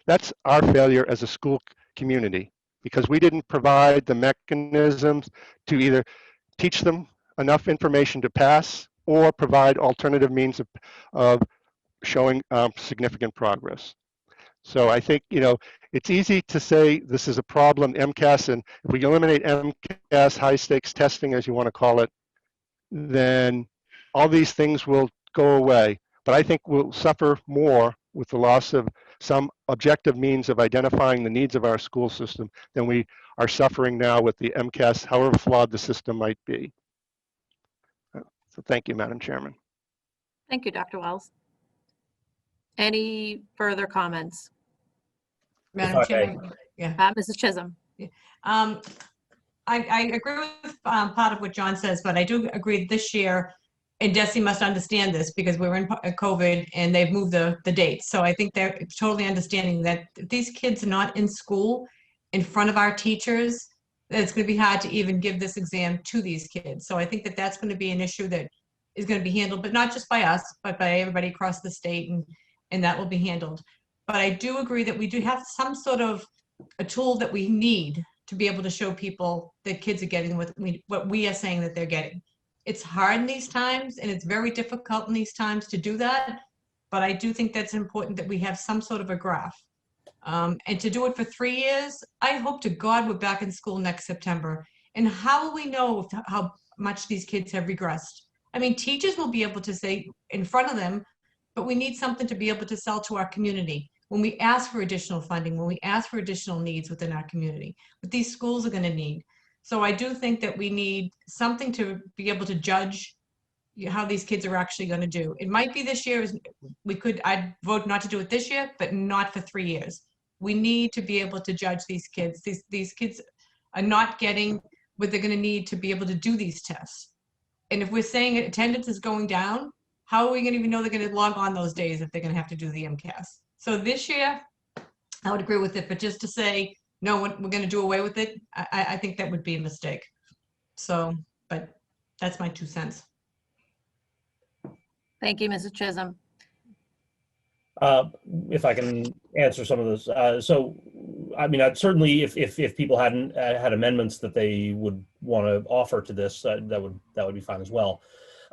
that's our failure as a school community, because we didn't provide the mechanisms to either teach them enough information to pass or provide alternative means of showing significant progress. So I think, it's easy to say this is a problem, MCAS, and if we eliminate MCAS, high stakes testing, as you want to call it, then all these things will go away. But I think we'll suffer more with the loss of some objective means of identifying the needs of our school system than we are suffering now with the MCAS, however flawed the system might be. So thank you, Madam Chairman. Thank you, Dr. Wells. Any further comments? Madam I may. Chairman, yeah. Mrs. Chisholm. Um, I agree with part of what John says, but I do agree this year, and Desi must understand this because we're in COVID and they've moved the dates. So I think they're totally understanding that if these kids are not in school in front of our teachers, that it's going to be hard to even give this exam to these kids. So I think that that's going to be an issue that is going to be handled, but not just by us, but by everybody across the state, and that will be handled. But I do agree that we do have some sort of a tool that we need to be able to show people that kids are getting what we are saying that they're getting. It's hard in these times, and it's very difficult in these times to do that, but I do think that's important that we have some sort of a graph. And to do it for 3 years, I hope to God we're back in school next September. And how will we know how much these kids have regressed? I mean, teachers will be able to say in front of them, but we need something to be able to sell to our community when we ask for additional funding, when we ask for additional needs within our community, what these schools are going to need. So I do think that we need something to be able to judge how these kids are actually going to do. It might be this year, I'd vote not to do it this year, but not for 3 years. We need to be able to judge these kids. These kids are not getting what they're going to need to be able to do these tests. And if we're saying attendance is going down, how are we going to even know they're going to log on those days if they're going to have to do the MCAS? So this year, I would agree with it, but just to say, no, we're going to do away with it, I think that would be a mistake. So, but that's my 2 cents. Thank you, Mrs. Chisholm. If I can answer some of those. So, I mean, I'd certainly, if people hadn't had amendments that they would want to offer to this, that would be fine as well.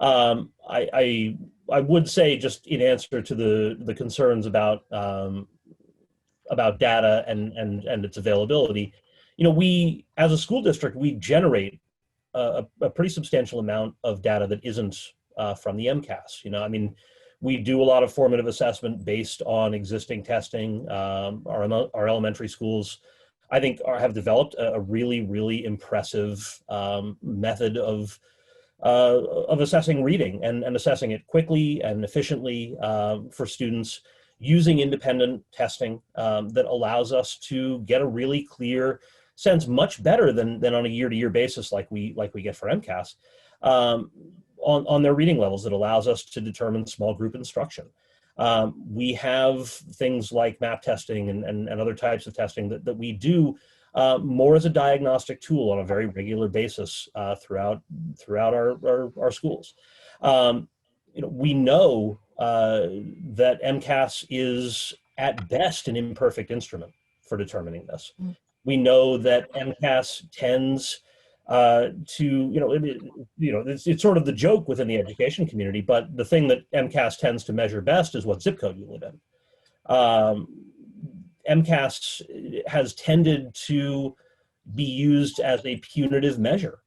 I would say, just in answer to the concerns about data and its availability, you know, we as a school district, we generate a pretty substantial amount of data that isn't from the MCAS. You know, I mean, we do a lot of formative assessment based on existing testing. Our elementary schools, I think, have developed a really, really impressive method of assessing reading and assessing it quickly and efficiently for students using independent testing that allows us to get a really clear sense, much better than on a year-to-year basis like we get for MCAS, on their reading levels, that allows us to determine small group instruction. We have things like map testing and other types of testing that we do more as a diagnostic tool on a very regular basis throughout our schools. You know, we know that MCAS is at best an imperfect instrument for determining this. We know that MCAS tends it's sort of the joke within the education community, but the thing that MCAS tends to measure best is what zip code you live in. MCAS has tended to be used as a punitive measure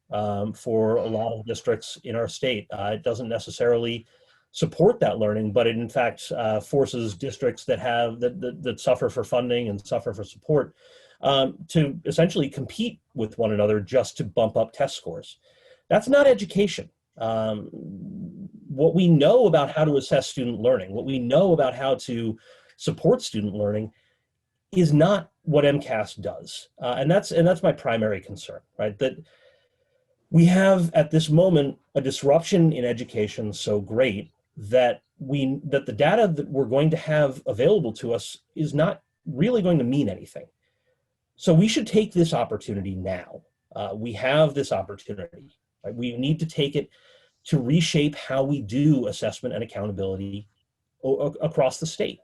for a lot of districts in our state. It doesn't necessarily support that learning, but it in fact forces districts that suffer for funding and suffer for support to essentially compete with one another just to bump up test scores. That's not education. What we know about how to assess student learning, what we know about how to support student learning, is not what MCAS does, and that's my primary concern, right? That we have at this moment a disruption in education so great that the data that we're going to have available to us is not really going to mean anything. So we should take this opportunity now. We have this opportunity. Right? We need to take it to reshape how we do assessment and accountability across the state.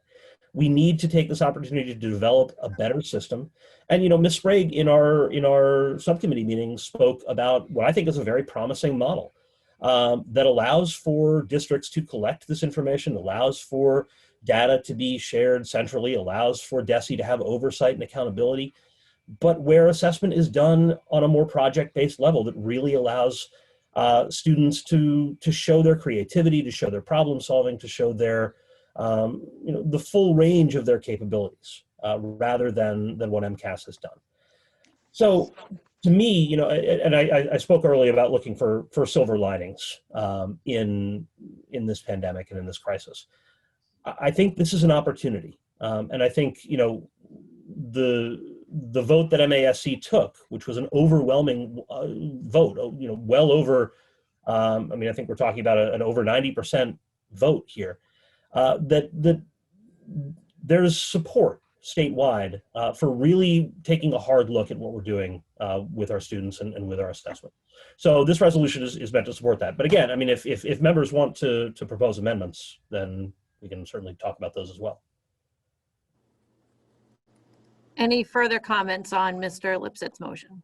We need to take this opportunity to develop a better system. And, you know, Ms. Sprague in our subcommittee meeting spoke about what I think is a very promising model that allows for districts to collect this information, allows for data to be shared centrally, allows for DESE to have oversight and accountability, but where assessment is done on a more project-based level that really allows students to show their creativity, to show their problem solving, to show their the full range of their capabilities, rather than what MCAS has done. So, to me, you know, and I spoke earlier about looking for silver linings in this pandemic and in this crisis. I think this is an opportunity, and I think, you know, the vote that MASC took, which was an overwhelming vote, well over, I mean, I think we're talking about an over 90% vote here, that there's support statewide for really taking a hard look at what we're doing with our students and with our assessment. So this resolution is meant to support that. But again, I mean, if members want to propose amendments, then we can certainly talk about those as well. Any further comments on Mr. Lipsett's motion?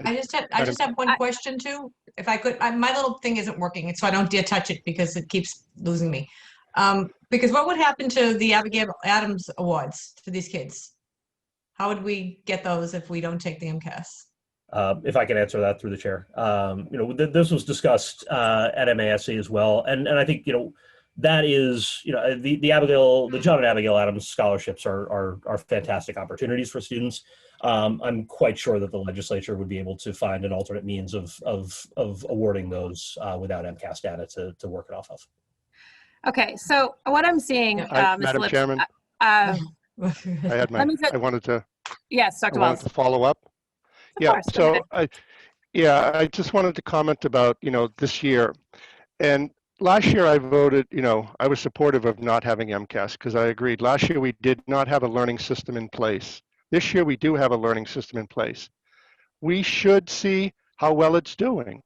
I just have one question too, if I could. My little thing isn't working, so I don't dare touch it because it keeps losing me. Because what would happen to the Abigail Adams Awards for these kids? How would we get those if we don't take the MCAS? If I can answer that through the chair. This was discussed at MASC as well. And I think, that is, the John and Abigail Adams scholarships are fantastic opportunities for students. I'm quite sure that the legislature would be able to find an alternate means of awarding those without MCAS data to work it off of. Okay, so what I'm seeing, Madam Chairman, I wanted to. Yes, Dr. I Wells. wanted to follow up. Of Yeah, course, go so ahead. I just wanted to comment about, this year. And last year I voted, I was supportive of not having MCAS because I agreed. Last year we did not have a learning system in place. This year we do have a learning system in place. We should see how well it's doing.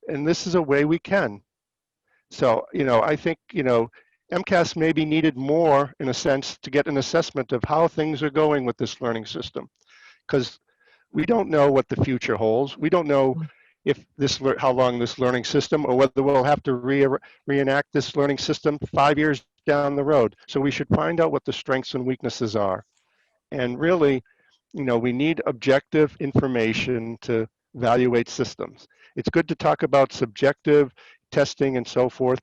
And this is a way we can. So, I think, MCAS may be needed more in a sense to get an assessment of how things are going with this learning system. Because we don't know what the future holds. We don't know if how long this learning system, or whether we'll have to reenact this learning system 5 years down the road. So we should find out what the strengths and weaknesses are. And really, we need objective information to evaluate systems. It's good to talk about subjective testing and so forth.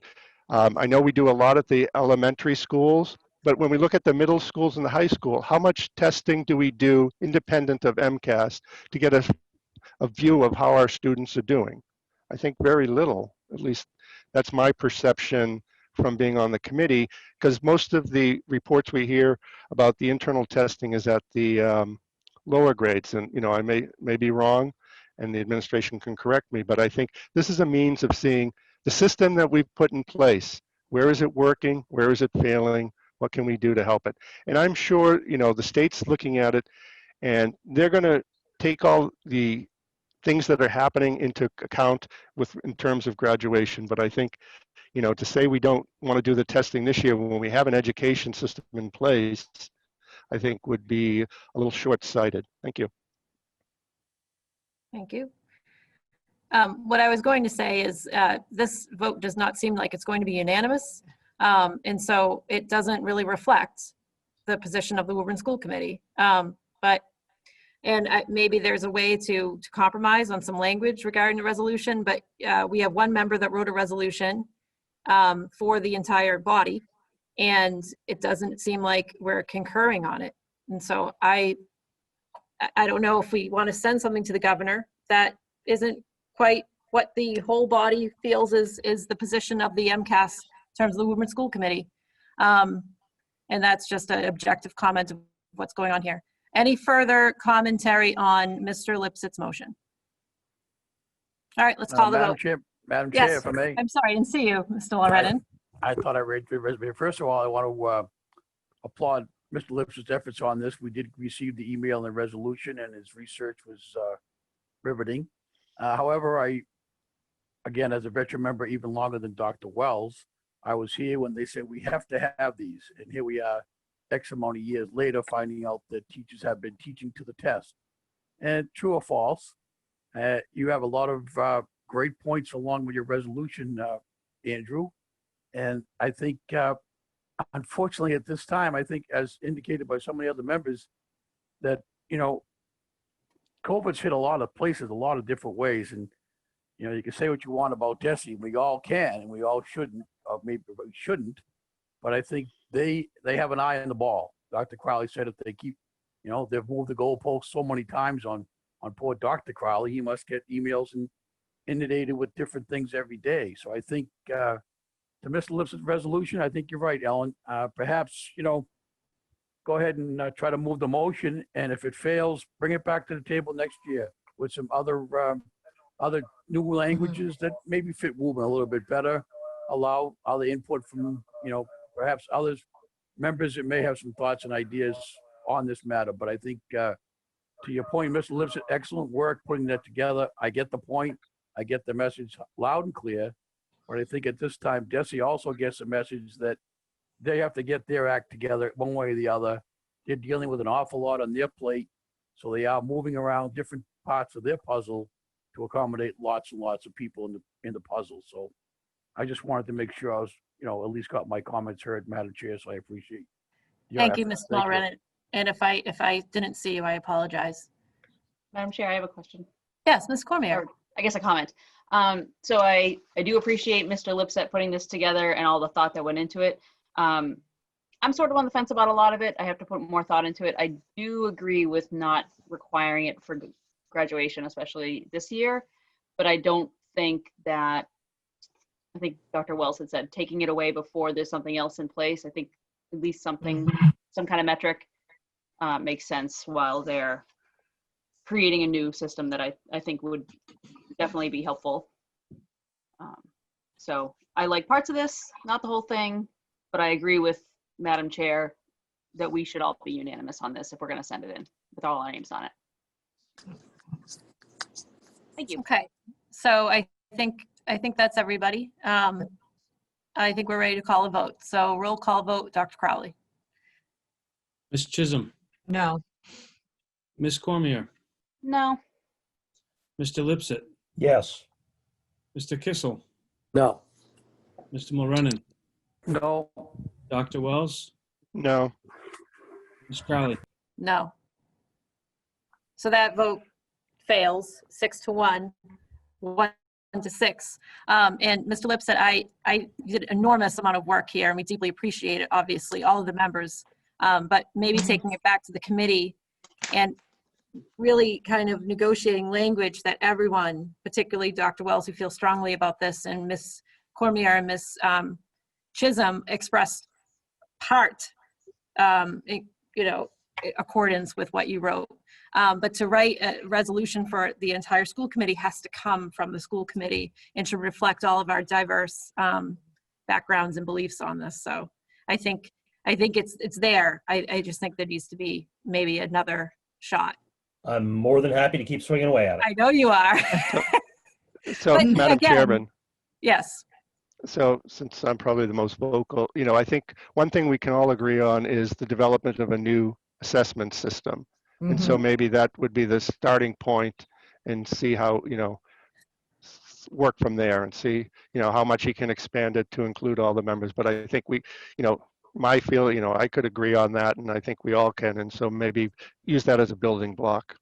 I know we do a lot at the elementary schools, but when we look at the middle schools and the high school, how much testing do we do independent of MCAS to get a view of how our students are doing? I think very little. At least that's my perception from being on the committee, because most of the reports we hear about the internal testing is at the lower grades. And I may be wrong, and the administration can correct me, but I think this is a means of seeing the system that we've put in place. Where is it working? Where is it failing? What can we do to help it? And I'm sure, the state's looking at it, and they're going to take all the things that are happening into account in terms of graduation. But I think, to say we don't want to do the testing this year when we have an education system in place, I think would be a little short-sighted. Thank you. Thank you. What I was going to say is this vote does not seem like it's going to be unanimous. And so it doesn't really reflect the position of the Woburn School Committee. Maybe there's a way to compromise on some language regarding the resolution, but we have one member that wrote a resolution for the entire body, and it doesn't seem like we're concurring on it. And so I don't know if we want to send something to the governor that isn't quite what the whole body feels is the position of the MCAS in terms of the Woburn School Committee. And that's just an objective comment of what's going on here. Any further commentary on Mr. Lipsett's motion? All right, let's call the vote. Madam Yes, Chair, if I may. I'm sorry, I didn't see you, Mr. Loredden. I thought I read through the resume. First of all, I want to applaud Mr. Lipsett's efforts on this. We did receive the email and the resolution, and his research was riveting. However, again, as a veteran member, even longer than Dr. Wells, I was here when they said we have to have these. And here we are, X amount of years later, finding out that teachers have been teaching to the test. And true or false, you have a lot of great points along with your resolution, Andrew. And I think, unfortunately, at this time, I think, as indicated by some of the other members, that, COVID's hit a lot of places, a lot of different ways. And, you can say what you want about DESE. We all can, and we all shouldn't, or maybe we shouldn't. But I think they have an eye on the ball. Dr. Crowley said if they keep, they've moved the goalposts so many times on poor Dr. Crowley, he must get emails and inundated with different things every day. So I think, to Mr. Lipsett's resolution, I think you're right, Ellen. Perhaps, go go ahead and try to move the motion, and if it fails, bring it back to the table next year with some other new languages that maybe fit Woburn a little bit better, allow other input from, perhaps others, members that may have some thoughts and ideas on this matter. But I think, to your point, Mr. Lipset, excellent work putting that together. I get the point. I get the message loud and clear. But I think at this time, DESE also gets a message that they have to get their act together one way or the other. They're dealing with an awful lot on their plate. So they are moving around different parts of their puzzle to accommodate lots and lots of people in the puzzle. So I just wanted to make sure I was, at least got my comments heard, Madam Chair. So I appreciate your Thank you, effort. Ms. Thank you. Mulrennan. And if I didn't see you, I apologize. Madam Chair, I have a question. Yes, Ms. Cormier. Or I guess a comment. So I do appreciate Mr. Lipset putting this together and all the thought that went into it. I'm sort of on the fence about a lot of it. I have to put more thought into it. I do agree with not requiring it for graduation, especially this year, but I don't think that, I think Dr. Wells had said, taking it away before there's something else in place. I think at least something, some kind of metric makes sense while they're creating a new system that I think would definitely be helpful. So I like parts of this, not the whole thing, but I agree with Madam Chair that we should all be unanimous on this if we're going to send it in with all our names on it. Thank you. Okay, so I think that's everybody. I think we're ready to call a vote. So roll call vote, Dr. Crowley. Ms. Chisholm, No. Ms. Cormier, No. Mr. Lipset, Yes. Mr. Kissel, No. Mr. Mulrennan, No. Dr. Wells, No. Ms. Crowley. No. So that vote fails 6-1, 1-6. And Mr. Lipset, I did an enormous amount of work here, and we deeply appreciate it, obviously, all of the members. But maybe taking it back to the committee and really kind of negotiating language that everyone, particularly Dr. Wells, who feels strongly about this, and Ms. Cormier and Ms. Chisholm expressed part, accordance with what you wrote. But to write a resolution for the entire school committee has to come from the school committee and should reflect all of our diverse backgrounds and beliefs on this. So I think it's there. I just think there needs to be maybe another shot. I'm more than happy to keep swinging away at it. I know you are. So, But Madam again- Chairman, Yes. so since I'm probably the most vocal, I think one thing we can all agree on is the development of a new assessment system. And so maybe that would be the starting point, and see how, work from there and see, how much he can expand it to include all the members. But I think we, my feel, I could agree on that, and I think we all can. And so maybe use that as a building block.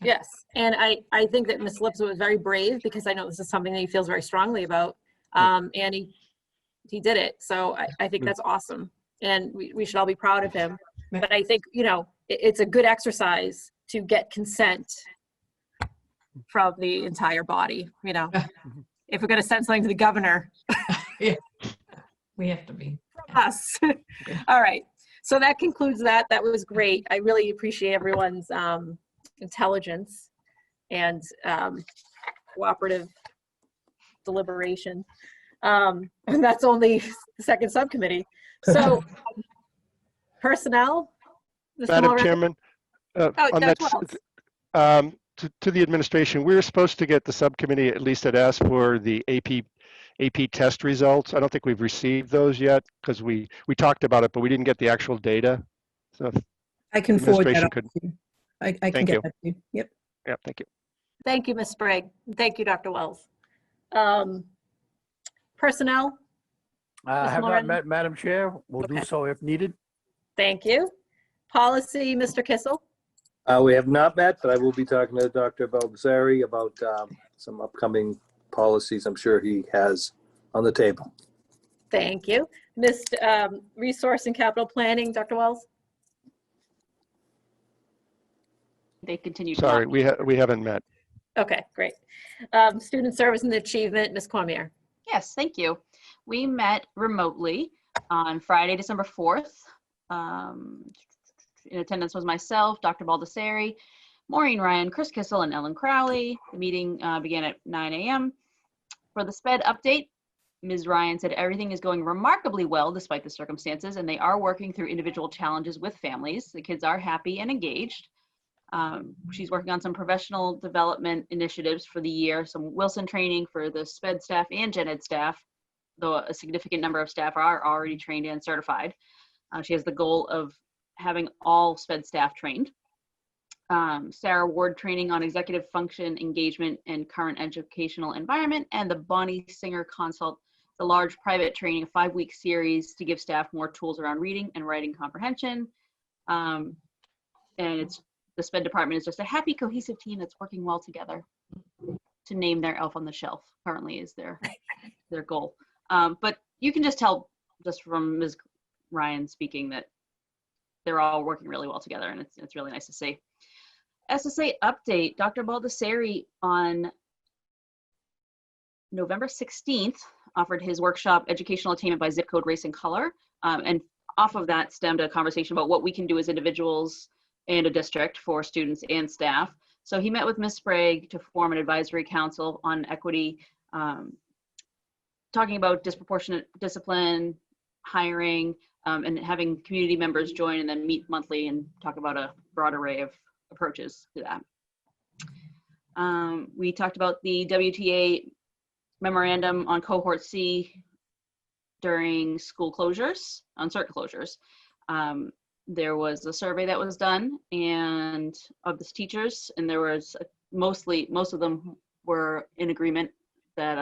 Yes, and I think that Ms. Lipset was very brave, because I know this is something that he feels very strongly about, and he did it. So I think that's awesome, and we should all be proud of him. But I think, it's a good exercise to get consent from the entire body, if we're going to send something to the governor. Yeah. We have to be. Us. All right, so that concludes that. That was great. I really appreciate everyone's intelligence and cooperative deliberation. And that's only the second subcommittee. So personnel, Mr. Madam Mulrennan? Chairman, on Dr. that, Wells. to the administration, we were supposed to get the subcommittee, at least had asked for the AP test results. I don't think we've received those yet, because we talked about it, but we didn't get the actual data. So if I can the forward that administration on to you. I can Thank get you. that to you. Yep. Yeah, thank you. Thank you, Ms. Sprague. Thank you, Dr. Wells. Personnel, I have not Lauren? met Madam Chair. We'll do Okay. so if needed. thank you. Policy, Mr. Kissel. We have not met, but I will be talking to Dr. Baldassari about some upcoming policies I'm sure he has on the table. Thank you. Resource and Capital Planning, Dr. Wells? They continue to Sorry, not- we haven't met. Okay, great. Student Service and Achievement, Ms. Cormier. Yes, thank you. We met remotely on Friday, December 4th. In attendance was myself, Dr. Baldessari, Maureen Ryan, Chris Kissel, and Ellen Crowley. The meeting began at 9 a.m. For the SPED update, Ms. Ryan said everything is going remarkably well despite the circumstances, and they are working through individual challenges with families. The kids are happy and engaged. She's working on some professional development initiatives for the year, some Wilson training for the SPED staff and Gen Ed staff, though a significant number of staff are already trained and certified. She has the goal of having all SPED staff trained. Sarah Ward training on executive function, engagement, and current educational environment, and the Bonnie Singer Consult, the large private training, a 5-week series to give staff more tools around reading and writing comprehension. And the SPED department is just a happy, cohesive team that's working well together. To name their elf on the shelf currently is their goal. But you can just tell just from Ms. Ryan speaking that they're all working really well together, and it's really nice to see. SSA update, Dr. Baldessari on November 16th offered his workshop, Educational Attainment by Zip Code, Race, and Color. And off of that stemmed a conversation about what we can do as individuals and a district for students and staff. So he met with Ms. Sprague to form an advisory council on equity, talking about disproportionate discipline, hiring, and having community members join and then meet monthly and talk about a broad array of approaches to that. We talked about the WTA memorandum on cohort C during school closures, on certain closures. There was a survey that was done and of the teachers, and there was most of them were in agreement that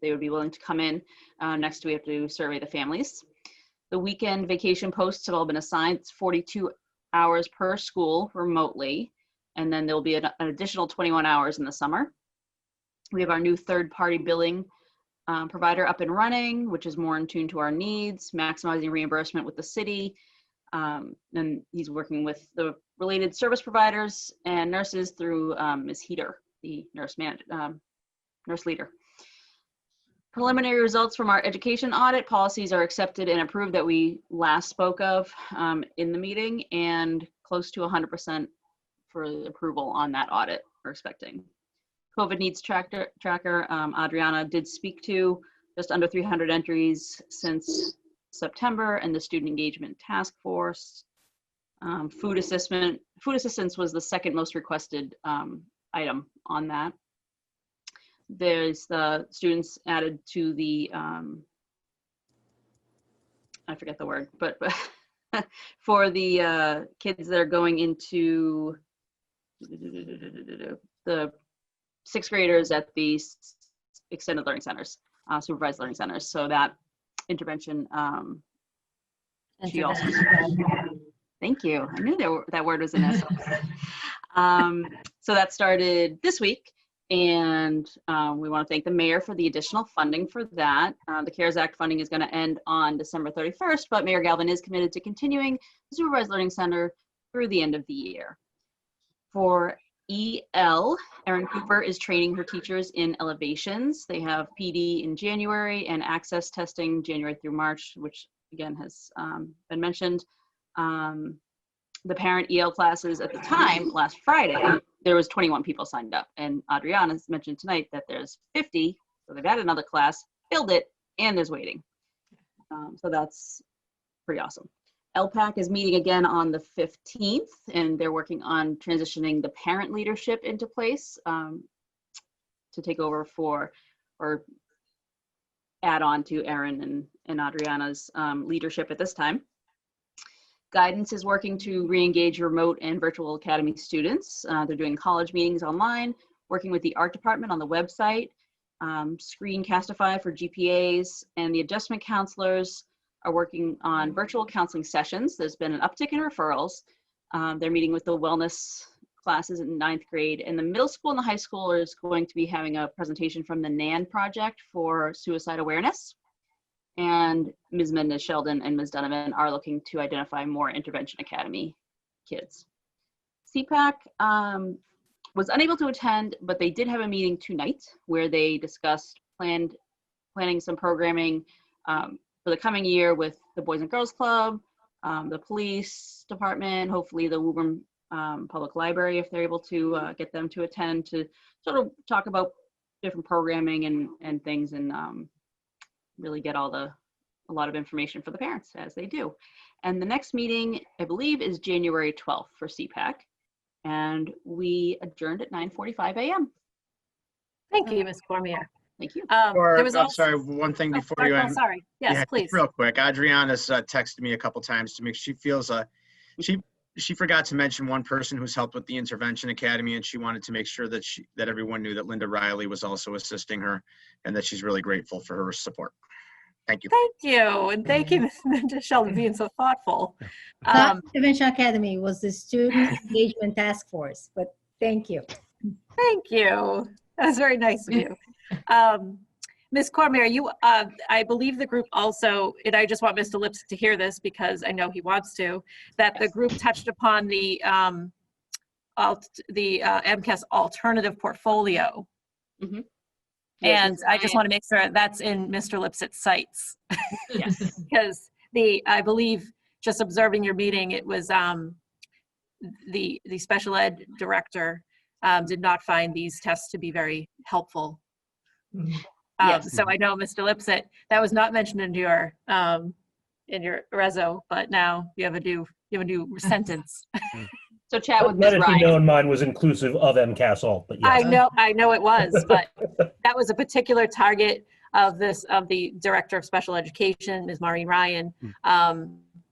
they would be willing to come in. Next, we have to survey the families. The weekend vacation posts have all been assigned. It's 42 hours per school remotely, and then there'll be an additional 21 hours in the summer. We have our new third-party billing provider up and running, which is more in tune to our needs, maximizing reimbursement with the city. And he's working with the related service providers and nurses through Ms. Heater, the nurse leader. Preliminary results from our education audit policies are accepted and approved that we last spoke of in the meeting, and close to 100% for approval on that audit we're expecting. COVID needs tracker, Adriana did speak to, just under 300 entries since September, and the student engagement task force. Food assistance was the second most requested item on that. There's the students added to the, I forget the word, but for the kids that are going into the 6th graders at the extended learning centers, supervised learning centers. So that intervention, she also, thank you. I knew that word was in there. So that started this week. And we want to thank the mayor for the additional funding for that. The CARES Act funding is going to end on December 31st, but Mayor Galvin is committed to continuing the Supervised Learning Center through the end of the year. For EL, Erin Cooper is training her teachers in elevations. They have PD in January and access testing January through March, which again has been mentioned. The parent EL classes at the time, last Friday, there was 21 people signed up, and Adriana's mentioned tonight that there's 50, so they've added another class, filled it, and there's waiting. So that's pretty awesome. LPAC is meeting again on the 15th, and they're working on transitioning the parent leadership into place to take over for, or add on to Erin and Adriana's leadership at this time. Guidance is working to re-engage remote and virtual academy students. They're doing college meetings online, working with the art department on the website, Screencastify for GPAs, and the adjustment counselors are working on virtual counseling sessions. There's been an uptick in referrals. They're meeting with the wellness classes in 9th grade, and the middle school and the high school is going to be having a presentation from the NAN project for suicide awareness. And Ms. Mendez-Sheldon and Ms. Donovan are looking to identify more Intervention Academy kids. CPAC was unable to attend, but they did have a meeting tonight where they discussed planning some programming for the coming year with the Boys and Girls Club, the police department, hopefully the Woburn Public Library, if they're able to get them to attend, to sort of talk about different programming and things, and really get a lot of information for the parents as they do. And the next meeting, I believe, is January 12th for CPAC. And we adjourned at 9:45 a.m. Thank you, Ms. Cormier. Thank you. There was I'm also, sorry, one thing before you oh, end. sorry. Yes, Yeah, please. real quick, Adriana's texted me a couple times to make, she feels, she forgot to mention one person who's helped with the Intervention Academy, and she wanted to make sure that that everyone knew that Linda Riley was also assisting her, and that she's really grateful for her support. Thank you. Thank you. And thank you, Ms. Minda Sheldon, being so thoughtful. Not Intervention Academy, it was the Student Engagement Task Force, but thank you. Thank you. That was very nice of you. Ms. Cormier, you, I believe the group also, and I just want Mr. Lipsett to hear this because I know he wants to, that the group touched upon the MCAS alternative portfolio. Mm-hmm. And I just want to make sure that's in Mr. Lipsett's sights. Yes. Because I believe, just observing your meeting, it was the special ed director did not find these tests to be very helpful. Yes. So I know, Mr. Lipsett, that was not mentioned in your reso, but now you have a new sentence. So chat with Let Ms. it be Ryan. known mine was inclusive of MCAS alt, but yes. I know it was, but that was a particular target of the director of special education, Ms. Maureen Ryan,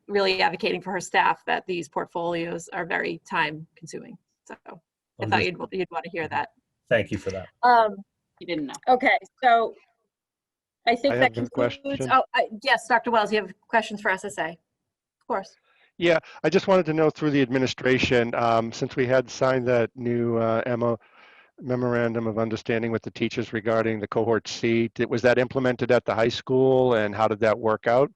really advocating for her staff that these portfolios are very time consuming. So I thought you'd want to hear that. Thank you for that. You didn't know. Okay, so I think I that have a concludes. question. Yes, Dr. Wells, you have questions for SSA? Of course. Yeah, I just wanted to know through the administration, since we had signed that new memorandum of understanding with the teachers regarding the cohort C, was that implemented at the high school, and how did that work out?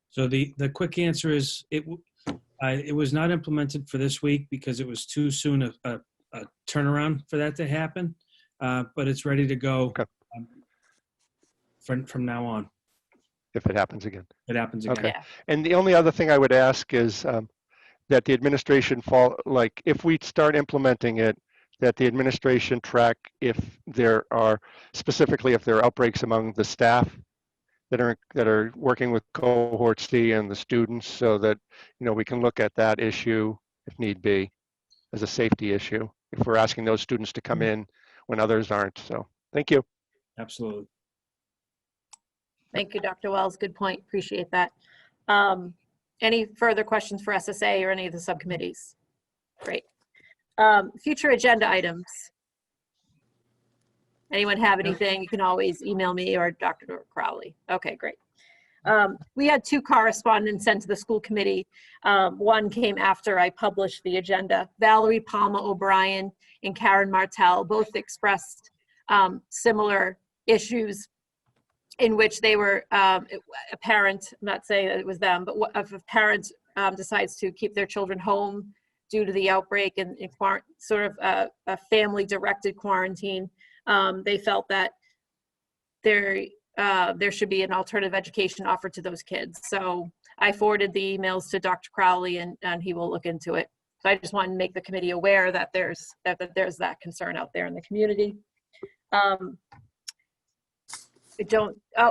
So the quick answer is it was not implemented for this week because it was too soon a turnaround for that to happen, but it's ready to go from now on. If it happens again. It happens again. Okay. And the only other thing I would ask is that the administration if we start implementing it, that the administration track if there are outbreaks among the staff that are working with cohort C and the students, so that we can look at that issue if need be as a safety issue if we're asking those students to come in when others aren't. So thank you. Absolutely. Thank you, Dr. Wells. Good point. Appreciate that. Any further questions for SSA or any of the subcommittees? Great. Future agenda items. Anyone have anything? You can always email me or Dr. Crowley. Okay, great. We had two correspondents sent to the school committee. One came after I published the agenda. Valerie Palmer O'Brien and Karen Martell both expressed similar issues in which they were a parent, I'm not saying that it was them, but if a parent decides to keep their children home due to the outbreak and sort of a family-directed quarantine, they felt that there should be an alternative education offered to those kids. So I forwarded the emails to Dr. Crowley, and he will look into it. So I just wanted to make the committee aware that there's that concern out there in the community.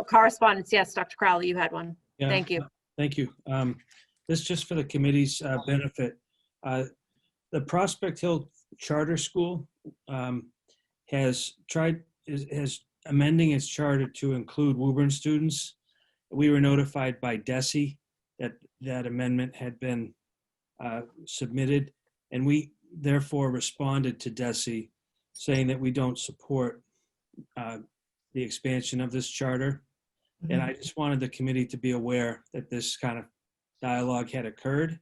Correspondence, yes, Dr. Crowley, you had one. Yeah, Thank you. Thank you. This just for the committee's benefit. The Prospect Hill Charter School has amending its charter to include Woburn students. We were notified by DESE that that amendment had been submitted, and we therefore responded to DESE saying that we don't support the expansion of this charter. And I just wanted the committee to be aware that this kind of dialogue had occurred.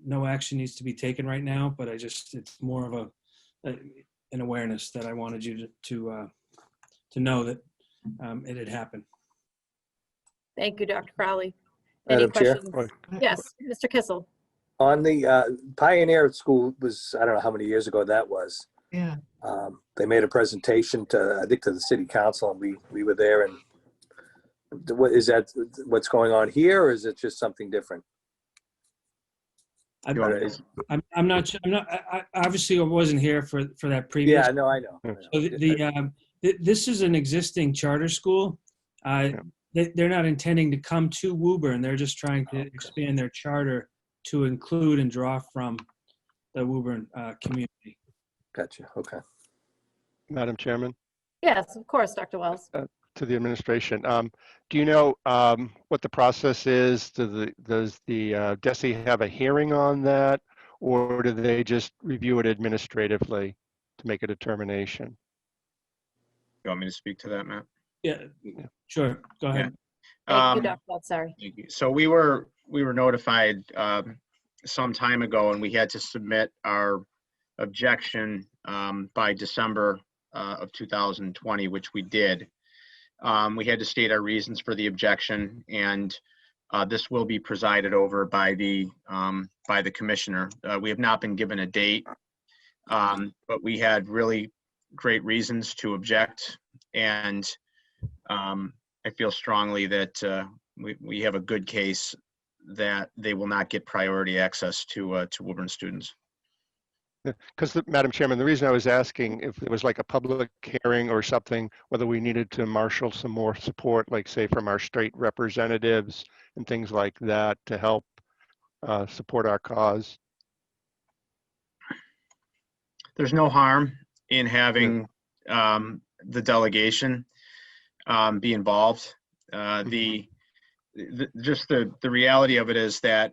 No action needs to be taken right now, but it's more of an awareness that I wanted you to know that it had happened. Thank you, Dr. Crowley. Any Madam Chair? questions? Yes, Mr. Kissel. On the Pioneer School was, I don't know how many years ago that was. Yeah. They made a presentation to, I think, to the city council, and we were there. And what is that? What's going on here, or is it just something different? I'm, Go ahead. I'm not sure. Obviously, I wasn't here for that previous. Yeah, no, I know. So this is an existing charter school. They're not intending to come to Woburn. They're just trying to expand their charter to include and draw from the Woburn community. Gotcha. Okay. Madam Chairman, Yes, of course, Dr. Wells. to the administration, do you know what the process is? Does the DESE have a hearing on that, or do they just review it administratively to make a determination? You want me to speak to that, Matt? Yeah, sure. Go ahead. Thank you, Dr. Wells, sorry. Thank you. So we were notified some time ago, and we had to submit our objection by December of 2020, which we did. We had to state our reasons for the objection, and this will be presided over by the commissioner. We have not been given a date, but we had really great reasons to object, and I feel strongly that we have a good case that they will not get priority access to Woburn students. Because, Madam Chairman, the reason I was asking if it was like a public hearing or something, whether we needed to marshal some more support, like say from our state representatives and things like that to help support our cause. There's no harm in having the delegation be involved. Just the reality of it is that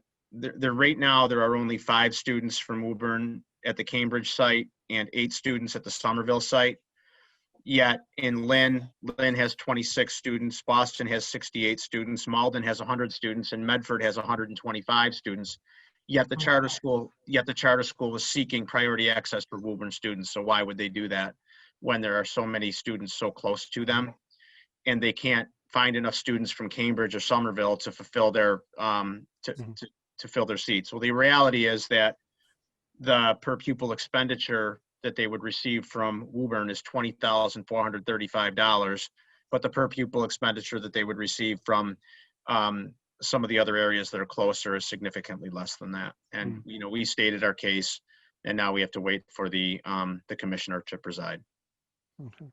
right now there are only 5 students from Woburn at the Cambridge site and 8 students at the Somerville site. Yet in Lynn has 26 students, Boston has 68 students, Malden has 100 students, and Medford has 125 students. Yet the charter school is seeking priority access for Woburn students. So why would they do that when there are so many students so close to them, and they can't find enough students from Cambridge or Somerville to fulfill their to fill their seats? Well, the reality is that the per pupil expenditure that they would receive from Woburn is $20,435, but the per pupil expenditure that they would receive from some of the other areas that are closer is significantly less than that. And we stated our case, and now we have to wait for the commissioner to preside. Okay.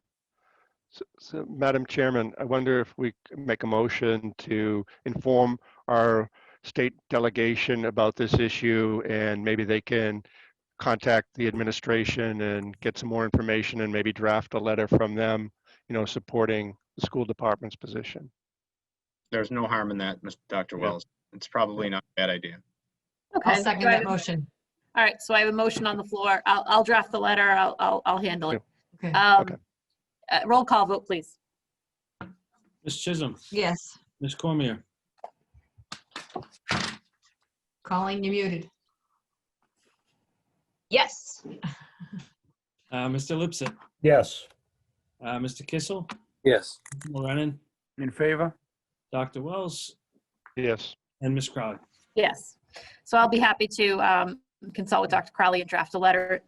So, Madam Chairman, I wonder if we could make a motion to inform our state delegation about this issue, and maybe they can contact the administration and get some more information and maybe draft a letter from them, supporting the school department's position. There's no harm in that, Dr. Wells. It's probably not a bad idea. Okay. I'll second that motion. All right, so I have a motion on the floor. I'll draft the letter. I'll handle it. Okay. Roll call vote, please. Ms. Chisholm, Yes. Ms. Cormier, Colleen, you're muted. Yes. Mr. Lipset, Yes. Mr. Kissel, Yes. Mr. Morenin, In favor? Dr. Wells, Yes. and Ms. Crowley. Yes. So I'll be happy to consult with Dr. Crowley and draft a letter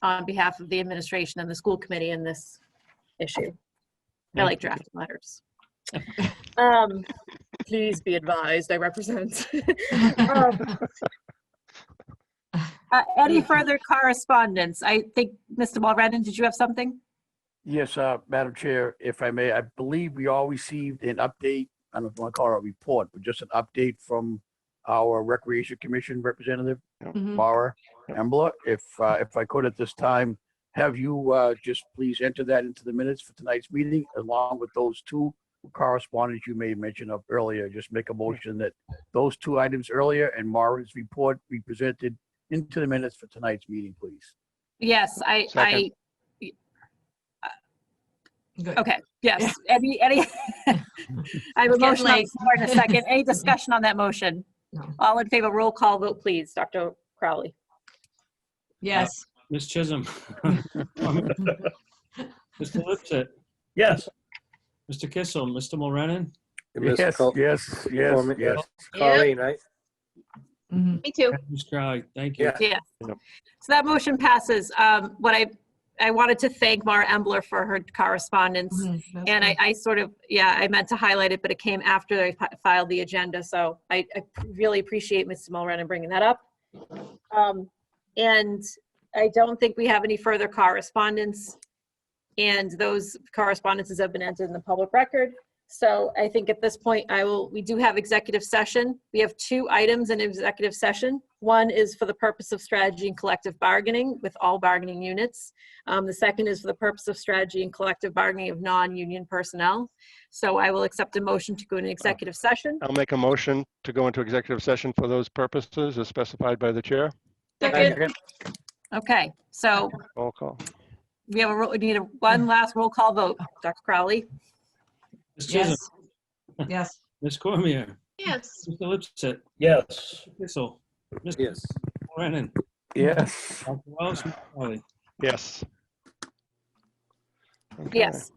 on behalf of the administration and the school committee in this issue. I like drafting letters. Please be advised, I represent. Any further correspondence? I think, Mr. Mulrennan, did you have something? Yes, Madam Chair, if I may, I believe we all received an update. I don't know if you want to call it a report, but just an update from our Recreation Commission representative, Mara Embler. If I could at this time, have you just please enter that into the minutes for tonight's meeting, along with those 2 correspondence you made mention of earlier. Just make a motion that those 2 items earlier and Mara's report be presented into the minutes for tonight's meeting, please. Yes, Second. Good. Okay, yes. Any, I have a motion on the floor in a second. Any discussion on that motion? No. All in favor, roll call vote, please. Dr. Crowley. Yes. Ms. Chisholm, Mr. Lipset, Yes. Mr. Kissel, Mr. Morenin, Yes. Colleen, right? Me too. and Ms. Crowley. Thank you. Yeah. Yes. Yep. So that motion passes. What I wanted to thank Mara Embler for her correspondence. And I sort of, I meant to highlight it, but it came after I filed the agenda. So I really appreciate Mr. Mulrennan bringing that up. And I don't think we have any further correspondence. And those correspondences have been entered in the public record. So I think at this point, we do have executive session. We have 2 items in executive session. One is for the purpose of strategy and collective bargaining with all bargaining units. The second is for the purpose of strategy and collective bargaining of non-union personnel. So I will accept a motion to go into executive session. I'll make a motion to go into executive session for those purposes as specified by the chair. Second. Okay, so Roll call. we need one last roll call vote. Dr. Crowley? Ms. Chisholm, Yes. Yes. Ms. Cormier, Yes. Mr. Lipset, Yes. Kissel, Mr. Yes. Brennan, Yes. Dr. Wells, Ms. Crowley. Yes. Okay. Yes.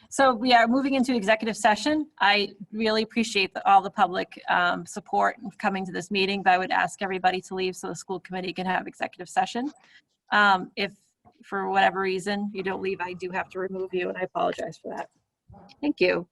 So we are moving into executive session. I really appreciate all the public support in coming to this meeting, but I would ask everybody to leave so the school committee can have executive session. If for whatever reason you don't leave, I do have to remove you, and I apologize for that. Thank you.